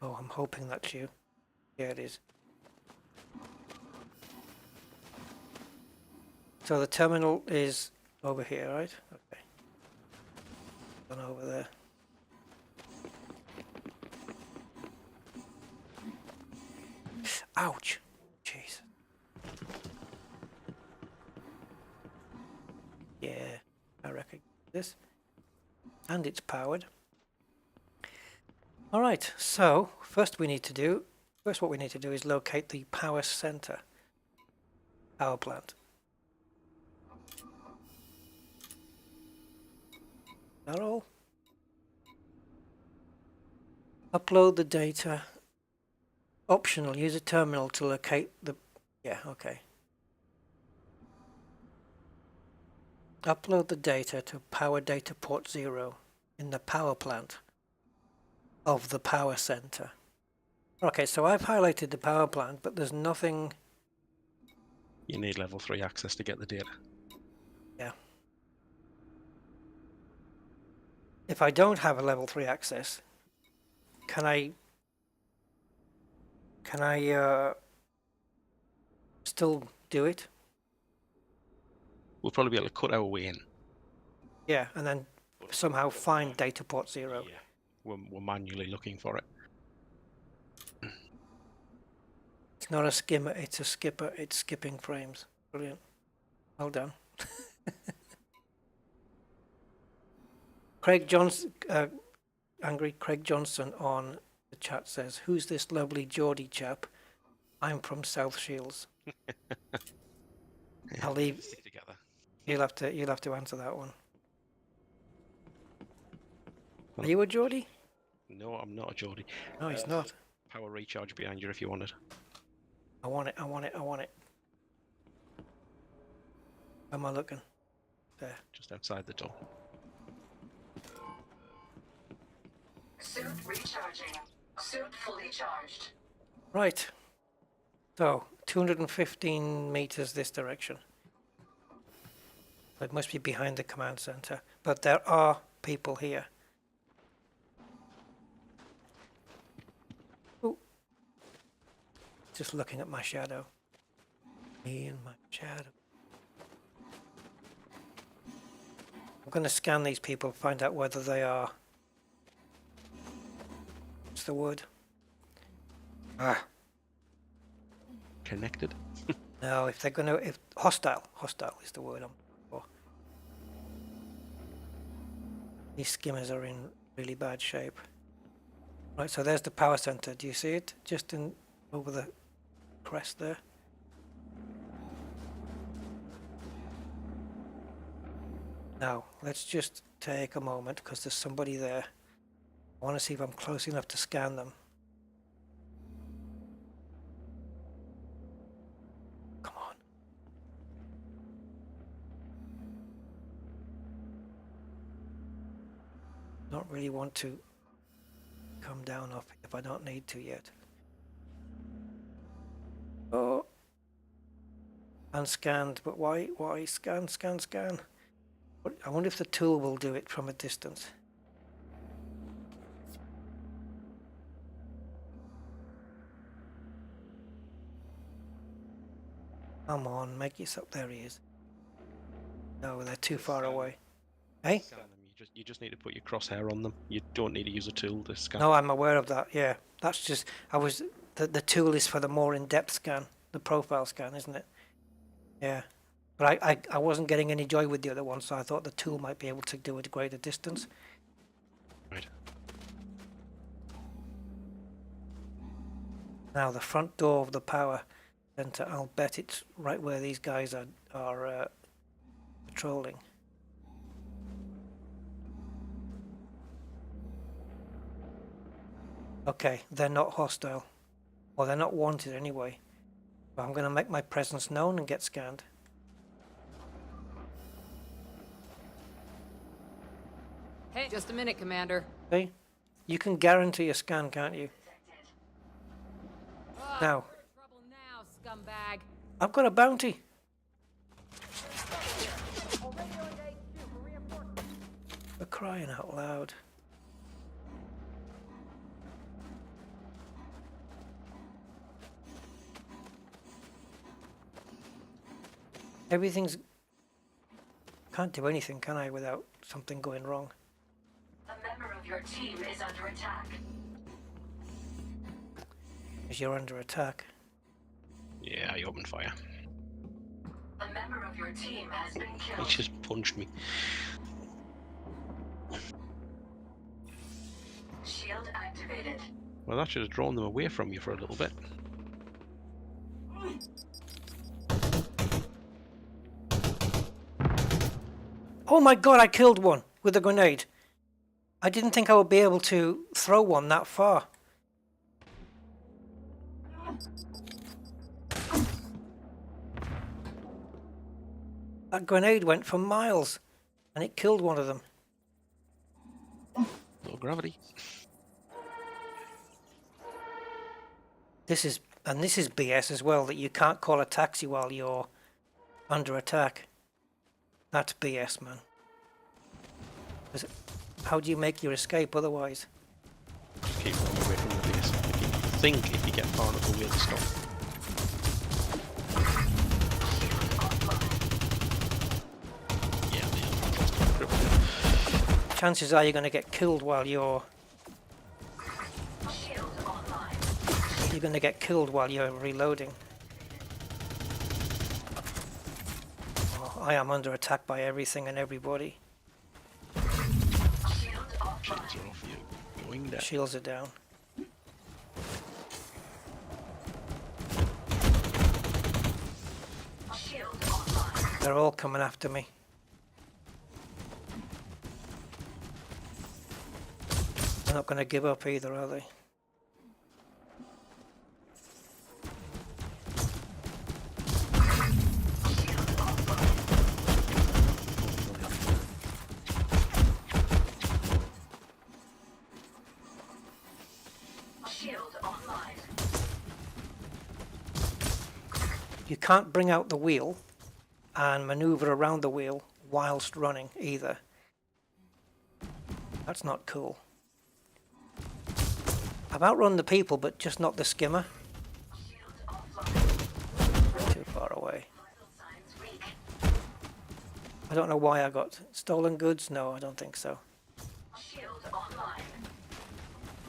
Oh, I'm hoping that's you. Yeah, it is. So the terminal is over here, right? Okay. Gone over there. Ouch! Jeez. Yeah, I reckon this. And it's powered. Alright, so first what we need to do is locate the power center. Power plant. Is that all? Upload the data. Optional, use a terminal to locate the... Yeah, okay. Upload the data to power data port 0 in the power plant of the power center. Okay, so I've highlighted the power plant, but there's nothing... You need level 3 access to get the data. Yeah. If I don't have a level 3 access, can I still do it? We'll probably be able to cut our way in. Yeah, and then somehow find data port 0. Yeah, we're manually looking for it. It's not a skimmer, it's a skipper. It's skipping frames. Brilliant. Well done. Angry Craig Johnson on the chat says, "Who's this lovely Geordie chap? I'm from South Shields." I'll leave. Together. You'll have to answer that one. Are you a Geordie? No, I'm not a Geordie. No, he's not. Power recharge behind you if you want it. I want it, I want it, I want it. Where am I looking? There. Just outside the door. Suit recharging. Suit fully charged. Right. So, 215 meters this direction. It must be behind the command center. But there are people here. Ooh. Just looking at my shadow. Me and my shadow. I'm going to scan these people, find out whether they are... What's the word? Connected? No, if they're going to... if hostile is the word I'm looking for. These skimmers are in really bad shape. Right, so there's the power center. Do you see it? Just in over the crest there. Now, let's just take a moment because there's somebody there. I want to see if I'm close enough to scan them. Come on. Don't really want to come down off if I don't need to yet. Oh. Unscanned, but why scan? I wonder if the tool will do it from a distance. Come on, make yourself... There he is. No, they're too far away. Hey? Scan them. You just need to put your crosshair on them. You don't need to use a tool to scan. No, I'm aware of that, yeah. That's just... The tool is for the more in-depth scan. The profile scan, isn't it? Yeah. But I wasn't getting any joy with the other one, so I thought the tool might be able to do it at a greater distance. Right. Now, the front door of the power center, I'll bet it's right where these guys are patrolling. Okay, they're not hostile. Or they're not wanted anyway. But I'm going to make my presence known and get scanned. Hey, just a minute, Commander. See? You can guarantee a scan, can't you? Now. Trouble now, scumbag. I've got a bounty. For crying out loud. Everything's... Can't do anything, can I, without something going wrong? A member of your team is under attack. Because you're under attack. Yeah, I opened fire. A member of your team has been He killed. just punched me. Shield activated. Well, that should have drawn them away from you for a little bit. Oh my god, I killed one with a grenade. I didn't think I would be able to throw one that far. That grenade went for miles and it killed one of them. Low gravity. This is BS as well, that you can't call a taxi while you're under attack. That's BS, man. How do you make your escape otherwise? Just keep running away from the base. I think if you get far enough away to stop. Yeah, Chances are you're going to get killed while you're... Shield online. You're going to get killed while you're reloading. Oh, I am under attack by everything and everybody. Shield offline. Shields are off you. Going down. Shields are down. Shield online. They're all coming after me. They're not going to give up either, are they? Shield online. You can't bring out the wheel and maneuver around the wheel whilst running either. That's not cool. I've outrun the people, but just not the skimmer. Shield offline. Too far away. Vital signs weak. I don't know why I got stolen goods. No, I don't think so. Shield online.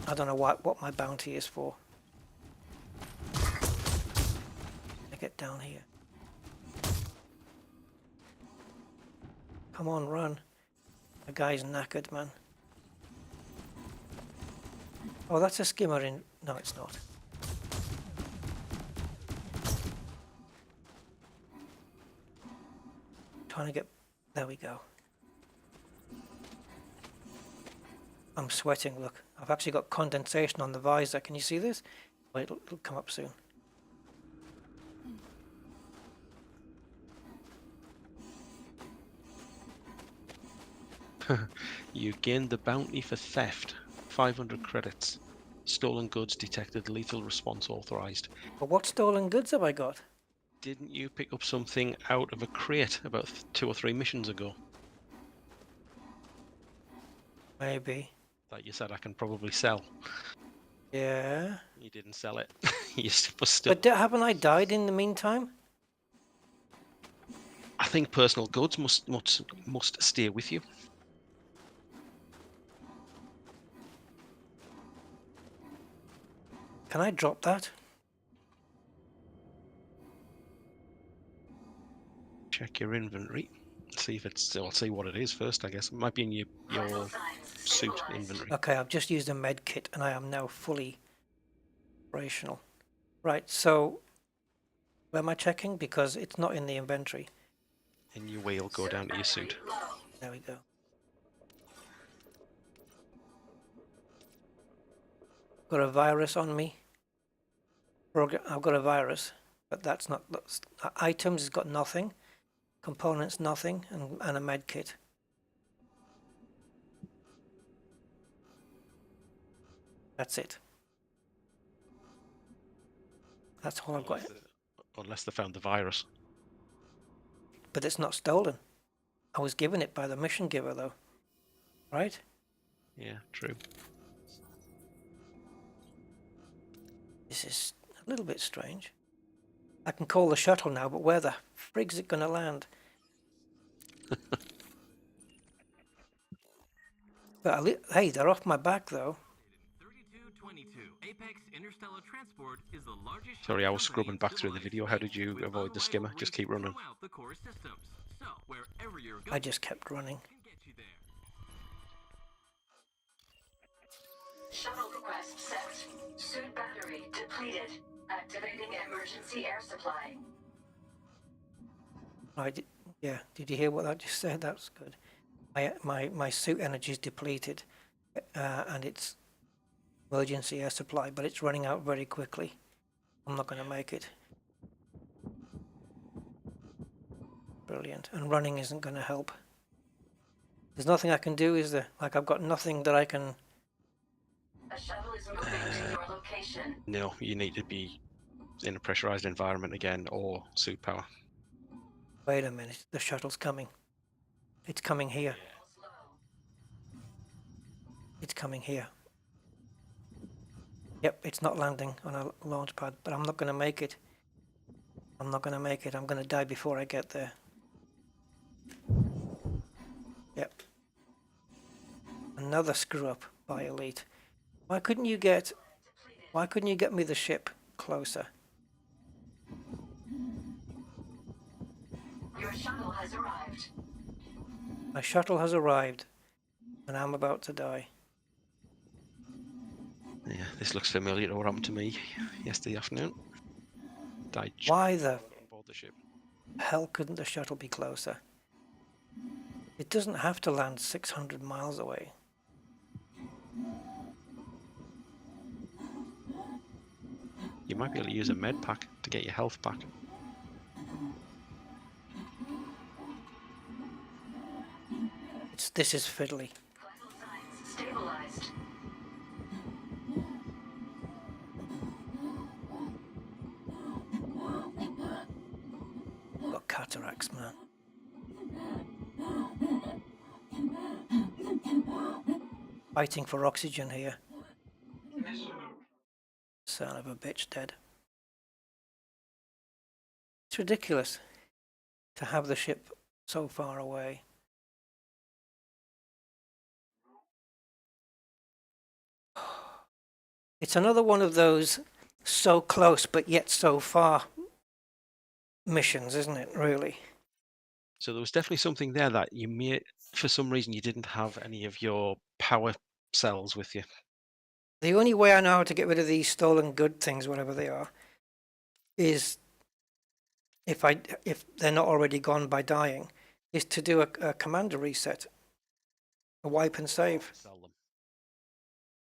I don't know what my bounty is for. I get down here. Come on, run. The guy's knackered, man. Oh, that's a skimmer in... No, it's not. Trying to get... There we go. I'm sweating, look. I've actually got condensation on the visor. Can you see this? Wait, it'll come up soon. You gained the bounty for theft. 500 credits. Stolen goods detected. Lethal response authorized. But what stolen goods have I got? Didn't you pick up something out of a crate about 2 or 3 missions ago? Maybe. That you said I can probably sell. Yeah. You didn't sell it. You still. But haven't I died in the meantime? I think personal goods must stay with you. Can I drop that? Check your inventory. See if it's. I'll see what it is first. I guess it might be in your suit inventory. Okay, I've just used a med kit and I am now fully operational. Right, so where am I checking? Because it's not in the inventory. And your wheel go down to your suit. There we go. Got a virus on me. I've got a virus, but that's not... items has got nothing. Components nothing, and a med kit. That's it. That's all I've got. Unless they found the virus. But it's not stolen. I was given it by the mission giver, though. Right? Yeah, true. This is a little bit strange. I can call the shuttle now, but where the frig's it going to land? But hey, they're off my back, though. 3222. Apex Interstellar Transport is the largest. Sorry, I was scrubbing back through the video. How did you avoid the skimmer? Just keep running. The core systems. So, wherever you're going, I just kept running. can get you there. Shuttle request set. Suit battery depleted. Activating emergency air supply. Yeah, did you hear what I just said? That was good. My suit energy is depleted, and it's emergency air supply, but it's running out very quickly. I'm not going to make it. Brilliant. And running isn't going to help. There's nothing I can do, is there? Like, I've got nothing that I can... A shuttle is moving to your location. No, you need to be in a pressurized environment again, or suit power. Wait a minute, the shuttle's coming. It's coming here. It's coming here. Yep, it's not landing on a launch pad, but I'm not going to make it. I'm not going to make it. I'm going to die before I get there. Yep. Another screw up by Elite. Why couldn't you get me the ship closer? Your shuttle has arrived. My shuttle has arrived, and I'm about to die. Yeah, this looks familiar to what happened to me yesterday afternoon. Died. Why the on board the ship. hell couldn't the shuttle be closer? It doesn't have to land 600 miles away. might be able to use a med pack to get your health back. This is fiddly. Vital signs stabilized. Got cataracts, man. Fighting for oxygen here. Son of a bitch, dead. It's ridiculous to have the ship so far away. It's another one of those so close but yet so far missions, isn't it, really? So there was definitely something there that you may, for some reason, you didn't have any of your power cells with you. The only way I know how to get rid of these stolen good things, whatever they are, is if they're not already gone by dying, is to do a commander reset, a wipe and save. Sell them.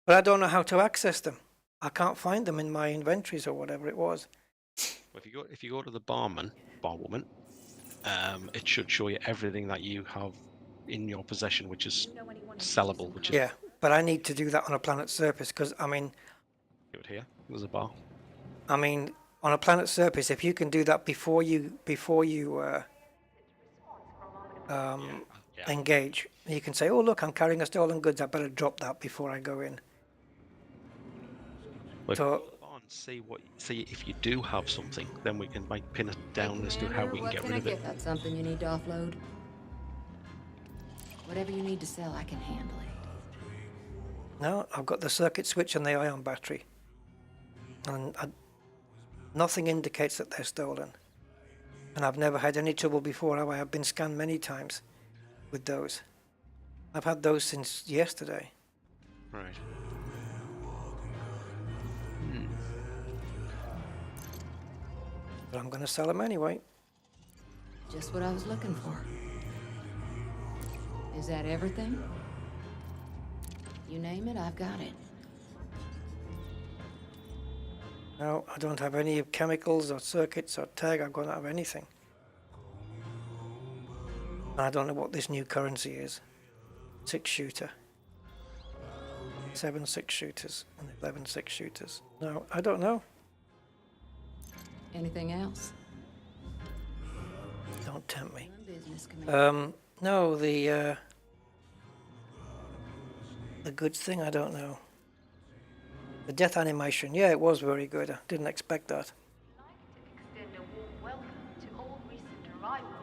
But I don't know how to access them. I can't find them in my inventories or whatever it was. Well, if you go to the barwoman, it should show you everything that you have in your possession, which is sellable. Which is Yeah, but I need to do that on a planet's surface because I mean, here. There's a bar. I mean, on a planet's surface, if you can do that before you engage, you can say, "Oh, look, I'm carrying a stolen goods. I better drop that before I go in." Well, So, see if you do have something, then we can pin it down as to how we can get rid of it. That's something you need to offload. Whatever you need to sell, I can handle it. no, I've got the circuit switch and the ion battery, and nothing indicates that they're stolen. And I've never had any trouble before. I have been scanned many times with those. I've had those since yesterday. Right. But I'm going to sell them anyway. Just what I was looking for. Is that everything? You name it, I've got it. No, I don't have any chemicals or circuits or tag. I don't have anything. And I don't know what this new currency is. 6-shooter. 7 6-shooters and 11 6-shooters. No, I don't know. Anything else? Don't tempt me. Business, Commander. No, the goods thing, I don't know. The death animation, yeah, it was very good. I didn't expect that. Extend a warm welcome to all recent arrivals.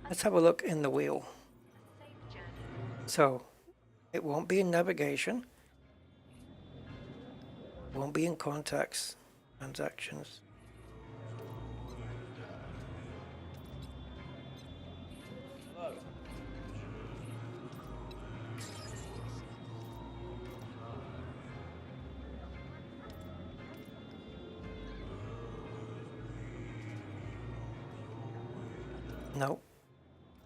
Let's have a look in the wheel. Safe journey. So, it won't be in navigation. Won't be in contacts, transactions. No.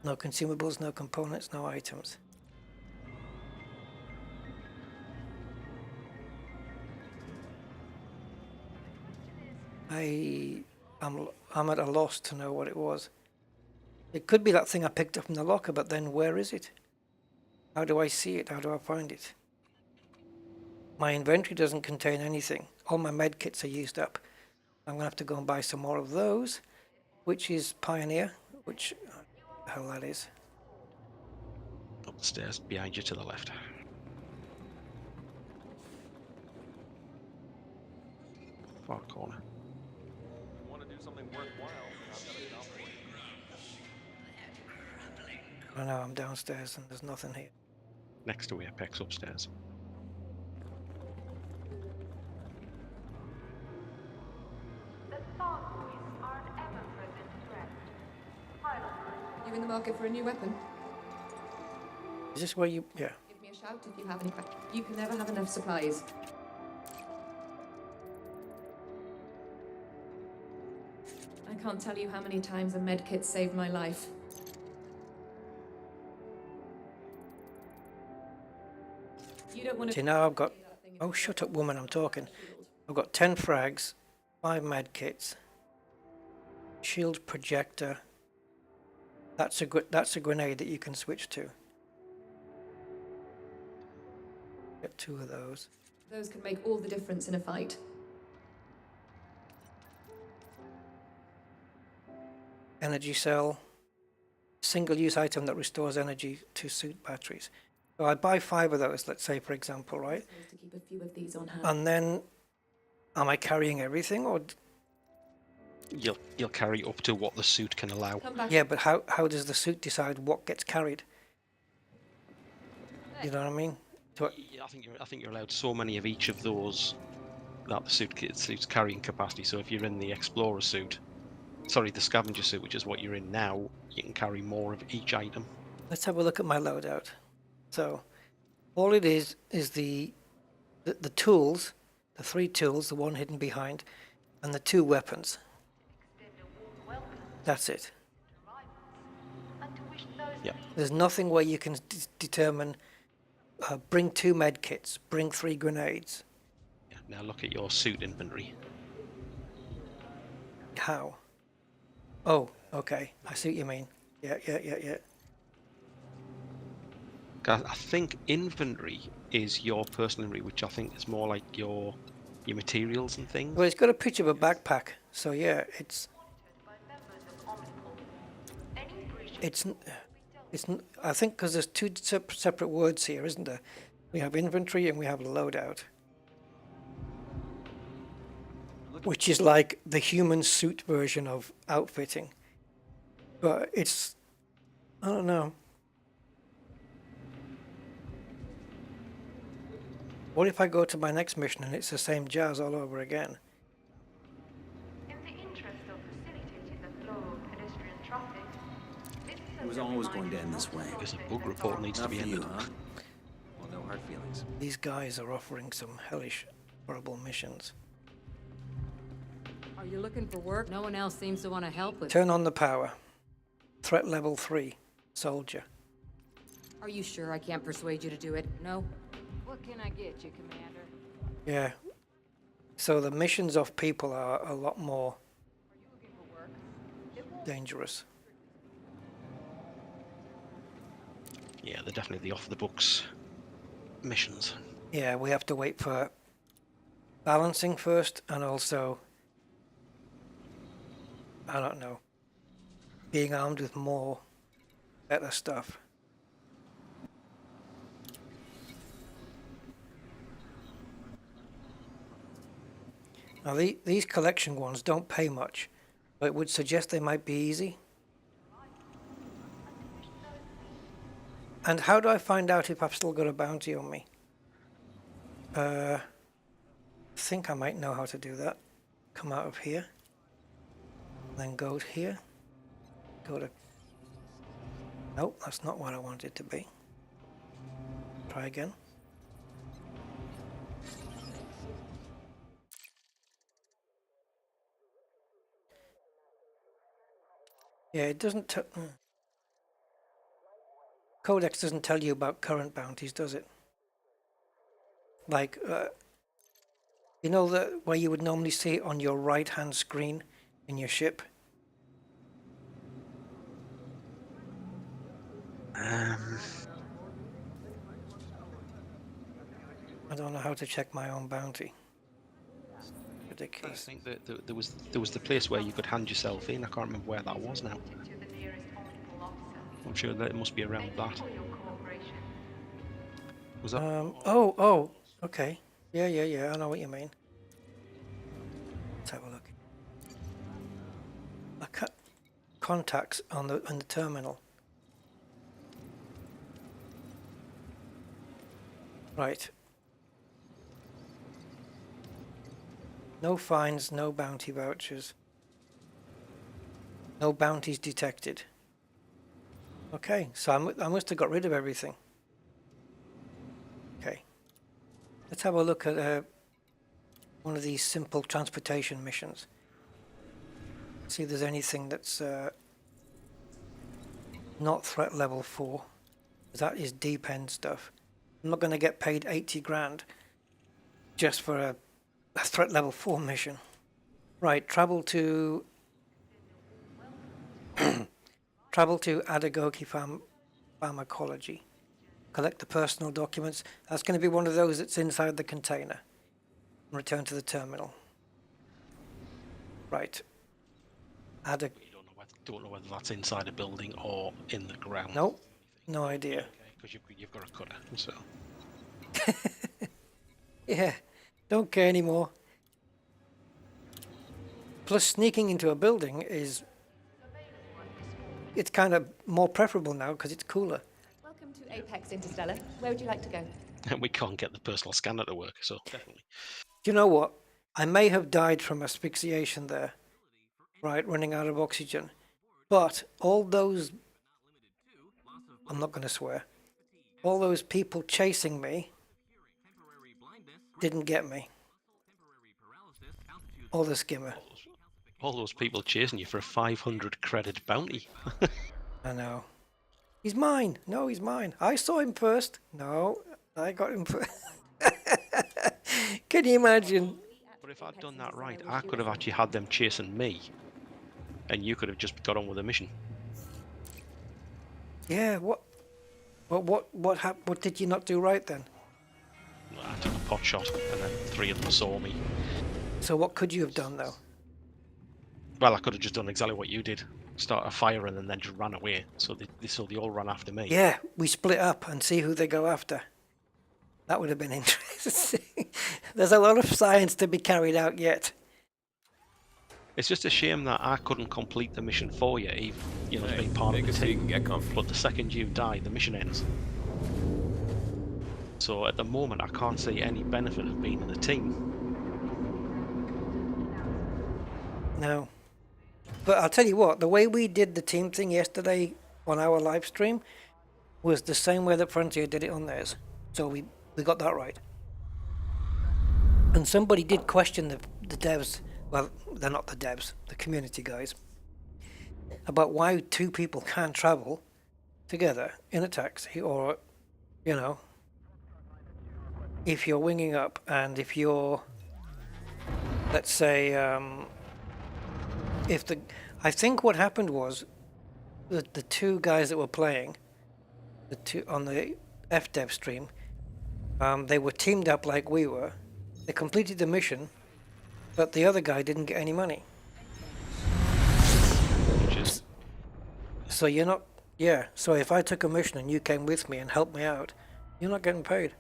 No consumables, no components, no items. I'm at a loss to know what it was. It could be that thing I picked up in the locker, but then where is it? How do I see it? How do I find it? My inventory doesn't contain anything. All my med kits are used up. I'm going to have to go and buy some more of those, which is Pioneer, which, the hell that is. Up the stairs behind you to the left. Far corner. Want to do something worthwhile? I've got a job for you. I know, I'm downstairs and there's nothing here. Next to Apex upstairs. The thought points are an ever-present threat. Pilot. You in the market for a new weapon? Is this where you... yeah. Give me a shout if you have any questions. You can never have enough supplies. I can't tell you how many times a medkit saved my life. You don't want to... See, now I've got... Oh, shut up, woman, I'm talking. I've got 10 frags, 5 med kits. Shield projector. That's a grenade that you can switch to. Get 2 of those. Those can make all the difference in a fight. Energy cell. Single-use item that restores energy to suit batteries. So I buy 5 of those, let's say, for example, right? Supposed to keep a few of these on hand. And then, am I carrying everything, or? You'll carry up to what the suit can allow. Come back. Yeah, but how does the suit decide what gets carried? You know what I mean? Yeah, I think you're allowed so many of each of those that the suit's carrying capacity. So if you're in the explorer suit, sorry, the scavenger suit, which is what you're in now, you can carry more of each item. Let's have a look at my loadout. So, all it is the tools, the 3 tools, the one hidden behind, and the 2 weapons. That's it. Yeah. There's nothing where you can determine, bring 2 med kits, bring 3 grenades. Yeah. Now look at your suit inventory. How? Oh, okay. I see what you mean. Yeah. I think inventory is your personal inventory, which I think is more like your materials and things. Well, it's got a picture of a backpack, so yeah, it's. I think because there's 2 separate words here, isn't there? We have inventory and we have loadout, which is like the human suit version of outfitting. But it's, I don't know. What if I go to my next mission and it's the same jazz all over again? In the interest of facilitating the flow of pedestrian traffic, this is It was always going to end this way. Because a bug report needs to Not be for you, ended. huh? Well, no hard feelings. These guys are offering some hellish, horrible missions. Are you looking for work? No one else seems to want to help with. Turn on the power. Threat level 3. Soldier. Are you sure I can't persuade you to do it? No? What can I get you, Commander? Yeah. So the missions of people are a lot more dangerous. Yeah, they're definitely the off-the-books missions. Yeah, we have to wait for balancing first, and also, I don't know, being armed with more better stuff. Now these collection ones don't pay much, but it would suggest they might be easy. And how do I find out if I've still got a bounty on me? I think I might know how to do that. Come out of here, then go here, go to... Nope, that's not what I want it to be. Try again. Yeah, it doesn't Codex doesn't tell you about current bounties, does it? Like, you know where you would normally see it on your right-hand screen in your ship? I don't know how to check my own bounty. Ridiculous. I think that there was the place where you could hand yourself in. I can't remember where that was now. I'm sure that it must be around that. Was that? Oh, okay. Yeah. I know what you mean. Let's have a look. Contacts on the terminal. Right. No fines, no bounty vouchers. No bounties detected. Okay, so I must have got rid of everything. Okay. Let's have a look at one of these simple transportation missions. See if there's anything that's not threat level 4. That is deep end stuff. I'm not going to get paid 80 grand just for a threat level 4 mission. Right, travel to Adagoki Pharmacology. Collect the personal documents. That's going to be one of those that's inside the container. Return to the terminal. Right. You don't know whether that's inside a building or in the ground. Nope. No idea. Because you've got a cutter, so. Yeah. Don't care anymore. Plus, sneaking into a building is... It's kind of more preferable now because it's cooler. Welcome to Apex Interstellar. Where would you like to go? And we can't get the personal scanner to work, so definitely. Do you know what? I may have died from asphyxiation there. Right, running out of oxygen. But all those... I'm not going to swear. All those people chasing me didn't get me. Or the skimmer. All those people chasing you for a 500 credit bounty. I know. He's mine. No, he's mine. I saw him first. No, I got him first. Can you imagine? But if I'd done that right, I could have actually had them chasing me. And you could have just got on with the mission. Yeah, what did you not do right then? I took a pot shot and then 3 of them saw me. So what could you have done though? Well, I could have just done exactly what you did. Start a fire and then just ran away. So they all ran after me. Yeah, we split up and see who they go after. That would have been interesting. There's a lot of science to be carried out yet. It's just a shame that I couldn't complete the mission for you, even as being part of the team. But the second you die, the mission ends. So at the moment, I can't see any benefit of being in the team. No. But I'll tell you what, the way we did the team thing yesterday on our live stream was the same way that Frontier did it on theirs. So we got that right. And somebody did question the devs, well, they're not the devs, the community guys, about why 2 people can't travel together in a taxi, or, if you're winging up and if you're, let's say, I think what happened was that the 2 guys that were playing, the 2 on the FDev stream, they were teamed up like we were. They completed the mission, but the other guy didn't get any money. So you're not, yeah. So if I took a mission and you came with me and helped me out, you're not getting paid.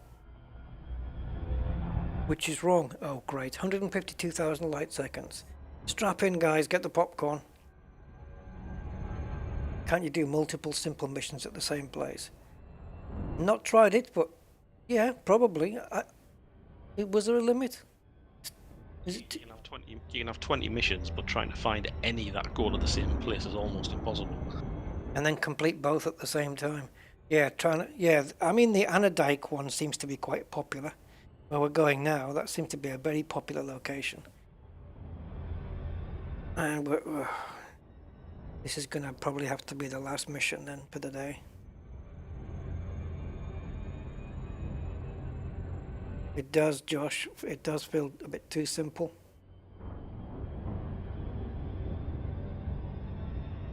Which is wrong. Oh, great. 152,000 light seconds. Strap in, guys. Get the popcorn. Can't you do multiple simple missions at the same place? Not tried it, but yeah, probably. Was there a limit? You can have 20 missions, but trying to find any that go to the same place is almost impossible. And then complete both at the same time. Yeah, I mean the Anodike one seems to be quite popular. Where we're going now, that seems to be a very popular location. And this is going to probably have to be the last mission then for the day. It does, Josh. It does feel a bit too simple.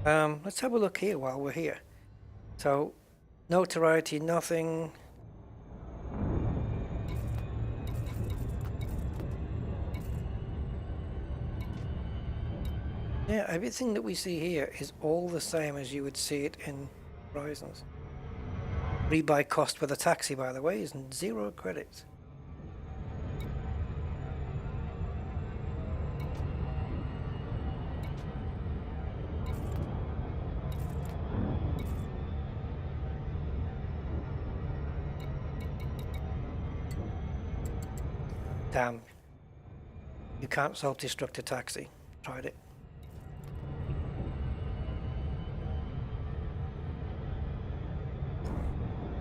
Let's have a look here while we're here. So, notoriety, nothing. Yeah, everything that we see here is all the same as you would see it in Horizons. Rebuy cost for the taxi, by the way, is 0 credits. Damn. You can't self-destruct a taxi. Tried it.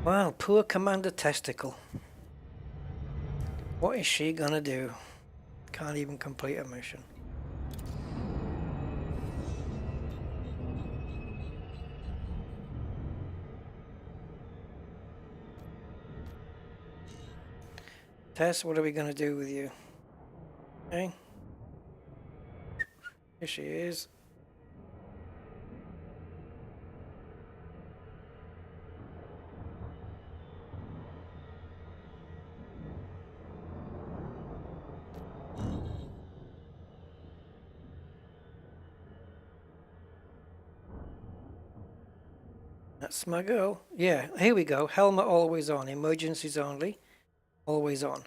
Well, poor Commander Testicle. What is she gonna do? Can't even complete a mission. Tess, what are we gonna do with you? Okay. Here she is. That's my girl. Yeah, here we go. Helmet always on. Emergencies only. Always on.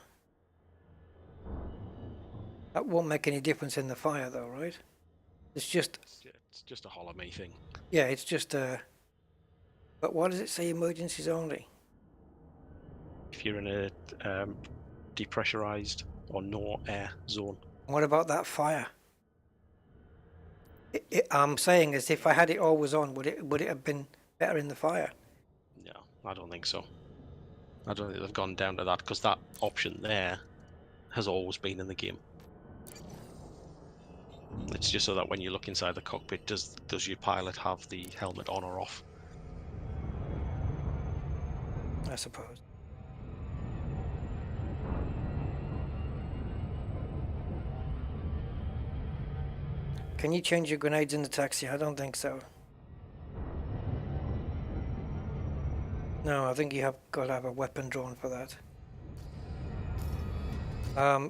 That won't make any difference in the fire though, right? It's just a hollow me thing. Yeah, it's just but why does it say emergencies only? If you're in a depressurized or no air zone. What about that fire? I'm saying as if I had it always on, would it have been better in the fire? No, I don't think so. I don't think they've gone down to that because that option there has always been in the game. It's just so that when you look inside the cockpit, does your pilot have the helmet on or off? I suppose. Can you change your grenades in the taxi? I don't think so. No, I think you have got to have a weapon drawn for that.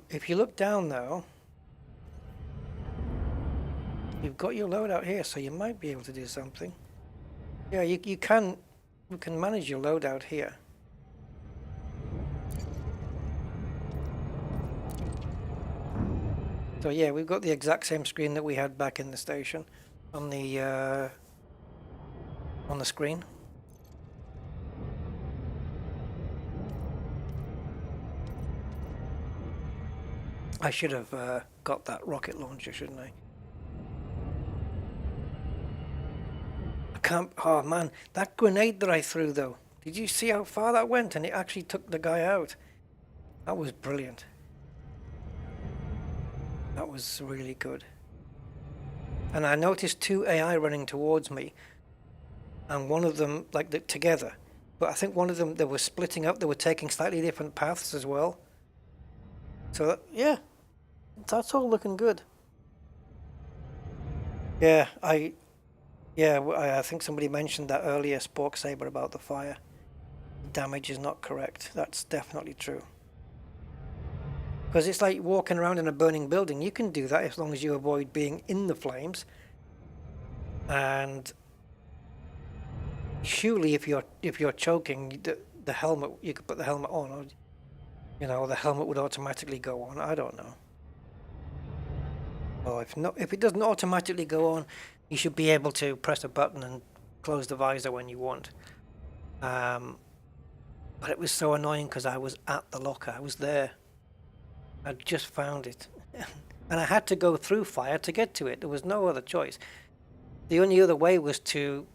If you look down though, you've got your loadout here, so you might be able to do something. Yeah, you can manage your loadout here. So yeah, we've got the exact same screen that we had back in the station on the screen. I should have got that rocket launcher, shouldn't I? I can't. Oh man, that grenade that I threw though. Did you see how far that went? And it actually took the guy out. That was brilliant. That was really good. And I noticed two AI running towards me, and one of them like together, but I think one of them they were splitting up. They were taking slightly different paths as well. So yeah, that's all looking good. Yeah, I think somebody mentioned that earlier, Spork Saber, about the fire. Damage is not correct. That's definitely true. Because it's like walking around in a burning building. You can do that as long as you avoid being in the flames. And surely, if you're choking, the helmet, you could put the helmet on, or the helmet would automatically go on. I don't know. Or if it doesn't automatically go on, you should be able to press a button and close the visor when you want. But it was so annoying because I was at the locker. I was there. I just found it. And I had to go through fire to get to it. There was no other choice. The only other way was to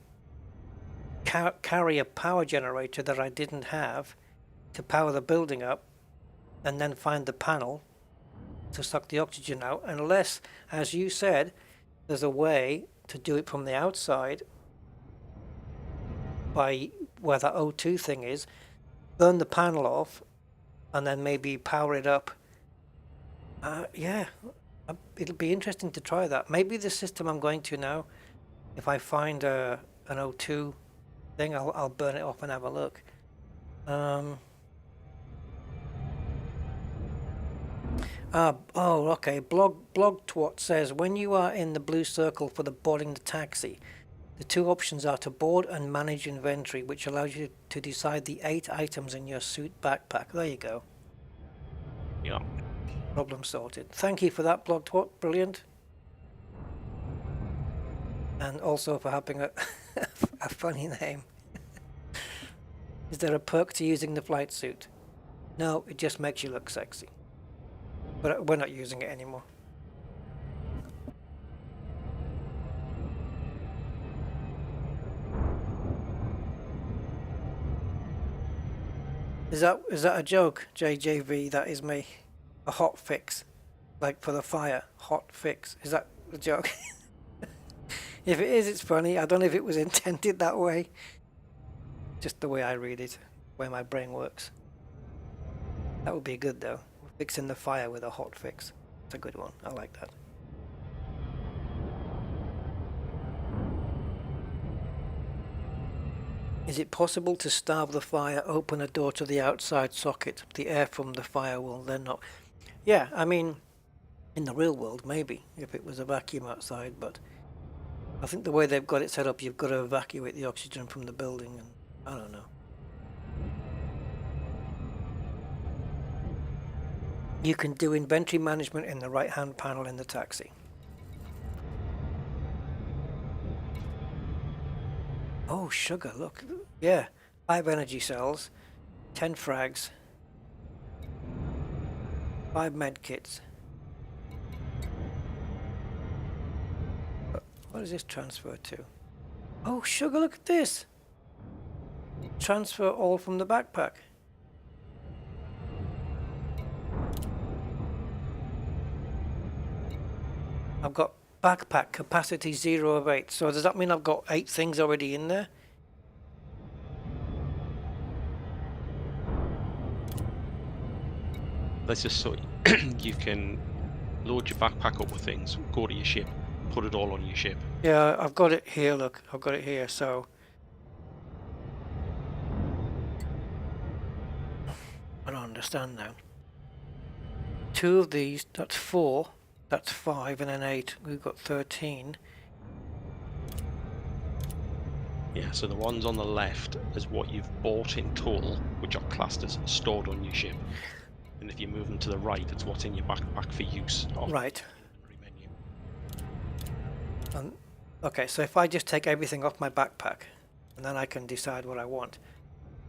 carry a power generator that I didn't have to power the building up, and then find the panel to suck the oxygen out, unless, as you said, there's a way to do it from the outside by where that O2 thing is, burn the panel off, and then maybe power it up. Yeah, it'll be interesting to try that. Maybe the system I'm going to now, if I find an O2 thing, I'll burn it off and have a look. Oh, okay. Blog Twat says, when you are in the blue circle for the boarding the taxi, the two options are to board and manage inventory, which allows you to decide the 8 items in your suit backpack. There you go. Yeah. Problem sorted. Thank you for that, Blog Twat. Brilliant. And also for having a funny name. Is there a perk to using the flight suit? No, it just makes you look sexy. But we're not using it anymore. Is that a joke, JJV? That is me. A hot fix. Like for the fire. Hot fix. Is that a joke? If it is, it's funny. I don't know if it was intended that way. Just the way I read it. The way my brain works. That would be good though. Fixing the fire with a hot fix. It's a good one. I like that. Is it possible to starve the fire, open a door to the outside socket? The air from the fire will then not... Yeah, I mean, in the real world, maybe, if it was a vacuum outside, but I think the way they've got it set up, you've got to evacuate the oxygen from the building, and I don't know. You can do inventory management in the right-hand panel in the taxi. Oh, sugar, look. Yeah, 5 energy cells, 10 frags, 5 med kits. What does this transfer to? Oh, sugar, look at this. Transfer all from the backpack. I've got backpack capacity 0 of 8. So does that mean I've got 8 things already in there? Let's just so you can load your backpack up with things, go to your ship, put it all on your ship. Yeah, I've got it here, look. I've got it here, so... I don't understand now. 2 of these, that's 4. That's 5, and then 8. We've got 13. Yeah, so the ones on the left is what you've bought in total, which are classed as stored on your ship. And if you move them to the right, it's what's in your backpack for use. Right. Menu. Okay, so if I just take everything off my backpack, and then I can decide what I want.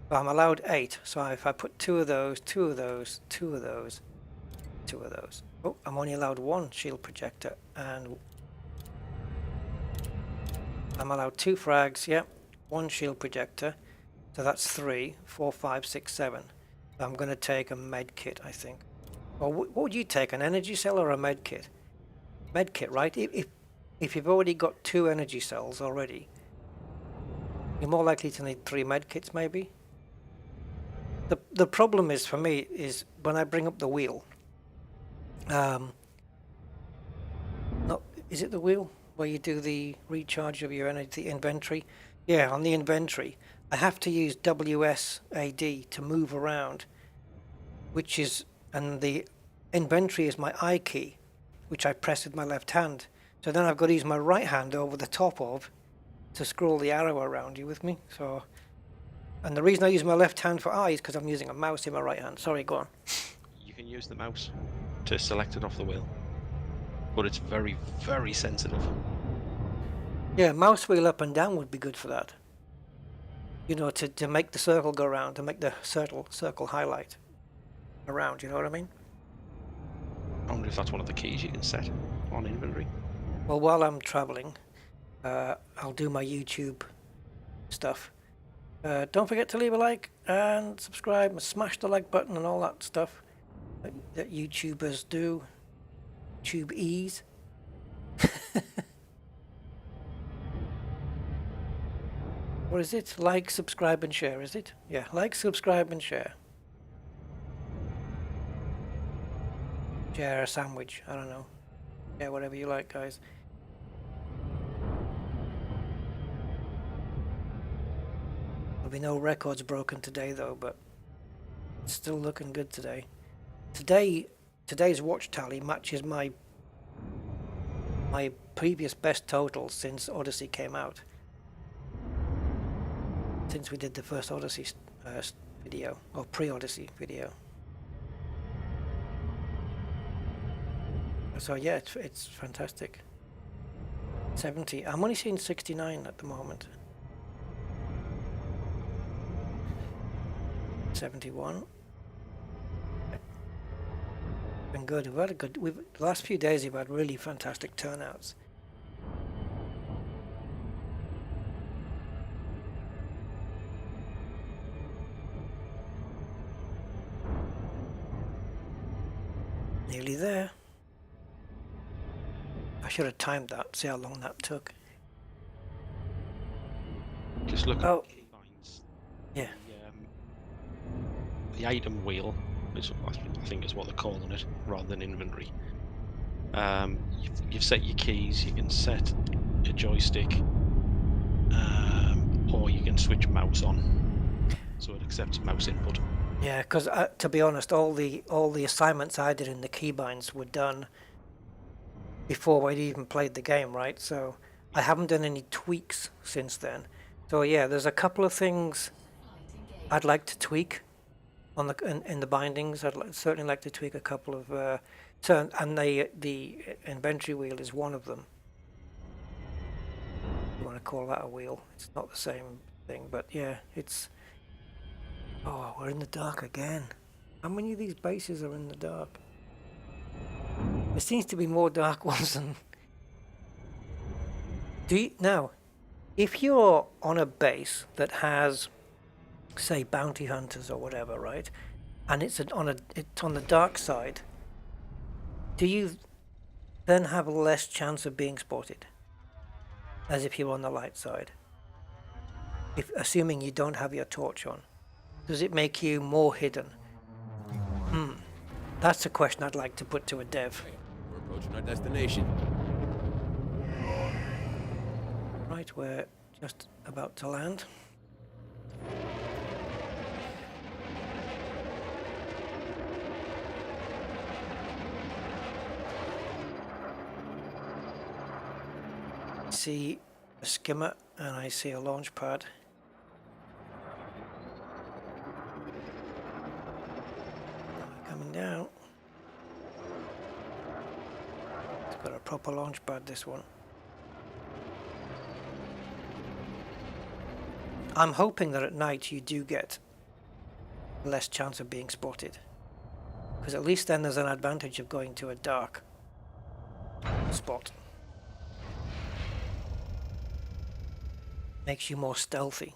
So I'm allowed 8, so if I put 2 of those, 2 of those, 2 of those, 2 of those. Oh, I'm only allowed 1 shield projector, and I'm allowed 2 frags, yep, 1 shield projector, so that's 3, 4, 5, 6, 7. So I'm going to take a med kit, I think. Or what would you take, an energy cell or a med kit? Med kit, right? If you've already got 2 energy cells already, you're more likely to need 3 med kits, maybe. The problem is for me is when I bring up the wheel. No, is it the wheel where you do the recharge of your energy, the inventory? Yeah, on the inventory, I have to use WSAD to move around, which is, and the inventory is my I key, which I press with my left hand. So then I've got to use my right hand over the top of to scroll the arrow around. You with me? So, and the reason I use my left hand for I is because I'm using a mouse in my right hand. Sorry, go on. You can use the mouse to select it off the wheel, but it's very, very sensitive. Yeah, mouse wheel up and down would be good for that. You know, to make the circle go around, to make the circle highlight around, you know what I mean? I wonder if that's one of the keys you can set on inventory. Well, while I'm traveling, I'll do my YouTube stuff. Don't forget to leave a like and subscribe and smash the like button and all that stuff that YouTubers do. YouTube-ease. What is it? Like, subscribe and share, is it? Yeah, like, subscribe and share. Share a sandwich, I don't know. Yeah, whatever you like, guys. There'll be no records broken today though, but it's still looking good today. Today's watch tally matches my previous best total since Odyssey came out. Since we did the first Odyssey video, or pre-Odyssey video. So yeah, it's fantastic. 70. I'm only seeing 69 at the moment. 71. Been good. We've had a good. The last few days we've had really fantastic turnouts. Nearly there. I should have timed that, see how long that took. Just look at the keybinds. Yeah. The item wheel, is, I think is what they're calling it, rather than inventory. You've set your keys, you can set a joystick, or or you can switch mouse on, so it accepts mouse input. Yeah, because to be honest, all the assignments I did in the keybinds were done before I'd even played the game, right? So I haven't done any tweaks since then. So yeah, there's a couple of things I'd like to tweak on in the bindings. Certainly like to tweak a couple of and the inventory wheel is one of them. You want to call that a wheel? It's not the same thing, but yeah, it's. Oh, we're in the dark again. How many of these bases are in the dark? There seems to be more dark ones than. Now, if you're on a base that has, say, bounty hunters or whatever, right, and it's on the dark side, do you then have less chance of being spotted, as if you're on the light side? Assuming you don't have your torch on, does it make you more hidden? That's a question I'd like to put to a dev. We're approaching our destination. Right, we're just about to land. I see a skimmer and I see a launch pad. Coming down. It's got a proper launch pad, this one. I'm hoping that at night you do get less chance of being spotted, because at least then there's an advantage of going to a dark spot. Makes you more stealthy.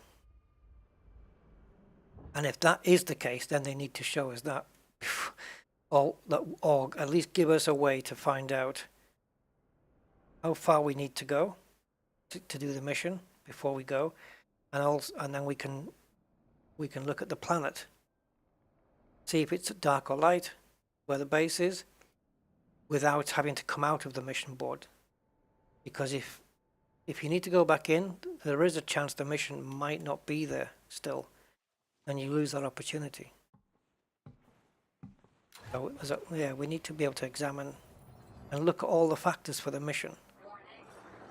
And if that is the case, then they need to show us that, or at least give us a way to find out how far we need to go to do the mission before we go. And then we can look at the planet, see if it's dark or light, where the base is, without having to come out of the mission board. Because if you need to go back in, there is a chance the mission might not be there still, and you lose that opportunity. So yeah, we need to be able to examine and look at all the factors for the mission. Warning.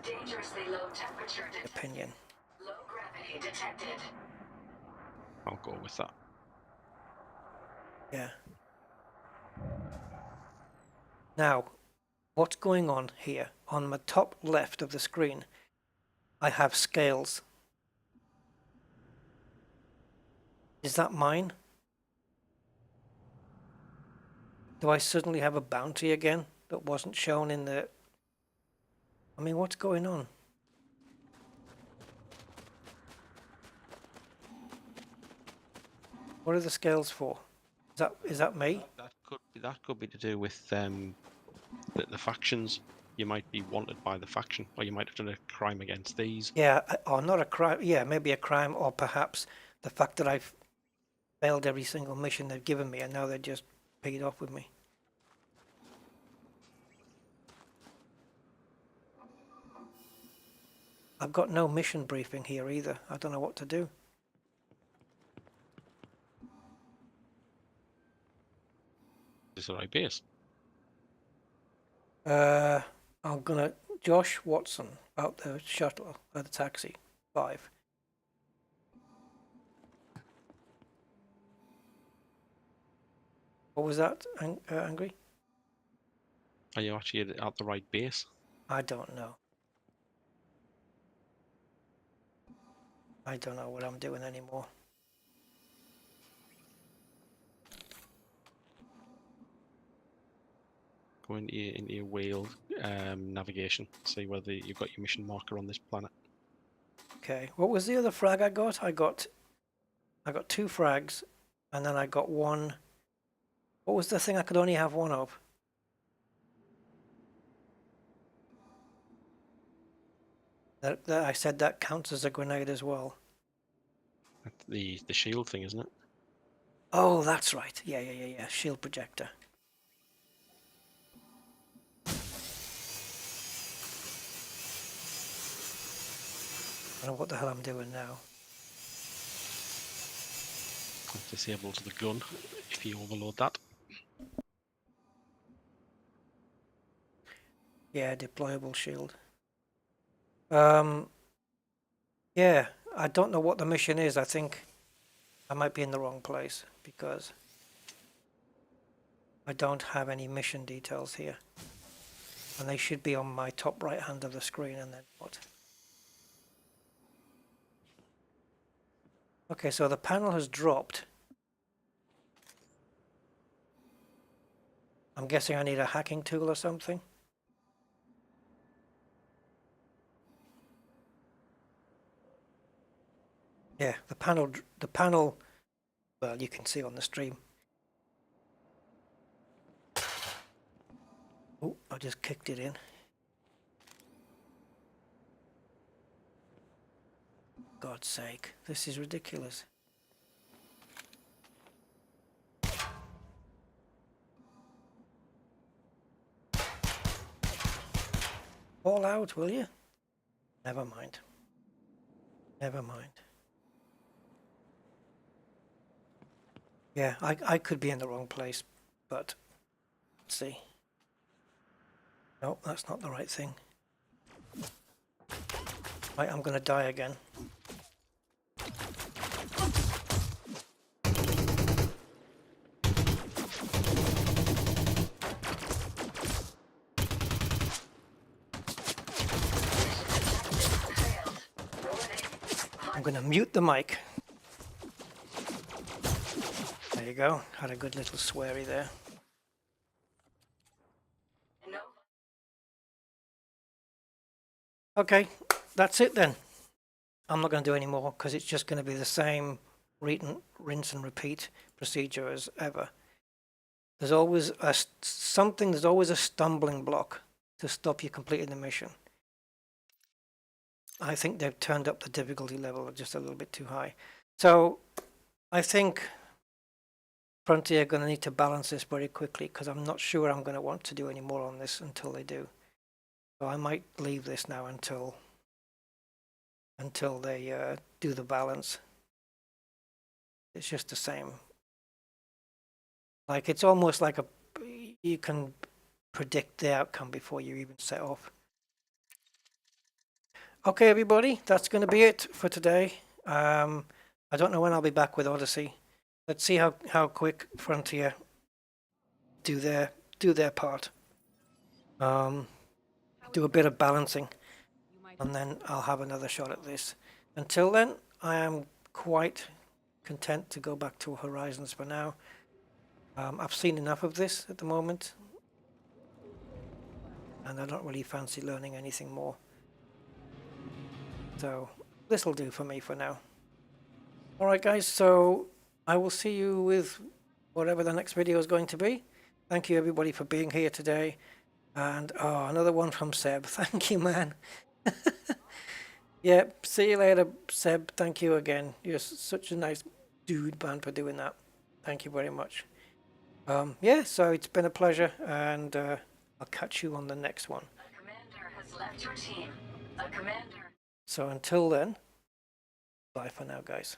Dangerously low temperature Opinion. Low gravity detected. I'll go with that. Yeah. Now, what's going on here? On the top left of the screen, I have scales. Is that mine? Do I suddenly have a bounty again that wasn't shown in the... I mean, what's going on? What are the scales for? Is that me? That could be to do with the factions. You might be wanted by the faction, or you might have done a crime against these. Yeah, or not a crime. Yeah, maybe a crime, or perhaps the fact that I've failed every single mission they've given me, and now they're just paid off with me. I've got no mission briefing here either. I don't know what to do. Is the right base? I'm gonna Josh Watson out the shuttle at the taxi 5. What was that, Angry? Are you actually at the right base? I don't know. I don't know what I'm doing anymore. Go into your wheel navigation. See whether you've got your mission marker on this planet. Okay. What was the other frag I got? I got 2 frags, and then I got 1. What was the thing I could only have 1 of? That I said that counts as a grenade as well. The shield thing, isn't it? Oh, that's right. Yeah. Shield projector. I don't know what the hell I'm doing now. Disables the gun if you overload that. Yeah, deployable shield. Yeah, I don't know what the mission is. I think I might be in the wrong place because I don't have any mission details here. And they should be on my top right hand of the screen, and then what? Okay, so the panel has dropped. I'm guessing I need a hacking tool or something. Yeah, the panel, well, you can see on the stream. Oh, I just kicked it in. God's sake, this is ridiculous. Fall out, will you? Never mind. Never mind. Yeah, I could be in the wrong place, but let's see. No, that's not the right thing. Right, I'm gonna die again. I'm gonna mute the mic. There you go. Had a good little sweary there. Okay, that's it then. I'm not going to do any more because it's just going to be the same rinse and repeat procedure as ever. There's always there's always a stumbling block to stop you completing the mission. I think they've turned up the difficulty level just a little bit too high. So I think Frontier are going to need to balance this very quickly because I'm not sure I'm going to want to do any more on this until they do. So I might leave this now until they do the balance. It's just the same. Like it's almost like you can predict the outcome before you even set off. Okay, everybody, that's going to be it for today. I don't know when I'll be back with Odyssey. Let's see how quick Frontier do their part. Do a bit of balancing, and then I'll have another shot at this. Until then, I am quite content to go back to Horizons for now. I've seen enough of this at the moment, and I don't really fancy learning anything more. So this will do for me for now. Alright guys, so I will see you with whatever the next video is going to be. Thank you everybody for being here today. And oh, another one from Seb. Thank you, man. Yeah, see you later, Seb. Thank you again. You're such a nice dude, man, for doing that. Thank you very much. Yeah, so it's been a pleasure, and I'll catch you on the next one. The commander has left your team. The commander. So until then, bye for now, guys.